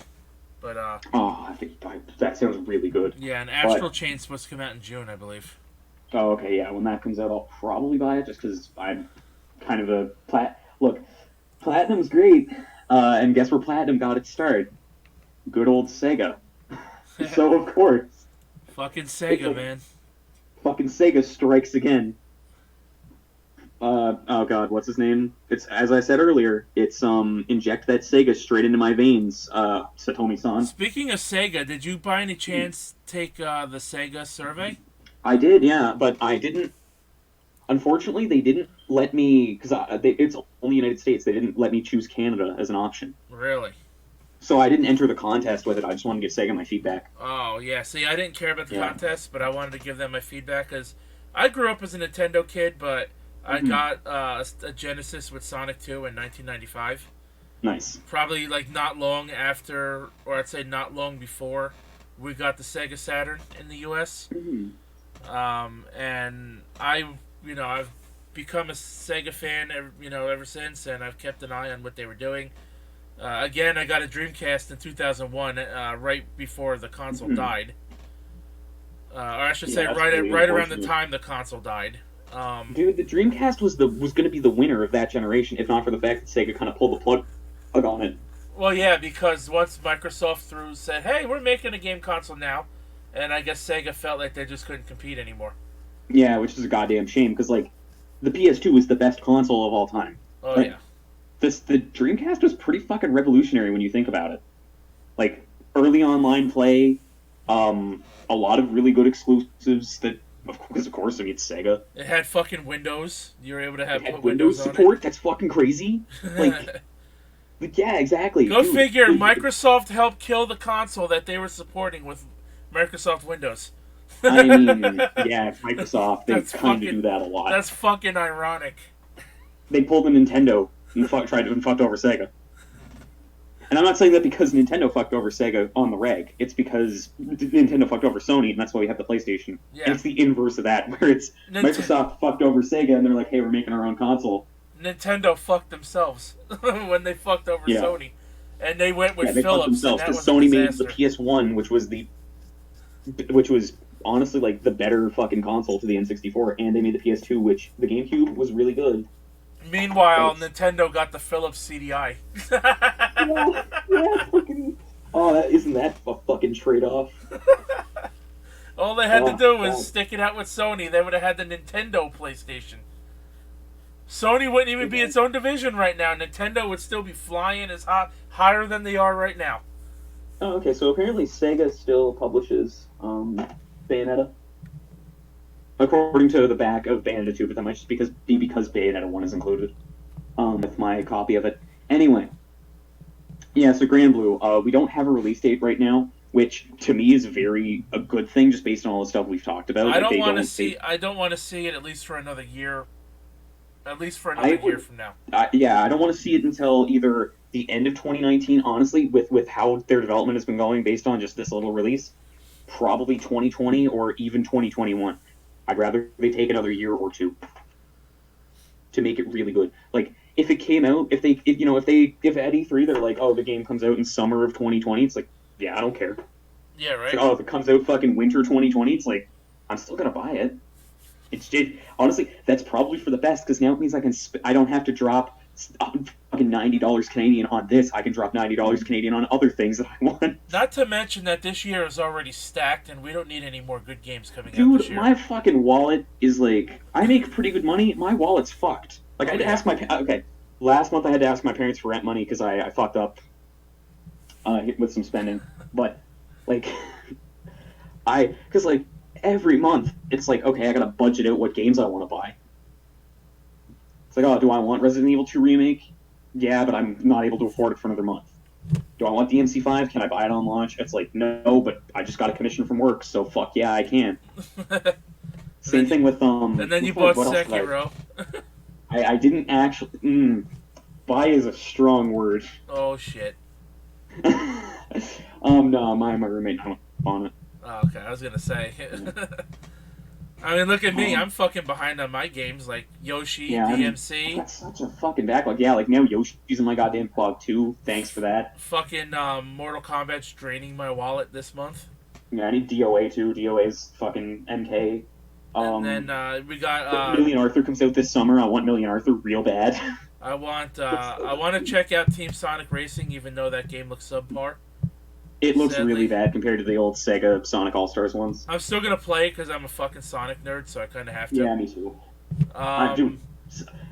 But I think that sounds really good. Yeah, and Astral Chain's supposed to come out in June, I believe. Oh, okay, yeah. When that comes out, I'll probably buy it just because I'm kind of a Look, Platinum's great, and guess where Platinum got its start? Good old Sega. So of course. Fucking Sega, man. Fucking Sega strikes again. Oh god, what's his name? It's, as I said earlier, it's inject that Sega straight into my veins, Satomi-san. Speaking of Sega, did you by any chance take the Sega survey? I did, yeah, but I didn't. Unfortunately, they didn't let me, because it's only United States. They didn't let me choose Canada as an option. Really? So I didn't enter the contest with it. I just wanted to give Sega my feedback. Oh yeah, see, I didn't care about the contest, but I wanted to give them my feedback because I grew up as a Nintendo kid, but I got a Genesis with Sonic 2 in 1995. Nice. Probably like not long after, or I'd say not long before, we got the Sega Saturn in the U.S. And I've become a Sega fan, ever since, and I've kept an eye on what they were doing. Again, I got a Dreamcast in 2001, right before the console died. Or I should say, right around the time the console died. Dude, the Dreamcast was going to be the winner of that generation, if not for the fact that Sega kind of pulled the plug on it. Well, yeah, because once Microsoft said, "Hey, we're making a game console now," and I guess Sega felt like they just couldn't compete anymore. Yeah, which is a goddamn shame, because like the PS2 was the best console of all time. Oh yeah. The Dreamcast was pretty fucking revolutionary when you think about it. Like early online play, a lot of really good exclusives that. Of course, I mean, it's Sega. It had fucking Windows. You were able to have Windows support. That's fucking crazy. Like, yeah, exactly. Go figure. Microsoft helped kill the console that they were supporting with Microsoft Windows. I mean, yeah, Microsoft. They kind of do that a lot. That's fucking ironic. They pulled a Nintendo and fucked over Sega. And I'm not saying that because Nintendo fucked over Sega on the reg. It's because Nintendo fucked over Sony, and that's why we have the PlayStation. Yeah. And it's the inverse of that, where it's Microsoft fucked over Sega, and they're like, hey, we're making our own console. Nintendo fucked themselves when they fucked over Sony. And they went with Philips. Because Sony made the PS1, which was honestly like the better fucking console to the N64, and they made the PS2, which the GameCube was really good. Meanwhile, Nintendo got the Philips CDI. yeah, fucking. Oh, isn't that a fucking trade-off? All they had to do was stick it out with Sony. They would have had the Nintendo PlayStation. Sony wouldn't even be its own division right now. Nintendo would still be flying as higher than they are right now. Oh, okay. So apparently Sega still publishes Bayonetta. According to the back of Bayonetta 2, but that might just be because Bayonetta 1 is included with my copy of it. Anyway, yeah, so Grand Blue, we don't have a release date right now, which to me is a good thing, just based on all the stuff we've talked about. I don't want to see it at least for another year. At least for another year from now. Yeah, I don't want to see it until either the end of 2019, honestly, with how their development has been going based on just this little release. Probably 2020 or even 2021. I'd rather they take another year or two to make it really good. Like, if it came out, if at E3 they're like, oh, the game comes out in summer of 2020, it's like, yeah, I don't care. Yeah, right. Like, oh, if it comes out fucking winter 2020, it's like, I'm still gonna buy it. It's just, honestly, that's probably for the best, because now it means I don't have to drop fucking $90 Canadian on this. I can drop $90 Canadian on other things that I want. Not to mention that this year is already stacked, and we don't need any more good games coming out this year. Dude, my fucking wallet is like, I make pretty good money. My wallet's fucked. Like, I had to ask last month I had to ask my parents for rent money because I fucked up with some spending. But, like, because, like, every month it's like, okay, I gotta budget out what games I want to buy. It's like, oh, do I want Resident Evil 2 Remake? Yeah, but I'm not able to afford it for another month. do I want the MC5? Can I buy it on launch? It's like, no, but I just got a commission from work, so fuck yeah, I can. Same thing with And then you bought what else did Sekiro. I didn't actually. Buy is a strong word. Oh shit. No, my roommate hung up on it. Oh, okay, I was gonna say. I mean, look at me. I'm fucking behind on my games, like Yoshi, DMC. I've got such a fucking backlog. Yeah, like now Yoshi's in my goddamn backlog too. Thanks for that. Fucking Mortal Kombat's draining my wallet this month. Yeah, I need DOA too. DOA's fucking MK. And then we got Million Arthur comes out this summer. I want Million Arthur real bad. I want to check out Team Sonic Racing, even though that game looks subpar. It looks really bad compared to the old Sega Sonic All-Stars ones. I'm still gonna play it because I'm a fucking Sonic nerd, so I kind of have to. Yeah, me too. Dude,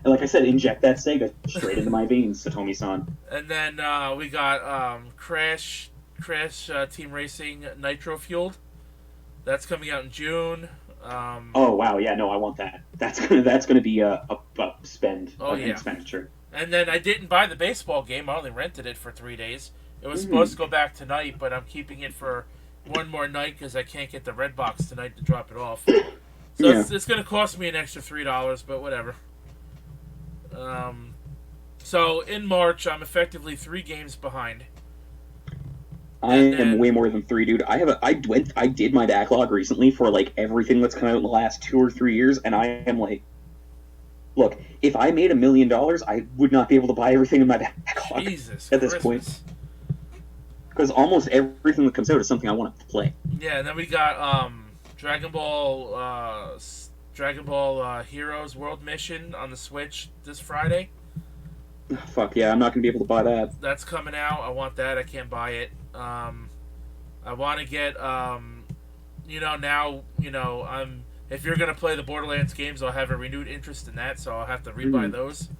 like I said, inject that Sega straight into my veins, Satomi-san. And then we got Crash Team Racing Nitro Fueled. That's coming out in June. Oh wow, yeah, no, I want that. That's gonna be a spend, an expenditure. And then I didn't buy the baseball game. I only rented it for 3 days. It was supposed to go back tonight, but I'm keeping it for one more night because I can't get the red box tonight to drop it off. So it's going to cost me an extra $3, but whatever. So in March, I'm effectively 3 games behind. I am way more than 3, dude. I did my backlog recently for like everything that's come out in the last 2 or 3 years, and I am like, look, if I made $1 million, I would not be able to buy everything in my backlog at this point. Because almost everything that comes out is something I want to play. Yeah, and then we got Dragon Ball Heroes World Mission on the Switch this Friday. Fuck yeah, I'm not going to be able to buy that. That's coming out. I want that. I can't buy it. I want to get, if you're going to play the Borderlands games, I'll have a renewed interest in that, so I'll have to rebuy those.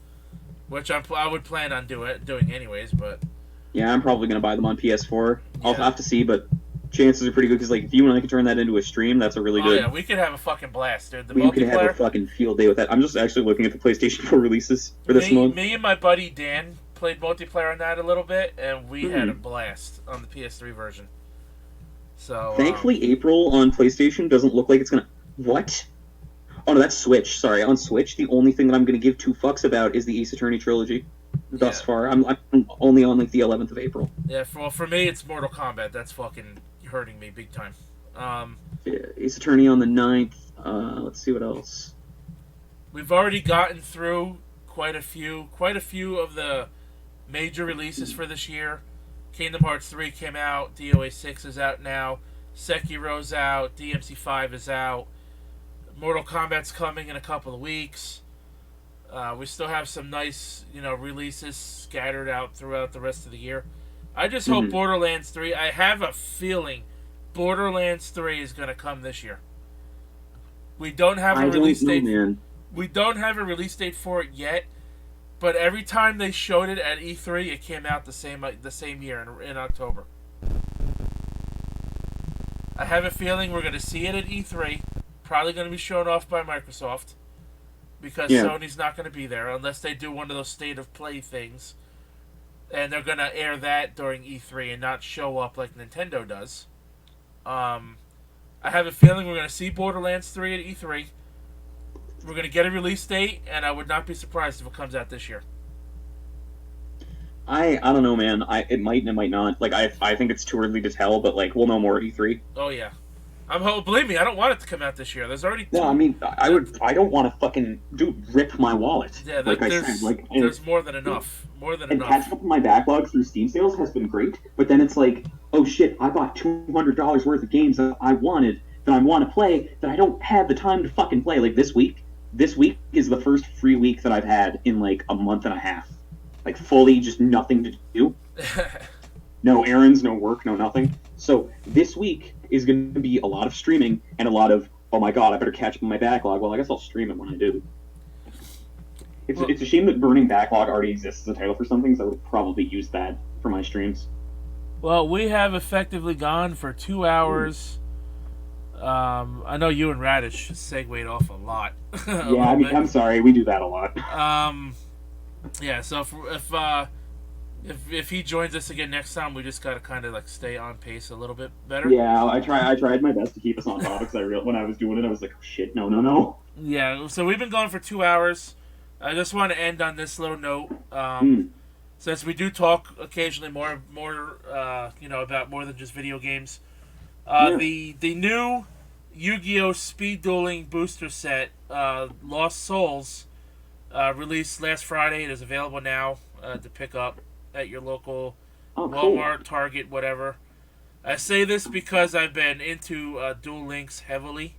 Which I would plan on doing anyways, but... Yeah, I'm probably going to buy them on PS4. Yeah. I'll have to see, but chances are pretty good, because like, if you and I can turn that into a stream, that's a really good... Oh, yeah, we could have a fucking blast, dude. We could have a fucking field day with that. I'm just actually looking at the PlayStation 4 releases for this month. Me and my buddy Dan played multiplayer on that a little bit, and we had a blast on the PS3 version. So thankfully, April on PlayStation doesn't look like it's going to... What? Oh, no, that's Switch. Sorry, on Switch, the only thing that I'm going to give 2 fucks about is the Ace Attorney trilogy. Thus far, I'm only on like the 11th of April. Yeah, for me, it's Mortal Kombat. That's fucking hurting me big time. Ace Attorney on the 9th. Let's see what else. We've already gotten through quite a few of the major releases for this year. Kingdom Hearts 3 came out. DOA 6 is out now. Sekiro's out. DMC 5 is out. Mortal Kombat's coming in a couple of weeks. We still have some nice, releases scattered out throughout the rest of the year. I just hope Borderlands 3... I have a feeling Borderlands 3 is going to come this year. We don't have a release date. We don't have a release date for it yet, but every time they showed it at E3, it came out the same year in October. I have a feeling we're going to see it at E3. Probably going to be shown off by Microsoft. Because Sony's not going to be there unless they do one of those state of play things. And they're going to air that during E3 and not show up like Nintendo does. I have a feeling we're going to see Borderlands 3 at E3. We're going to get a release date, and I would not be surprised if it comes out this year. I don't know, man. It might and it might not. Like, I think it's too early to tell, but like, we'll know more at E3. Oh, yeah. Believe me, I don't want it to come out this year. There's already... No, I mean, I don't want to fucking rip my wallet. Yeah, there's more than enough. And catching up on my backlog through Steam sales has been great, but then it's like, oh shit, I bought $200 worth of games that I wanted, that I want to play, that I don't have the time to fucking play. Like, this week is the first free week that I've had in like a month and a half. Like, fully just nothing to do. No errands, no work, no nothing. So this week is going to be a lot of streaming and a lot of, oh my god, I better catch up on my backlog. Well, I guess I'll stream it when I do. It's a shame that Burning Backlog already exists as a title for something, so I would probably use that for my streams. Well, we have effectively gone for 2 hours. I know you and Radish segued off a lot. I'm sorry, we do that a lot. Yeah, so if If he joins us again next time, we just gotta kind of like stay on pace a little bit better. Yeah, I tried my best to keep us on topic because when I was doing it, I was like, oh, shit, no. Yeah, so we've been going for 2 hours. I just want to end on this little note. Since we do talk occasionally more, about more than just video games. The new Yu-Gi-Oh! Speed Dueling booster set, Lost Souls, released last Friday. It is available now to pick up at your local Walmart, Target, whatever. I say this because I've been into Duel Links heavily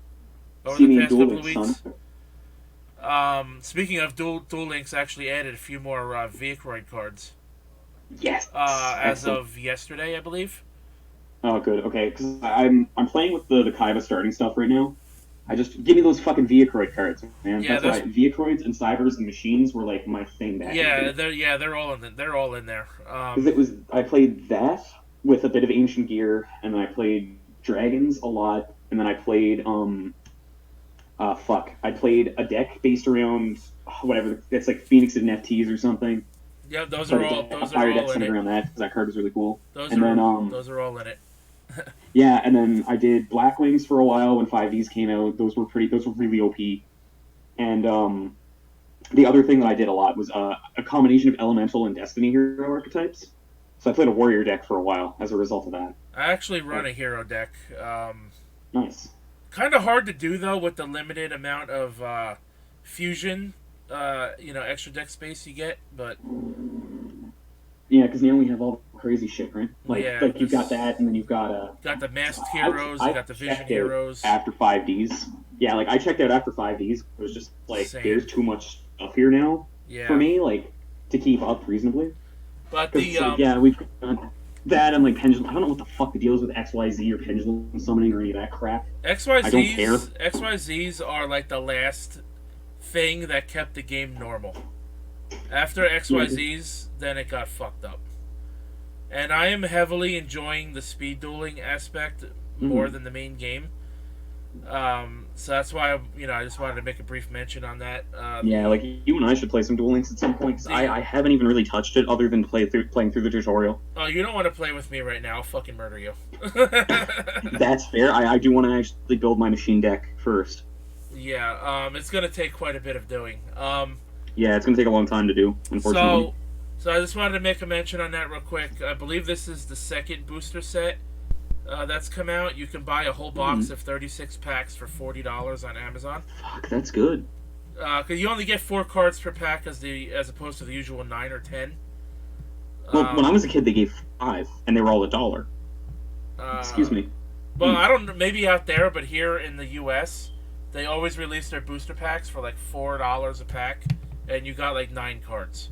over the past couple of weeks. Speaking of Duel Links, actually added a few more Vehicroid cards. Yes. As of yesterday, I believe. Oh, good. Okay, because I'm playing with the Kaiba starting stuff right now. I just give me those fucking Vehicroid cards, man. Yeah, that's why Vehicroids and Cyphers and Machines were like my thing back. They're all in there. Because I played that with a bit of Ancient Gear, and then I played Dragons a lot, and then I played I played a deck based around whatever. It's like Phoenix and FTs or something. Yeah, those are all in it. Around that because that card was really cool. Those are all in it. Yeah, and then I did Black Wings for a while when 5Ds came out. Those were really OP. And the other thing that I did a lot was a combination of Elemental and Destiny hero archetypes. So I played a Warrior deck for a while as a result of that. I actually run a hero deck. Nice. Kind of hard to do though with the limited amount of fusion, extra deck space you get, but. Yeah, because now we have all the crazy shit, right? Like you've got that, and then you've got got the masked heroes, you got the vision heroes. After 5Ds, yeah, like I checked out after 5Ds. It was just like there's too much stuff here now for me, like to keep up reasonably. But we've got that and like pendulum. I don't know what the fuck the deal is with XYZ or pendulum summoning or any of that crap. XYZs, I don't care. XYZs are like the last thing that kept the game normal. After XYZs, then it got fucked up. And I am heavily enjoying the speed dueling aspect more than the main game. So that's why I just wanted to make a brief mention on that. Like you and I should play some Duel Links at some point because I haven't even really touched it other than playing through the tutorial. Oh, you don't want to play with me right now? I'll fucking murder you. That's fair. I do want to actually build my machine deck first. Yeah, it's gonna take quite a bit of doing. Yeah, it's going to take a long time to do, unfortunately. So I just wanted to make a mention on that real quick. I believe this is the second booster set that's come out. You can buy a whole box of 36 packs for $40 on Amazon. Fuck, that's good. Because you only get 4 cards per pack as opposed to the usual 9 or 10. Well, when I was a kid, they gave 5, and they were all $1. Excuse me. Well, I don't know, maybe out there, but here in the U.S., they always release their booster packs for like $4 a pack. And you got like 9 cards.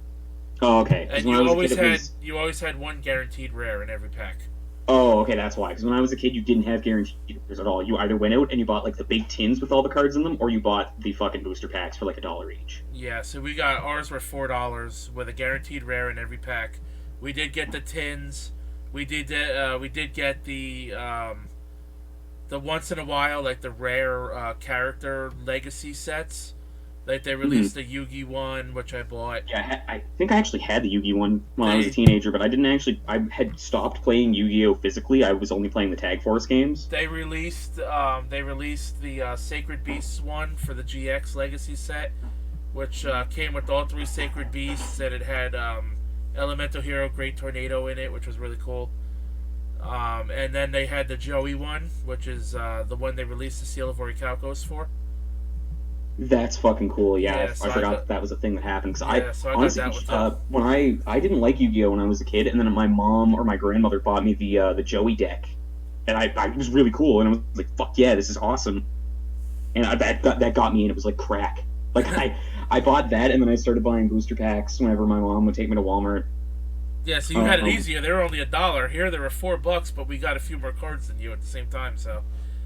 Oh, okay. And you always had one guaranteed rare in every pack. Oh, okay, that's why. Because when I was a kid, you didn't have guaranteed rares at all. You either went out and you bought like the big tins with all the cards in them, or you bought the fucking booster packs for like $1 each. Yeah, so ours were $4 with a guaranteed rare in every pack. We did get the tins. We did get the once in a while like the rare character legacy sets. Like they released the Yugi one, which I bought. Yeah, I think I actually had the Yugi one when I was a teenager, but I didn't actually. I had stopped playing Yu-Gi-Oh physically. I was only playing the Tag Force games. They released the Sacred Beasts one for the GX Legacy set, which came with all 3 Sacred Beasts, and it had Elemental Hero Great Tornado in it, which was really cool. And then they had the Joey one, which is the one they released the Seal of Orichalcos for. That's fucking cool. Yeah, so I forgot that was a thing that happened. Because honestly, when I didn't like Yu-Gi-Oh when I was a kid, and then my mom or my grandmother bought me the Joey deck, and it was really cool, and I was like, "Fuck yeah, this is awesome!" And that got me, and it was like crack. Like I bought that, and then I started buying booster packs whenever my mom would take me to Walmart. Yeah, so you had it easier. They were only $1. Here, they were $4, but we got a few more cards than you at the same time. So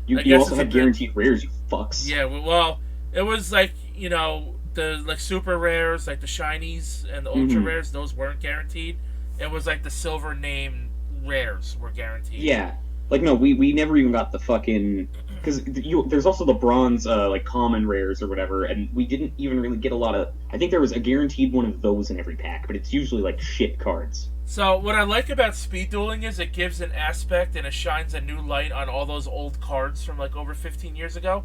you also had guaranteed rares, you fucks. Yeah, well. It was like, the like super rares, like the shinies and the ultra rares, those weren't guaranteed. It was like the silver name rares were guaranteed. Yeah. Like, no, we never even got the fucking... Because there's also the bronze, like, common rares or whatever, and we didn't even really get a lot of... I think there was a guaranteed one of those in every pack, but it's usually, like, shit cards. So, what I like about speed dueling is it gives an aspect and it shines a new light on all those old cards from, like, over 15 years ago.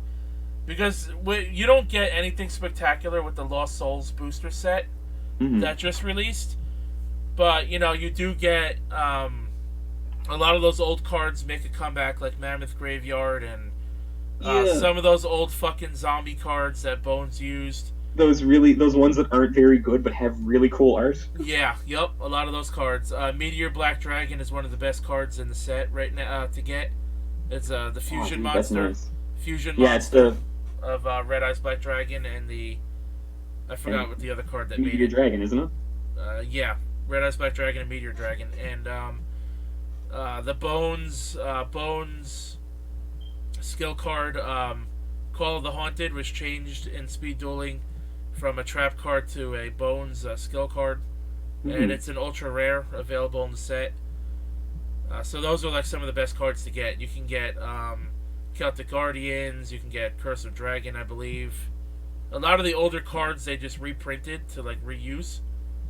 Because you don't get anything spectacular with the Lost Souls booster set that just released. But, you know, you do get a lot of those old cards make a comeback, like Mammoth Graveyard and some of those old fucking zombie cards that Bones used. Those ones that aren't very good but have really cool art. Yeah, yep, a lot of those cards. Meteor Black Dragon is one of the best cards in the set right now to get. It's the fusion monster. Nice. Fusion monster it's of Red Eyes Black Dragon and the... I forgot what the other card that Meteor made it. Dragon, isn't it? Yeah, Red Eyes Black Dragon and Meteor Dragon. And the Bones skill card, Call of the Haunted, was changed in speed dueling from a trap card to a Bones skill card. And it's an ultra rare, available in the set. So those are like some of the best cards to get. You can get Celtic Guardians, you can get Curse of Dragon, I believe. A lot of the older cards they just reprinted to like reuse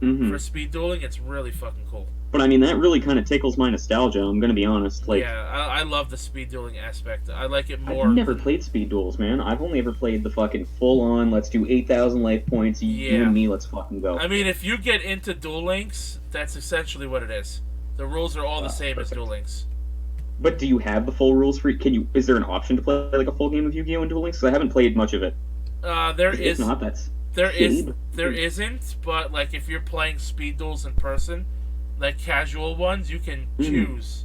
for speed dueling. It's really fucking cool. But I mean, that really kind of tickles my nostalgia, I'm gonna be honest. Like, yeah, I love the speed dueling aspect. I like it more. I've never played speed duels, man. I've only ever played the fucking full-on, let's do 8,000 life points, you and me, let's fucking go. I mean, if you get into Duel Links, that's essentially what it is. The rules are all the same as Duel Links. But do you have the full rules for... Is there an option to play like a full game of Yu-Gi-Oh! In Duel Links? Because I haven't played much of it. There is... If not, that's... There isn't, but like if you're playing speed duels in person, like casual ones, you can choose.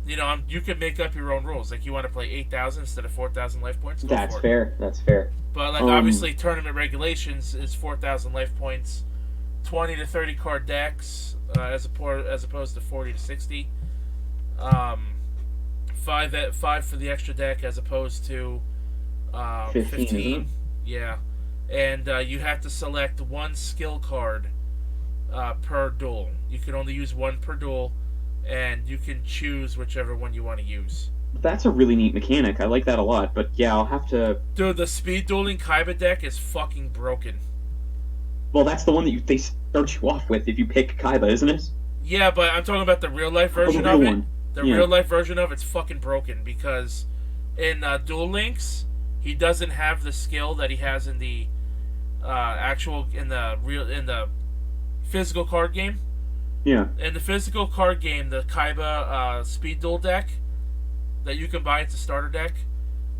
You know, you can make up your own rules. Like you want to play 8,000 instead of 4,000 life points. That's fair. That's fair. But like obviously, tournament regulations is 4,000 life points, 20 to 30 card decks, as opposed to 40 to 60. 5 for the extra deck as opposed to 15. Yeah. And you have to select one skill card per duel. You can only use one per duel, and you can choose whichever one you want to use. That's a really neat mechanic. I like that a lot, but yeah, I'll have to... Dude, the speed dueling Kaiba deck is fucking broken. Well, that's the one that they start you off with if you pick Kaiba, isn't it? Yeah, but I'm talking about the real-life version of it. The real-life version of it's fucking broken, because in Duel Links, he doesn't have the skill that he has in the in the physical card game. Yeah. In the physical card game, the Kaiba speed duel deck that you can buy, it's a starter deck.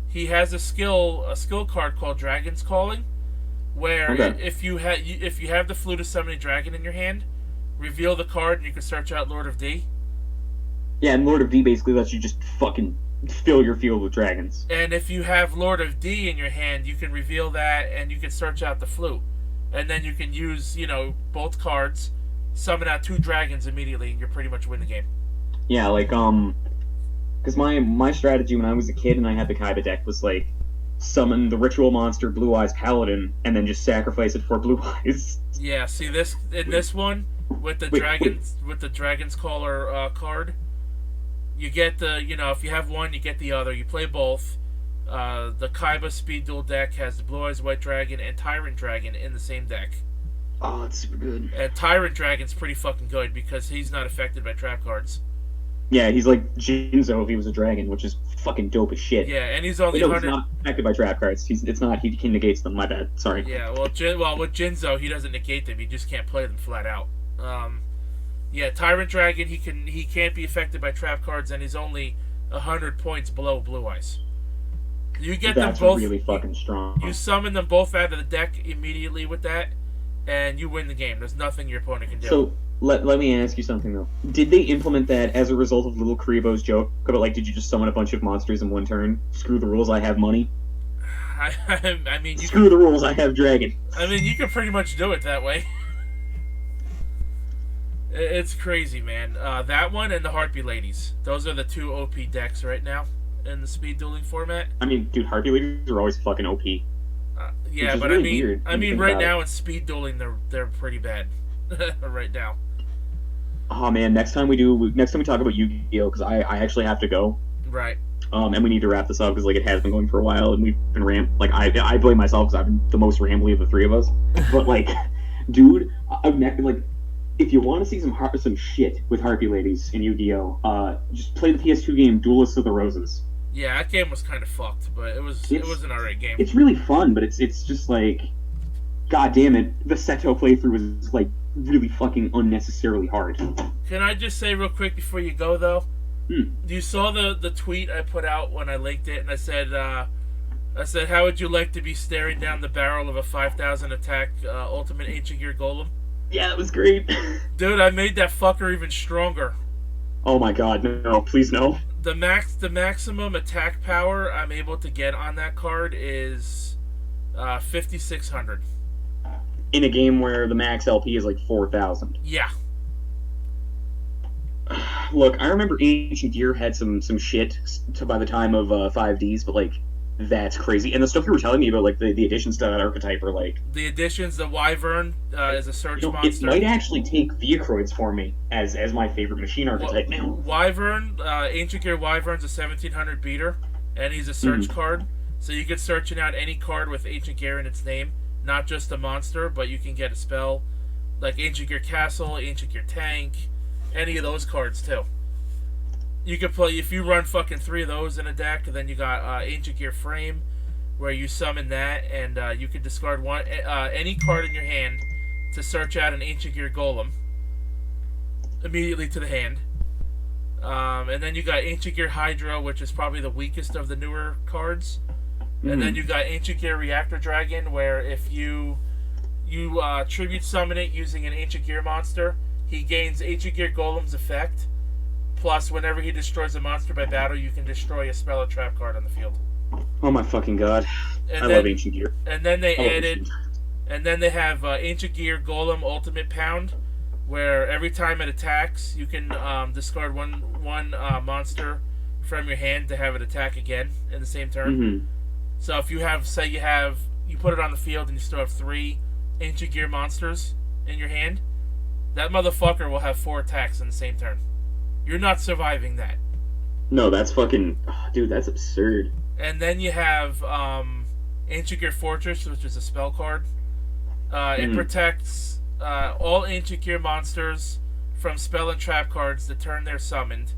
He has a skill card called Dragon's Calling, where if you have the Flute of Summoning Dragon in your hand, reveal the card and you can search out Lord of D. Yeah, and Lord of D basically lets you just fucking fill your field with dragons. And if you have Lord of D in your hand, you can reveal that and you can search out the flute. And then you can use, both cards, summon out 2 dragons immediately, and you pretty much win the game. Yeah, like, because my strategy when I was a kid and I had the Kaiba deck was, like, summon the ritual monster Blue Eyes Paladin and then just sacrifice it for Blue Eyes. Yeah, see this one with the Dragon's Caller card, you get the, if you have one, you get the other. You play both. The Kaiba Speed Duel deck has the Blue Eyes White Dragon and Tyrant Dragon in the same deck. Oh, that's super good. And Tyrant Dragon's pretty fucking good because he's not affected by trap cards. Yeah, he's like Jinzo if he was a dragon, which is fucking dope as shit. Yeah, and he's only 100... He's not affected by trap cards. He negates them. My bad. Sorry. Yeah, well, with Jinzo, he doesn't negate them. He just can't play them flat out. Yeah, Tyrant Dragon, he can't be affected by trap cards, and he's only 100 points below Blue Eyes. You get them both. That's really fucking strong. You summon them both out of the deck immediately with that, and you win the game. There's nothing your opponent can do. So let me ask you something though. Did they implement that as a result of Little Karibo's joke about like, did you just summon a bunch of monsters in one turn? Screw the rules, I have money. I mean, screw the rules, I have dragon. I mean, you can pretty much do it that way. It's crazy, man. That one and the Harpy Ladies. Those are the 2 OP decks right now in the speed dueling format. I mean, dude, Harpy Ladies are always fucking OP. Yeah, but really I mean, right now in speed dueling, they're pretty bad. Right now. Oh man, next time we talk about Yu-Gi-Oh, because I actually have to go. Right. And we need to wrap this up because like it has been going for a while, and we've been I blame myself because I've been the most rambly of the three of us. But like, dude, like, if you want to see some shit with harpy ladies in Yu-Gi-Oh, just play the PS2 game Duelists of the Roses. Yeah, that game was kind of fucked, but it was an alright game. It's really fun, but it's just like, god damn it, the Seto playthrough was like really fucking unnecessarily hard. Can I just say real quick before you go though? You saw the tweet I put out when I linked it, and I said, how would you like to be staring down the barrel of a 5,000 attack Ultimate Ancient Gear Golem? Yeah, that was great. Dude, I made that fucker even stronger. Oh my god, no, please no. The maximum attack power I'm able to get on that card is 5,600. In a game where the max LP is like 4,000. Yeah. Look, I remember Ancient Gear had some shit by the time of 5Ds, but like, that's crazy. And the stuff you were telling me about, like the additions to that archetype, are like the additions. The Wyvern is a search monster. It might actually take Viacroids for me as my favorite machine archetype now. Wyvern, Ancient Gear Wyvern's a 1,700 beater, and he's a search card. So you could search out any card with Ancient Gear in its name, not just a monster, but you can get a spell like Ancient Gear Castle, Ancient Gear Tank, any of those cards too. You could play, if you run fucking 3 of those in a deck, and then you got Ancient Gear Frame, where you summon that, and you can discard any card in your hand to search out an Ancient Gear Golem immediately to the hand. And then you got Ancient Gear Hydra, which is probably the weakest of the newer cards. And then you got Ancient Gear Reactor Dragon, where if you tribute summon it using an Ancient Gear monster, he gains Ancient Gear Golem's effect. Plus, whenever he destroys a monster by battle, you can destroy a spell or trap card on the field. Oh my fucking god! I love Ancient Gear. And then they have Ancient Gear Golem Ultimate Pound, where every time it attacks, you can discard one monster from your hand to have it attack again in the same turn. So if you have, say you put it on the field and you still have 3 Ancient Gear monsters in your hand, that motherfucker will have 4 attacks in the same turn. You're not surviving that. No, that's fucking... Oh, dude, that's absurd. And then you have Ancient Gear Fortress, which is a spell card. It protects all Ancient Gear monsters from spell and trap cards the turn they're summoned.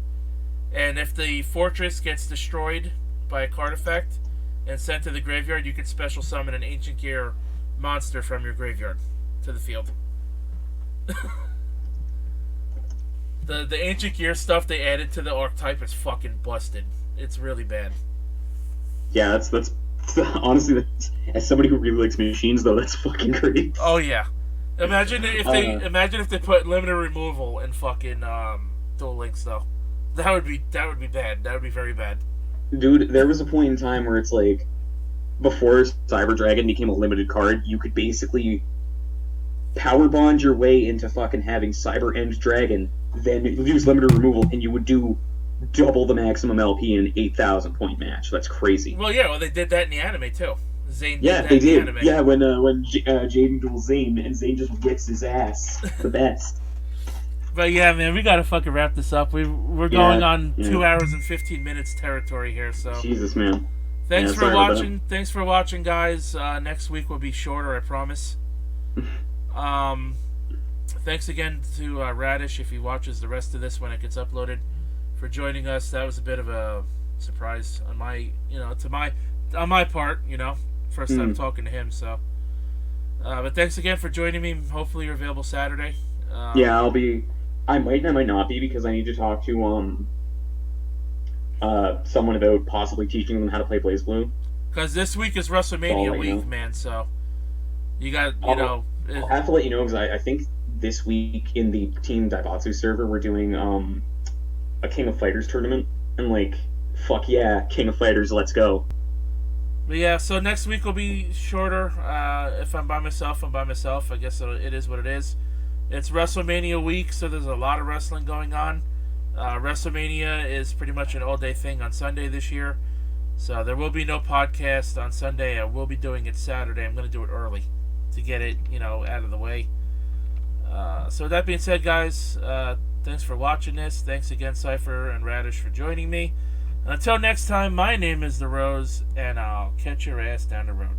And if the fortress gets destroyed by a card effect and sent to the graveyard, you can special summon an Ancient Gear monster from your graveyard to the field. The Ancient Gear stuff they added to the archetype is fucking busted. It's really bad. Yeah, that's honestly, as somebody who really likes machines, though, that's fucking great. Oh yeah, imagine if they put limited removal in fucking Duel Links though. That would be bad. That would be very bad. Dude, there was a point in time where it's like, before Cyber Dragon became a limited card, you could basically power bond your way into fucking having Cyber End Dragon, then use limited removal, and you would do double the maximum LP in an 8,000 point match. That's crazy. Well, they did that in the anime too. Zane yeah, did that they in the did. anime. Yeah, when Jaden duels Zane, and Zane just whips his ass. The best. But yeah, man, we gotta fucking wrap this up. We're going on 2 hours and 15 minutes territory here. So Jesus, man. Thanks for watching. Thanks for watching, guys. Next week will be shorter, I promise. Thanks again to Radish, if he watches the rest of this when it gets uploaded, for joining us. That was a bit of a surprise on my, on my part. First time talking to him. So, but thanks again for joining me. Hopefully, you're available Saturday. Yeah, I'll be. I might not be, because I need to talk to someone about possibly teaching them how to play BlazBlue. Because this week is WrestleMania week, man. So you got I'll have to let you know, because I think this week in the Team Daibatsu server we're doing a King of Fighters tournament, and fuck yeah, King of Fighters, let's go. But yeah, so next week will be shorter. If I'm by myself, I'm by myself. I guess it is what it is. It's WrestleMania week, so there's a lot of wrestling going on. WrestleMania is pretty much an all-day thing on Sunday this year, so there will be no podcast on Sunday. I will be doing it Saturday. I'm going to do it early to get it, out of the way. So that being said, guys, thanks for watching this. Thanks again, Cipher and Radish, for joining me. Until next time, my name is The Rose, and I'll catch your ass down the road.